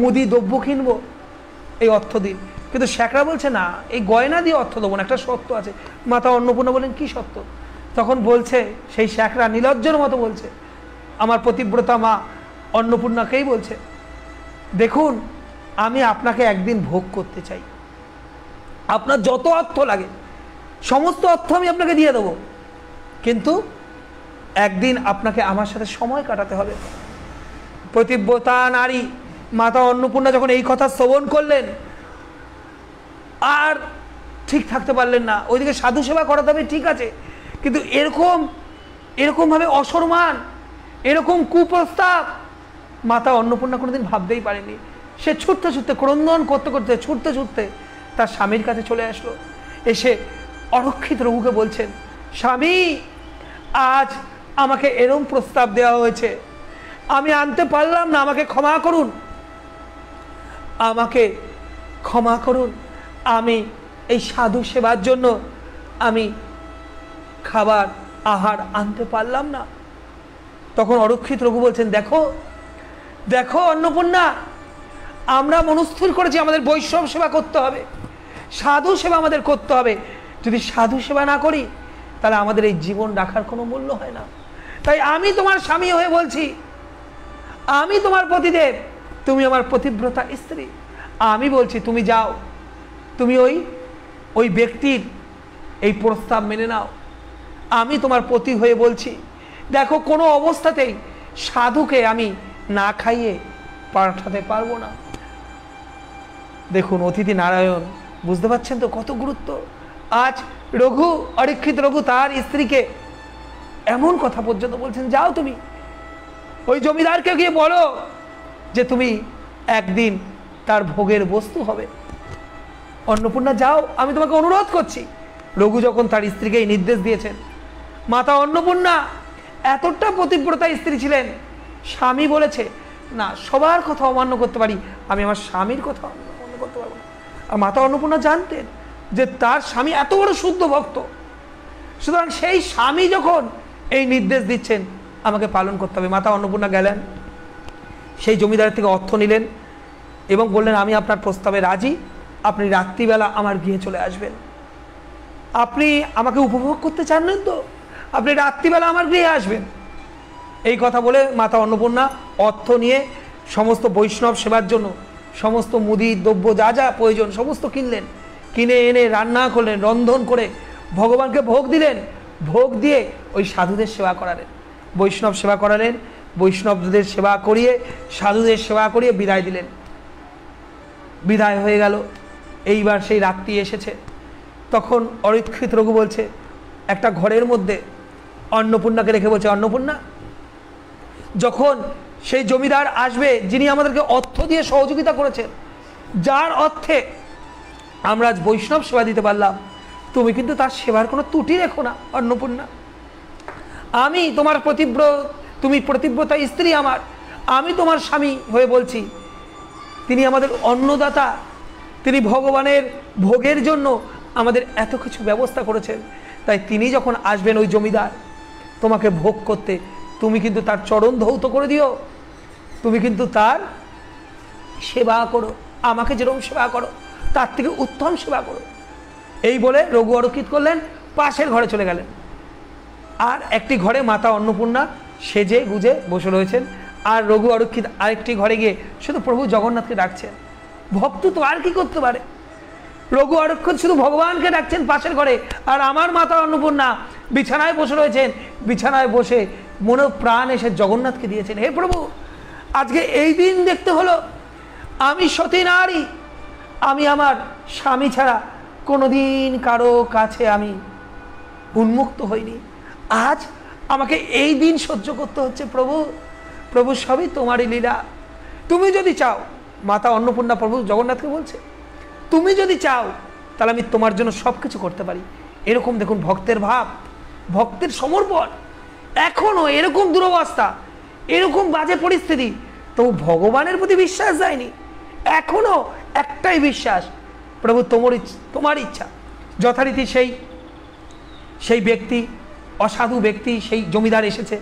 মুদি দ্রব্য কিনবো, এই অর্থ দিন। কিন্তু শ্যাকরা বলছে, না এই গয়না দিয়ে অর্থ দেবো না, একটা শর্ত আছে। মাতা অন্নপূর্ণা বলেন, কি শর্ত? তখন বলছে সেই শ্যাকরা নিলজ্জের মতো বলছে, আমার পতিব্রতা মা অন্নপূর্ণাকেই বলছে, দেখুন আমি আপনাকে একদিন ভোগ করতে চাই, আপনার যত অর্থ লাগে সমস্ত অর্থ আমি আপনাকে দিয়ে দেবো, কিন্তু একদিন আপনাকে আমার সাথে সময় কাটাতে হবে। পতিব্রতা নারী মাতা অন্নপূর্ণা যখন এই কথা শ্রবণ করলেন আর ঠিক থাকতে পারলেন না। ওইদিকে সাধু সেবা করাতে হবে ঠিক আছে, কিন্তু এরকমভাবে অসম্মান, এরকম কুপ্রস্তাব মাতা অন্নপূর্ণা কোনোদিন ভাবতেই পারেনি। সে ছুটতে ছুটতে, ক্রন্দন করতে করতে, ছুটতে ছুটতে তার স্বামীর কাছে চলে আসলো। এসে অরক্ষিত রঘুকে বলছেন, স্বামী আজ আমাকে এরম প্রস্তাব দেওয়া হয়েছে, আমি আনতে পারলাম না, আমাকে ক্ষমা করুন, আমাকে ক্ষমা করুন, আমি এই সাধু সেবার জন্য আমি খাবার আহার আনতে পারলাম না। তখন অরক্ষিত রঘু বলছেন, দেখো দেখো অন্নপূর্ণা, আমরা মনস্থির করেছি আমাদের বৈষ্ণব সেবা করতে হবে, সাধু সেবা আমাদের করতে হবে। যদি সাধু সেবা না করি তাহলে আমাদের এই জীবন রাখার কোনো মূল্য হয় না। তাই আমি তোমার স্বামী হয়ে বলছি, আমি তোমার পতিদেব, তুমি আমার পতিব্রতা স্ত্রী, আমি বলছি তুমি যাও, তুমি ওই ব্যক্তির এই প্রস্তাব মেনে নাও। আমি তোমার পতি হয়ে বলছি, দেখো কোনো অবস্থাতেই সাধুকে আমি না খাইয়ে পাঠাতে পারবো না। দেখুন অতিথি নারায়ণ, বুঝতে পারছেন তো কত গুরুত্ব। আজ রঘু, অরক্ষিত রঘু তার স্ত্রীকে এমন কথা পর্যন্ত বলছেন, যাও তুমি ওই জমিদারকে গিয়ে বলো যে তুমি একদিন তার ভোগের বস্তু হবে। অন্নপূর্ণা যাও, আমি তোমাকে অনুরোধ করছি। রঘু যখন তার স্ত্রীকে এই নির্দেশ দিয়েছেন, মাতা অন্নপূর্ণা এতটা পতিব্রতা স্ত্রী ছিলেন, স্বামী বলেছে না, সবার কথা অমান্য করতে পারি, আমি আমার স্বামীর কথা অমান্য করতে পারবো না। আর মাতা অন্নপূর্ণা জানতেন যে তার স্বামী এত বড় শুদ্ধ ভক্ত, সুতরাং সেই স্বামী যখন এই নির্দেশ দিচ্ছেন আমাকে পালন করতে হবে। মাতা অন্নপূর্ণা গেলেন, সেই জমিদারের থেকে অর্থ নিলেন এবং বললেন, আমি আপনার প্রস্তাবে রাজি, আপনি রাত্রিবেলা আমার গৃহে চলে আসবেন। আপনি আমাকে উপভোগ করতে চান না তো, আপনি রাত্রিবেলা আমার গৃহে আসবেন। এই কথা বলে মাতা অন্নপূর্ণা অর্থ নিয়ে সমস্ত বৈষ্ণব সেবার জন্য সমস্ত মুদি দ্রব্য যা যা প্রয়োজন সমস্ত কিনলেন, কিনে এনে রান্না করলেন, রন্ধন করে ভগবানকে ভোগ দিলেন। ভোগ দিয়ে ওই সাধুদের সেবা করালেন, বৈষ্ণব সেবা করালেন, বৈষ্ণবদের সেবা করিয়ে সাধুদের সেবা করিয়ে বিদায় দিলেন। বিদায় হয়ে গেল। এইবার সেই রাত্রি এসেছে। তখন অরক্ষিত রঘু বলছে, একটা ঘরের মধ্যে অন্নপূর্ণাকে রেখে বলছে, অন্নপূর্ণা, যখন সেই জমিদার আসবে যিনি আমাদেরকে অর্থ দিয়ে সহযোগিতা করেছেন, যার অর্থে আমরা আজ বৈষ্ণব সেবা দিতে পারলাম, তুমি কিন্তু তার সেবার কোনো ত্রুটি রেখো না অন্নপূর্ণা। আমি তোমার তুমি প্রতিব্রতা স্ত্রী আমার, আমি তোমার স্বামী হয়ে বলছি, তিনি আমাদের অন্নদাতা, তিনি ভগবানের ভোগের জন্য আমাদের এত কিছু ব্যবস্থা করেছেন, তাই তিনি যখন আসবেন ওই জমিদার তোমাকে ভোগ করতে, তুমি কিন্তু তার চরণ ধৌত করে দিও, তুমি কিন্তু তার সেবা করো, আমাকে যেরকম সেবা করো তার থেকে উত্তম সেবা করো। এই বলে রঘু অরক্ষিত করলেন, পাশের ঘরে চলে গেলেন। আর একটি ঘরে মাতা অন্নপূর্ণা সেজে গুজে বসে রয়েছেন, আর রঘু অরক্ষিত আরেকটি ঘরে গিয়ে শুধু প্রভু জগন্নাথকে ডাকছেন। ভক্ত তো আর কি করতে পারে? রঘু অরক্ষিত শুধু ভগবানকে ডাকছেন পাশের ঘরে, আর আমার মাতা অন্নপূর্ণা বিছানায় বসে রয়েছেন। বিছানায় বসে মনে প্রাণ এসে জগন্নাথকে দিয়েছেন, হে প্রভু, আজকে এই দিন দেখতে হলো, আমি সতী নারী, আমি আমার স্বামী ছাড়া কোনোদিন কারো কাছে আমি উন্মুক্ত হইনি, আজ আমাকে এই দিন সহ্য করতে হচ্ছে। প্রভু, প্রভু সবই তোমারই লীলা, তুমি যদি চাও, মাতা অন্নপূর্ণা প্রভু জগন্নাথকে বলছে, তুমি যদি চাও তাহলে আমি তোমার জন্য সব কিছু করতে পারি। এরকম দেখুন ভক্তের ভাব, ভক্তের সমর্পণ। এখনও এরকম দুরবস্থা, এরকম বাজে পরিস্থিতি, তবু ভগবানের প্রতি বিশ্বাস যায়নি। এখনও একটাই বিশ্বাস, প্রভু তোমার ইচ্ছা। যথারীতি সেই ব্যক্তি, অসাধু ব্যক্তি, সেই জমিদার এসেছে,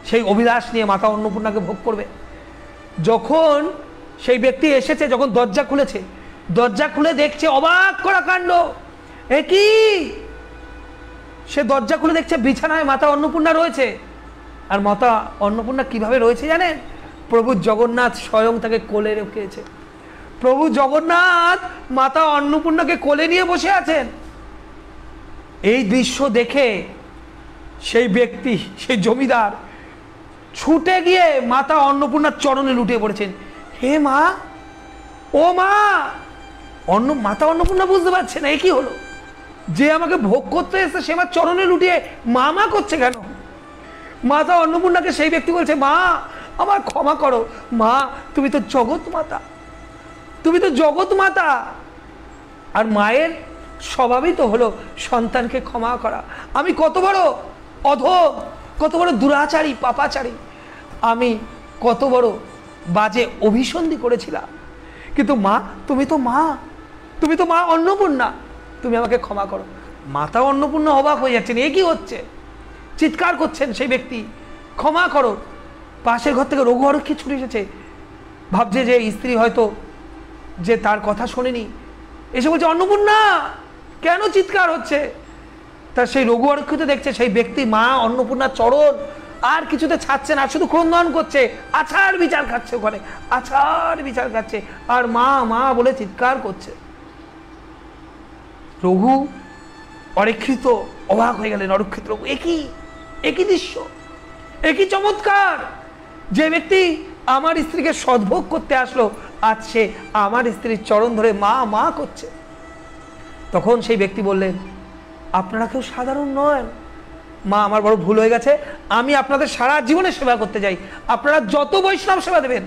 সেই অভিলাষ নিয়ে মাতা অন্নপূর্ণাকে ভোগ করবে। যখন সেই ব্যক্তি এসেছে, যখন দরজা খুলেছে, দরজা খুলে দেখছে অবাক করা কাণ্ড। এ কি? সে দরজা খুলে দেখছে বিছানায় মাতা অন্নপূর্ণা রয়েছে। আর মাতা অন্নপূর্ণা কিভাবে রয়েছে জানেন? প্রভু জগন্নাথ স্বয়ং তাকে কোলে রেখেছে। প্রভু জগন্নাথ মাতা অন্নপূর্ণাকে কোলে নিয়ে বসে আছেন। এই দৃশ্য দেখে সেই ব্যক্তি, সেই জমিদার ছুটে গিয়ে মাতা অন্নপূর্ণার চরণে লুটিয়ে পড়েছেন। হে মা, ও মা! মাতা অন্নপূর্ণা বুঝতে পারছে না, এ কি হলো? যে আমাকে ভোগ করতে এসেছে সে আমার চরণে লুটিয়ে মা মা করছে কেন? মাতা অন্নপূর্ণাকে সেই ব্যক্তি বলছে, মা, আমার ক্ষমা করো। মা, তুমি তো জগৎ মাতা, তুমি তো জগৎ মাতা। আর মায়ের স্বভাবই তো হলো সন্তানকে ক্ষমা করা। আমি কত বড় অধম, কত বড় দুরাচারী, পাপাচারী, আমি কত বড় বাজে অভিসন্ধি করেছিলাম, কিন্তু মা, তুমি তো মা, তুমি তো মা অন্নপূর্ণা, তুমি আমাকে ক্ষমা করো। মাতা অন্নপূর্ণা অবাক হয়ে যাচ্ছেন, এ কি হচ্ছে? চিৎকার করছেন সেই ব্যক্তি, ক্ষমা করো। পাশের ঘর থেকে রঘু অরক্ষিত ছুটে এসেছে, ভাবছে যে স্ত্রী হয়তো যে তার কথা শোনেনি, এসে বলছে, অন্নপূর্ণা, কেন চিৎকার হচ্ছে? তা সেই রঘু অরক্ষিত দেখছে সেই ব্যক্তি মা অন্নপূর্ণার চরণ আর কিছুতে ছাড়ছে না, শুধু ক্রন্দন করছে, আছাড় বিচার খাচ্ছে ওখানে, আছাড় বিচার খাচ্ছে, আর মা মা বলে চিৎকার করছে। রঘু অরক্ষিত অবাক হয়ে গেলেন। অরক্ষিত রঘু, একই দৃশ্য, একই চমৎকার। যে ব্যক্তি আমার স্ত্রীকে সদ্ভোগ করতে আসলো, আজ সে আমার স্ত্রীর চরণ ধরে মা মা করছে। তখন সেই ব্যক্তি বললেন, আপনারা কেউ সাধারণ নয় মা, আমার বড় ভুল হয়ে গেছে, আমি আপনাদের সারা জীবনে সেবা করতে যাই, আপনারা যত বৈষ্ণব সেবা দেবেন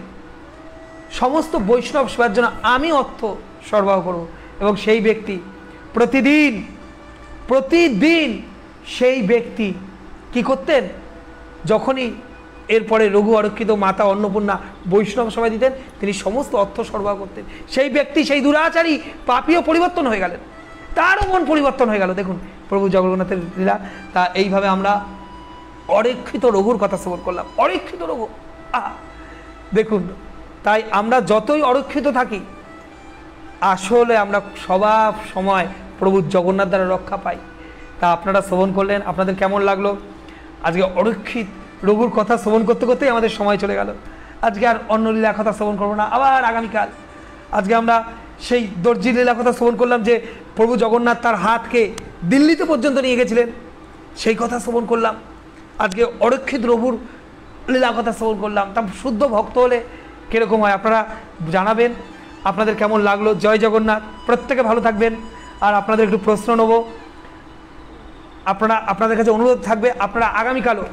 সমস্ত বৈষ্ণব সেবার জন্য আমি অর্থ সরবরাহ করব। এবং সেই ব্যক্তি প্রতিদিন সেই ব্যক্তি কি করতেন, যখনই এরপরে রঘু অরক্ষিত মাতা অন্নপূর্ণা বৈষ্ণব সবাই দিতেন, তিনি সমস্ত অর্থ সরবরাহ করতেন। সেই ব্যক্তি, সেই দুরাচারী পাপীও পরিবর্তন হয়ে গেলেন, তারও মন পরিবর্তন হয়ে গেল। দেখুন প্রভু জগন্নাথের লীলা। তা এইভাবে আমরা অরক্ষিত রঘুর কথা শ্রবণ করলাম। অরক্ষিত রঘু, দেখুন, তাই আমরা যতই অরক্ষিত থাকি আসলে আমরা সব সময় প্রভু জগন্নাথ দ্বারা রক্ষা পাই। তা আপনারা শ্রবণ করলেন, আপনাদের কেমন লাগলো? আজকে অরক্ষিত রঘুর কথা শ্রবণ করতে করতেই আমাদের সময় চলে গেল। আজকে আর অন্য লীলার কথা শ্রবণ করবো না, আবার আগামীকাল। আজকে আমরা সেই দর্জি লীলা কথা শ্রবণ করলাম, যে প্রভু জগন্নাথ তার হাতকে দিল্লিতে পর্যন্ত নিয়ে গেছিলেন, সেই কথা শ্রবণ করলাম। আজকে অরক্ষিত রঘুর লীলা কথা শ্রবণ করলাম। তা শুদ্ধ ভক্ত হলে কীরকম হয় আপনারা জানাবেন, আপনাদের কেমন লাগলো। জয় জগন্নাথ, প্রত্যেকে ভালো থাকবেন। আর আপনাদের একটু প্রশ্ন নেব, আপনাদের কাছে অনুরোধ থাকবে, আপনারা আগামীকালও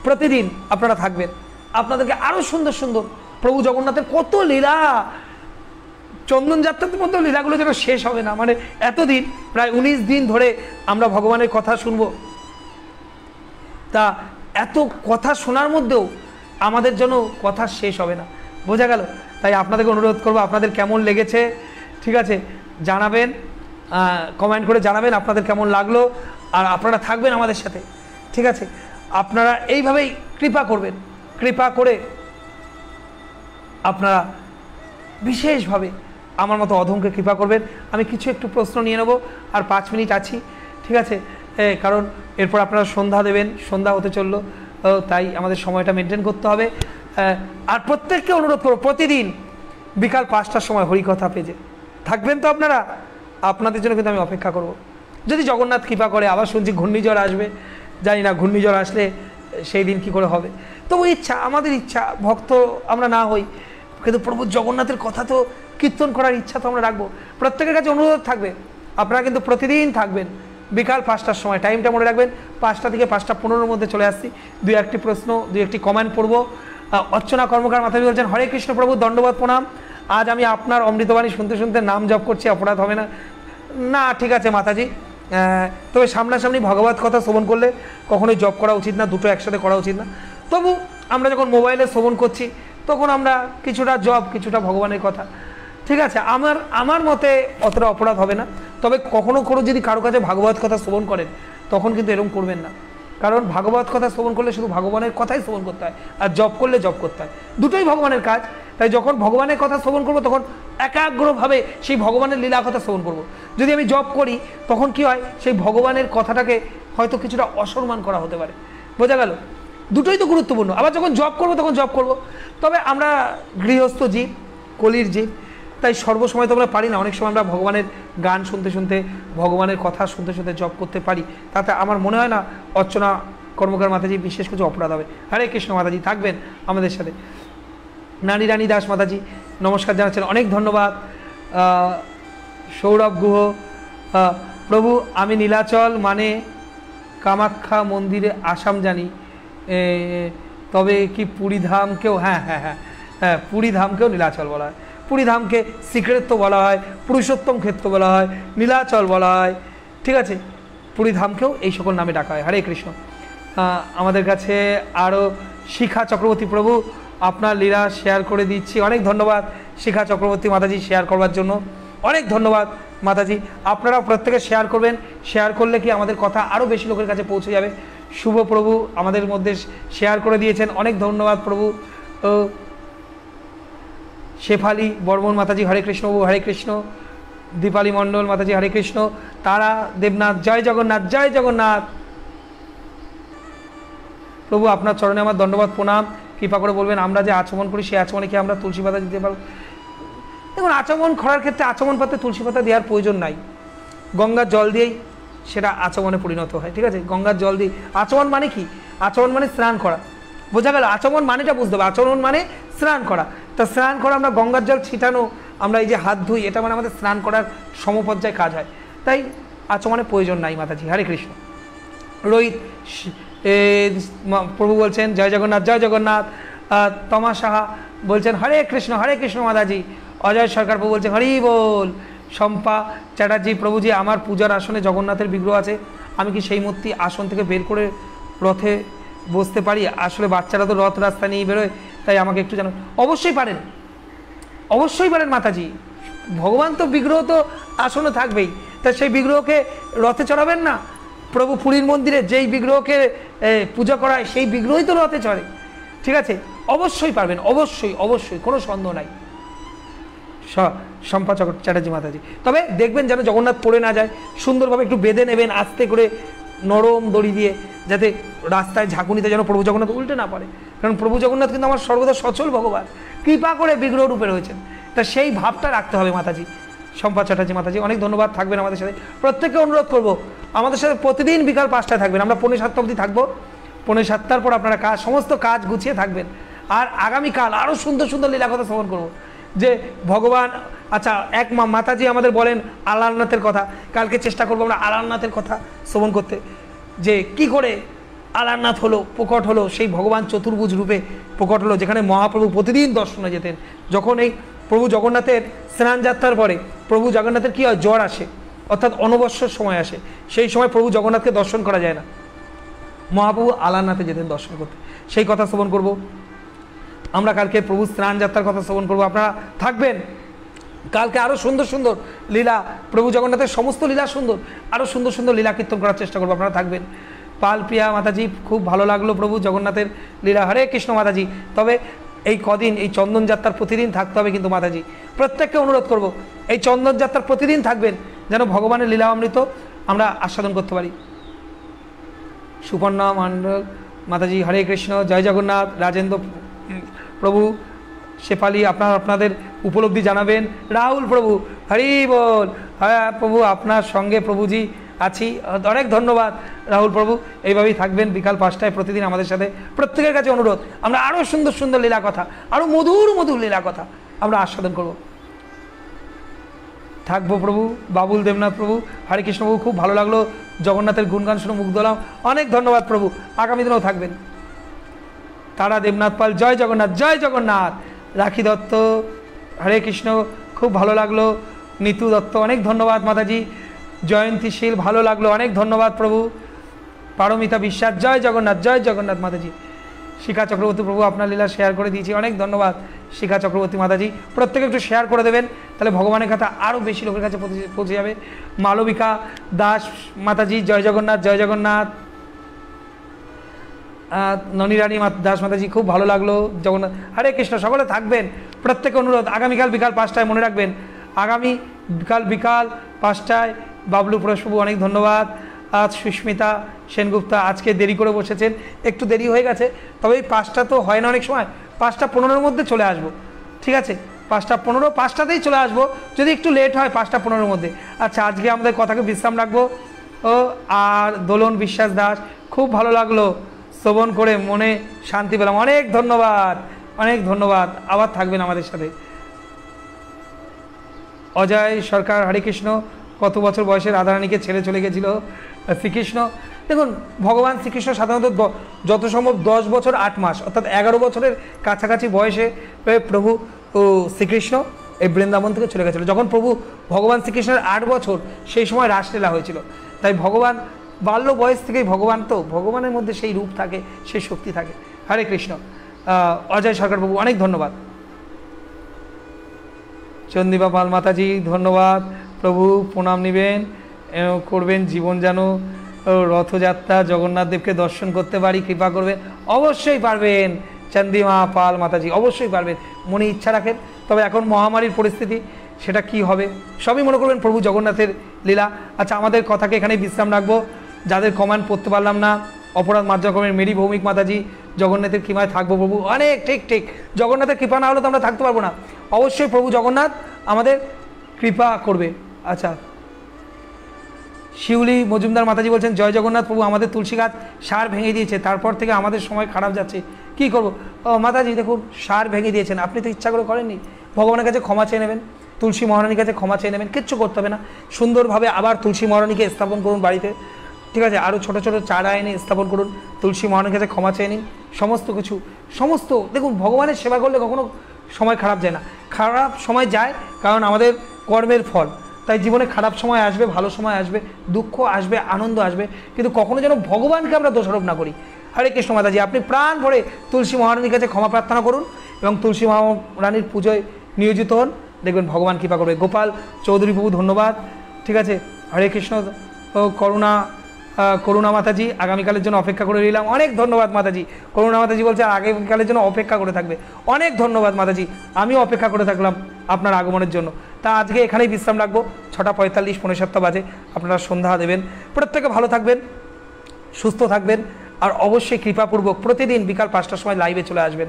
প্রতিদিন আপনারা থাকবেন। আপনাদেরকে আরও সুন্দর সুন্দর প্রভু জগন্নাথের কত লীলা, চন্দন যাত্রার মধ্যে লীলাগুলো যেন শেষ হবে না। মানে এতদিন, প্রায় 19 দিন ধরে আমরা ভগবানের কথা শুনব। তা এত কথা শোনার মধ্যেও আমাদের জন্য কথা শেষ হবে না, বোঝা গেল? তাই আপনাদেরকে অনুরোধ করবো, আপনাদের কেমন লেগেছে, ঠিক আছে, জানাবেন, কমেন্ট করে জানাবেন আপনাদের কেমন লাগলো। আর আপনারা থাকবেন আমাদের সাথে, ঠিক আছে? আপনারা এইভাবেই কৃপা করবেন, কৃপা করে আপনারা বিশেষভাবে আমার মতো অধমকে কৃপা করবেন। আমি কিছু একটু প্রশ্ন নিয়ে নেব, আর 5 মিনিট আছি, ঠিক আছে? কারণ এরপর আপনারা সন্ধ্যা দেবেন, সন্ধ্যা হতে চললো, তাই আমাদের সময়টা মেনটেন করতে হবে। আর প্রত্যেককে অনুরোধ করব, প্রতিদিন বিকাল 5টার সময় হরিকথা পেজে থাকবেন তো আপনারা। আপনাদের জন্য কিন্তু আমি অপেক্ষা করব, যদি জগন্নাথ কৃপা করে। আবার শুনছি ঘূর্ণিঝড় আসবে, জানি না ঘূর্ণিঝড় আসলে সেই দিন কী করে হবে। তবু ইচ্ছা, আমাদের ইচ্ছা, ভক্ত আমরা না হই, কিন্তু প্রভু জগন্নাথের কথা তো কীর্তন করার ইচ্ছা তো আমরা রাখবো। প্রত্যেকের কাছে অনুরোধ থাকবে, আপনারা কিন্তু প্রতিদিন থাকবেন বিকাল 5টার সময়। টাইমটা মনে রাখবেন, 5টা থেকে 5:15-র মধ্যে চলে আসছি। 2-1টি প্রশ্ন, 2-1টি কমেন্ট পড়বো। অর্চনা কর্মকার মাতাজি বলছেন, হরে কৃষ্ণ প্রভু, দণ্ডবোধ প্রণাম। আজ আমি আপনার অমৃতবাণী শুনতে শুনতে নাম জপ করছি, অপরাধ হবে না? না, ঠিক আছে মাতাজি, তবে সামনাসামনি ভগবত কথা শ্রবণ করলে কখনোই জপ করা উচিত না, দুটো একসাথে করা উচিত না। তবু আমরা যখন মোবাইলে শ্রবণ করছি তখন আমরা কিছুটা জপ, কিছুটা ভগবানের কথা, ঠিক আছে? আমার মতে অতটা অপরাধ হবে না। তবে কখনো যদি কারো কাছে ভাগবত কথা শ্রবণ করেন তখন কিন্তু এরকম করবেন না, কারণ ভাগবত কথা শ্রবণ করলে শুধু ভগবানের কথাই শ্রবণ করতে হয়, আর জপ করলে জপ করতে হয়, দুটোই ভগবানের কাজ। তাই যখন ভগবানের কথা শ্রবণ করবো তখন একাগ্রভাবে সেই ভগবানের লীলা কথা শ্রবণ করব। যদি আমি জপ করি তখন কি হয়, সেই ভগবানের কথাটাকে হয়তো কিছুটা অসম্মান করা হতে পারে, বোঝা গেল? দুটোই তো গুরুত্বপূর্ণ। আবার যখন জপ করবো তখন জপ করব। তবে আমরা গৃহস্থ জীব, কলির জীব, তাই সর্বসময় তো আমরা পারি না। অনেক সময় আমরা ভগবানের গান শুনতে শুনতে, ভগবানের কথা শুনতে শুনতে জপ করতে পারি। তাতে আমার মনে হয় না অর্চনা কর্মকার মাতাজি বিশেষ কিছু অপরাধ হবে। হরে কৃষ্ণ মাতাজি, থাকবেন আমাদের সাথে। নানি রানী দাস মাতাজি নমস্কার জানাচ্ছেন, অনেক ধন্যবাদ। সৌরভ গুহ, প্রভু আমি নীলাচল মানে কামাখ্যা মন্দিরে আসাম জানি, তবে কি পুরীধামকেও? হ্যাঁ হ্যাঁ হ্যাঁ হ্যাঁ, পুরীধামকেও নীলাচল বলা হয়। পুরীধামকে শ্রীক্ষেত্র বলা হয়, পুরুষোত্তম ক্ষেত্র বলা হয়, নীলাচল বলা হয়, ঠিক আছে? পুরীধামকেও এই সকল নামে ডাকা হয়। হরে কৃষ্ণ। আমাদের কাছে আরও শিখা চক্রবর্তী, প্রভু আপনার লীলা শেয়ার করে দিচ্ছি। অনেক ধন্যবাদ শিখা চক্রবর্তী মাতাজি, শেয়ার করবার জন্য অনেক ধন্যবাদ মাতাজি। আপনারা প্রত্যেকে শেয়ার করবেন, শেয়ার করলে কি আমাদের কথা আরও বেশি লোকের কাছে পৌঁছে যাবে। শুভ প্রভু আমাদের মধ্যে শেয়ার করে দিয়েছেন, অনেক ধন্যবাদ প্রভু। শেফালি বর্মন মাতাজি, হরে কৃষ্ণ প্রভু, হরে কৃষ্ণ। দীপালি মণ্ডল মাতাজি, হরে কৃষ্ণ। তারা দেবনাথ, জয় জগন্নাথ, জয় জগন্নাথ। প্রভু আপনার চরণে আমার দণ্ডবাদ প্রণাম। কৃপা করে বলবেন আমরা যে আচমন করি সেই আচমনে কি আমরা তুলসী পাতা দিতে পারব? দেখুন, আচমন করার ক্ষেত্রে আচমন পাতে তুলসী পাতা দেওয়ার প্রয়োজন নাই, গঙ্গার জল দিয়েই সেটা আচমনে পরিণত হয়, ঠিক আছে? গঙ্গার জল দিয়ে। আচমন মানে কি? আচমন মানে স্নান করা, বোঝা গেল? আচমন মানেটা বুঝতে হবে, আচমন মানে স্নান করা। তা স্নান করা, আমরা গঙ্গার জল ছিটানো, আমরা এই যে হাত ধুই, এটা মানে আমাদের স্নান করার সমপর্যায়ে কাজ হয়, তাই আচমনের প্রয়োজন নাই মাতাজি। হরে কৃষ্ণ। রোহিত প্রভু বলছেন জয় জগন্নাথ, জয় জগন্নাথ। তমা সাহা বলছেন হরে কৃষ্ণ মাতাজি। অজয় সরকার প্রভু বলছেন হরি বল। শম্পা চ্যাটার্জি প্রভুজি, আমার পূজার আসনে জগন্নাথের বিগ্রহ আছে, আমি কি সেই মূর্তি আসন থেকে বের করে রথে বসতে পারি? আসলে বাচ্চারা তো রথ রাস্তা নিয়ে বেরোয়, তাই আমাকে একটু জানো। অবশ্যই পারেন, অবশ্যই পারেন মাতাজি। ভগবান তো বিগ্রহ তো আসনে থাকবেই, তা সেই বিগ্রহকে রথে চড়াবেন না? প্রভু পুরীর মন্দিরে যেই বিগ্রহকে পূজা করায় সেই বিগ্রহই তো রথে চড়ে। ঠিক আছে, অবশ্যই পারবেন, অবশ্যই অবশ্যই, কোনো সন্দেহ নাই শম্পা চ্যাটার্জি মাতাজি। তবে দেখবেন যেন জগন্নাথ পড়ে না যায়, সুন্দরভাবে একটু বেঁধে নেবেন আস্তে করে নরম দড়ি দিয়ে, যাতে রাস্তায় ঝাঁকুনিতে যেন প্রভু জগন্নাথ উল্টে না পারে। কারণ প্রভু জগন্নাথ কিন্তু আমার সর্বদা সচল ভগবান, কৃপা করে বিগ্রহ রূপে রয়েছেন, তা সেই ভাবটা রাখতে হবে মাতাজি। শম্পা চ্যাটার্জি মাতাজি অনেক ধন্যবাদ, থাকবেন আমাদের সাথে। প্রত্যেককে অনুরোধ করবো আমাদের সাথে প্রতিদিন বিকাল 5টায় থাকবেন। আমরা 6:45 অবধি থাকবো, 6:45 পর আপনারা সমস্ত কাজ গুছিয়ে থাকবেন। আর আগামীকাল আরও সুন্দর সুন্দর লীলা কথা শ্রবণ করবো, যে ভগবান, আচ্ছা এক মাতাজি আমাদের বলেন আলারনাথের কথা, কালকে চেষ্টা করবো আমরা আলারনাথের কথা শ্রবণ করতে, যে কি করে আলারনাথ হলো, প্রকট হলো, সেই ভগবান চতুর্ভুজ রূপে প্রকট হলো, যেখানে মহাপ্রভু প্রতিদিন দর্শনে যেতেন। যখন এই প্রভু জগন্নাথের স্নান যাত্রার পরে প্রভু জগন্নাথের কী হয়, জ্বর আসে, অর্থাৎ অনবসর সময় আসে, সেই সময় প্রভু জগন্নাথকে দর্শন করা যায় না, মহাপ্রভু আলারনাথে যেতেন দর্শন করতে, সেই কথা শ্রবণ করব আমরা। কালকে প্রভু স্নান যাত্রার কথা শ্রবণ করবো, আপনারা থাকবেন। কালকে আরও সুন্দর সুন্দর লীলা, প্রভু জগন্নাথের সমস্ত লীলা সুন্দর, আরও সুন্দর সুন্দর লীলা কীর্তন করার চেষ্টা করবো, আপনারা থাকবেন। পাল প্রিয়া মাতাজি, খুব ভালো লাগলো প্রভু জগন্নাথের লীলা, হরে কৃষ্ণ মাতাজি। তবে এই কদিন এই চন্দন যাত্রার প্রতিদিন থাকতে হবে কিন্তু মাতাজি, প্রত্যেককে অনুরোধ করব এই চন্দন যাত্রার প্রতিদিন থাকবেন, যেন ভগবানের লীলা অমৃত আমরা আস্বাদন করতে পারি। সুপর্ণা মণ্ডল মাতাজি, হরে কৃষ্ণ, জয় জগন্নাথ। রাজেন্দ্র প্রভু, শেফালি আপনাদের উপলব্ধি জানাবেন। রাহুল প্রভু, হরি বল। হ্যাঁ প্রভু, আপনার সঙ্গে প্রভুজি আছি, অনেক ধন্যবাদ রাহুল প্রভু। এইভাবেই থাকবেন বিকাল 5টায় প্রতিদিন আমাদের সাথে। প্রত্যেকের কাছে অনুরোধ, আমরা আরও সুন্দর সুন্দর লীলা কথা, আরও মধুর মধুর লীলা কথা আমরা আস্বাদন করব। থাকবো প্রভু। বাবুল দেবনাথ প্রভু, হরে কৃষ্ণ প্রভু, খুব ভালো লাগলো জগন্নাথের গুণগান শুনে মুগ্ধ হলাম, অনেক ধন্যবাদ প্রভু, আগামী দিনেও থাকবেন। তারা দেবনাথ পাল, জয় জগন্নাথ, জয় জগন্নাথ। রাখি দত্ত, হরে কৃষ্ণ, খুব ভালো লাগলো। নিতু দত্ত, অনেক ধন্যবাদ মাতাজি। জয়ন্তীশীল, ভালো লাগলো, অনেক ধন্যবাদ প্রভু। পারমিতা বিশ্বাস, জয় জগন্নাথ মাতাজি। শিখা চক্রবর্তী প্রভু, আপনার লীলা শেয়ার করে দিয়েছি, অনেক ধন্যবাদ শিখা চক্রবর্তী মাতাজি। প্রত্যেকে একটু শেয়ার করে দেবেন, তাহলে ভগবানের কথা আরও বেশি লোকের কাছে পৌঁছে যাবে। মালবিকা দাস মাতাজি, জয় জগন্নাথ। ননিরানী দাস মাতাজি, খুব ভালো লাগলো জগন্নাথ, হরে কৃষ্ণ। সকলে থাকবেন, প্রত্যেকে অনুরোধ, আগামীকাল বিকাল 5টায় মনে রাখবেন, আগামী বিকাল 5টায়। বাবলু প্রভু, অনেক ধন্যবাদ। আজ সুস্মিতা সেনগুপ্তা, আজকে দেরি করে বসেছেন, একটু দেরি হয়ে গেছে, তবে এই 5টা তো হয় না অনেক সময়, 5:15 মধ্যে চলে আসবো, ঠিক আছে? 5:15, 5টাতেই চলে আসবো, যদি একটু লেট হয় 5:15 মধ্যে। আচ্ছা, আজকে আমাদের কথাকে বিশ্রাম রাখবো। ও আর দোলন বিশ্বাস দাস, খুব ভালো লাগলো শ্রবণ করে, মনে শান্তি পেলাম, অনেক ধন্যবাদ, আবার থাকবেন আমাদের সাথে। অজয় সরকার, হরে কৃষ্ণ, কত বছর বয়সে রাধারানীকে ছেড়ে চলে গেছিল শ্রীকৃষ্ণ? দেখুন, ভগবান শ্রীকৃষ্ণ সাধারণত যত সম্ভব 10 বছর 8 মাস, অর্থাৎ 11 বছরের কাছাকাছি বয়সে প্রভু শ্রীকৃষ্ণ এই বৃন্দাবন থেকে চলে গেছিলো। যখন প্রভু ভগবান শ্রীকৃষ্ণের 8 বছর, সেই সময় রাসলীলা হয়েছিল। তাই ভগবান বাল্য বয়স থেকেই, ভগবান তো ভগবানের মধ্যে সেই রূপ থাকে, সেই শক্তি থাকে। হরে কৃষ্ণ। অজয় সরকার প্রভু, অনেক ধন্যবাদ। চন্দিবা পাল মাতাজি, ধন্যবাদ প্রভু, প্রণাম নেবেন, করবেন জীবন যেন রথযাত্রা জগন্নাথ দেবকে দর্শন করতে পারি, কৃপা করবেন। অবশ্যই পারবেন চন্দিমা পাল মাতাজি, অবশ্যই পারবেন, মনে ইচ্ছা রাখেন। তবে এখন মহামারীর পরিস্থিতি, সেটা কি হবে সবই মনে করবেন প্রভু জগন্নাথের লীলা। আচ্ছা, আমাদের কথাকে এখানে বিশ্রাম রাখবো। যাদের কমেন্ট পড়তে পারলাম না, অপরাধ মার্জনা করবেন। মেরি ভৌমিক মাতাজি, জগন্নাথের কৃপায় থাকবো প্রভু, অনেক ঠিক, জগন্নাথের কৃপা না হলে তো আমরা থাকতে পারবো না। অবশ্যই প্রভু জগন্নাথ আমাদের কৃপা করবে। আচ্ছা, শিউলি মজুমদার মাতাজি বলছেন, জয় জগন্নাথ প্রভু, আমাদের তুলসী গাছ সার ভেঙে দিয়েছে, তারপর থেকে আমাদের সময় খারাপ যাচ্ছে, কি করবো? মাতাজি দেখুন, সার ভেঙে দিয়েছেন, আপনি তো ইচ্ছা করে করেননি, ভগবানের কাছে ক্ষমা চেয়ে নেবেন, তুলসী মহারানীর কাছে ক্ষমা চেয়ে নেবেন, কিচ্ছু করতে হবে না। সুন্দরভাবে আবার তুলসী মহারানীকে স্থাপন করুন বাড়িতে, ঠিক আছে? আরও ছোটো ছোটো চারা এনে স্থাপন করুন, তুলসী মহারানীর কাছে ক্ষমা চেয়ে নিন, সমস্ত কিছু, সমস্ত দেখুন, ভগবানের সেবা করলে কখনো সময় খারাপ যায় না, খারাপ সময় যায় কারণ আমাদের কর্মের ফল। তাই জীবনে খারাপ সময় আসবে, ভালো সময় আসবে, দুঃখ আসবে, আনন্দ আসবে, কিন্তু কখনো যেন ভগবানকে আমরা দোষারোপ না করি। হরে কৃষ্ণ মাতাজি, আপনি প্রাণ ভরে তুলসী মহারানীর কাছে ক্ষমা প্রার্থনা করুন এবং তুলসী মহারানীর পুজোয় নিয়োজিত হন, দেখবেন ভগবান কৃপা করবে। গোপাল চৌধুরী বাবু ধন্যবাদ। ঠিক আছে, হরে কৃষ্ণ। করুণা মাতাজি আগামীকালের জন্য অপেক্ষা করে রইলাম, অনেক ধন্যবাদ মাতাজি। করুণা মাতাজি বলছে আগামীকালের জন্য অপেক্ষা করে থাকবে, অনেক ধন্যবাদ মাতাজি, আমিও অপেক্ষা করে থাকলাম আপনার আগমনের জন্য। তা আজকে এখানেই বিশ্রাম রাখবো, 6:45 পৌনে 7 বাজে আপনারা সন্ধ্যা দেবেন। প্রত্যেকে ভালো থাকবেন, সুস্থ থাকবেন, আর অবশ্যই কৃপাপূর্বক প্রতিদিন বিকাল 5টার সময় লাইভে চলে আসবেন।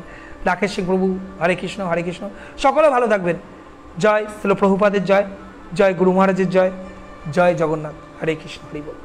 রাকেশ সিং প্রভু, হরে কৃষ্ণ হরে কৃষ্ণ। সকলে ভালো থাকবেন। জয় শ্রীল প্রভুপাদের জয়, জয় গুরু মহারাজের জয়, জয় জগন্নাথ। হরে কৃষ্ণ, হরি বল।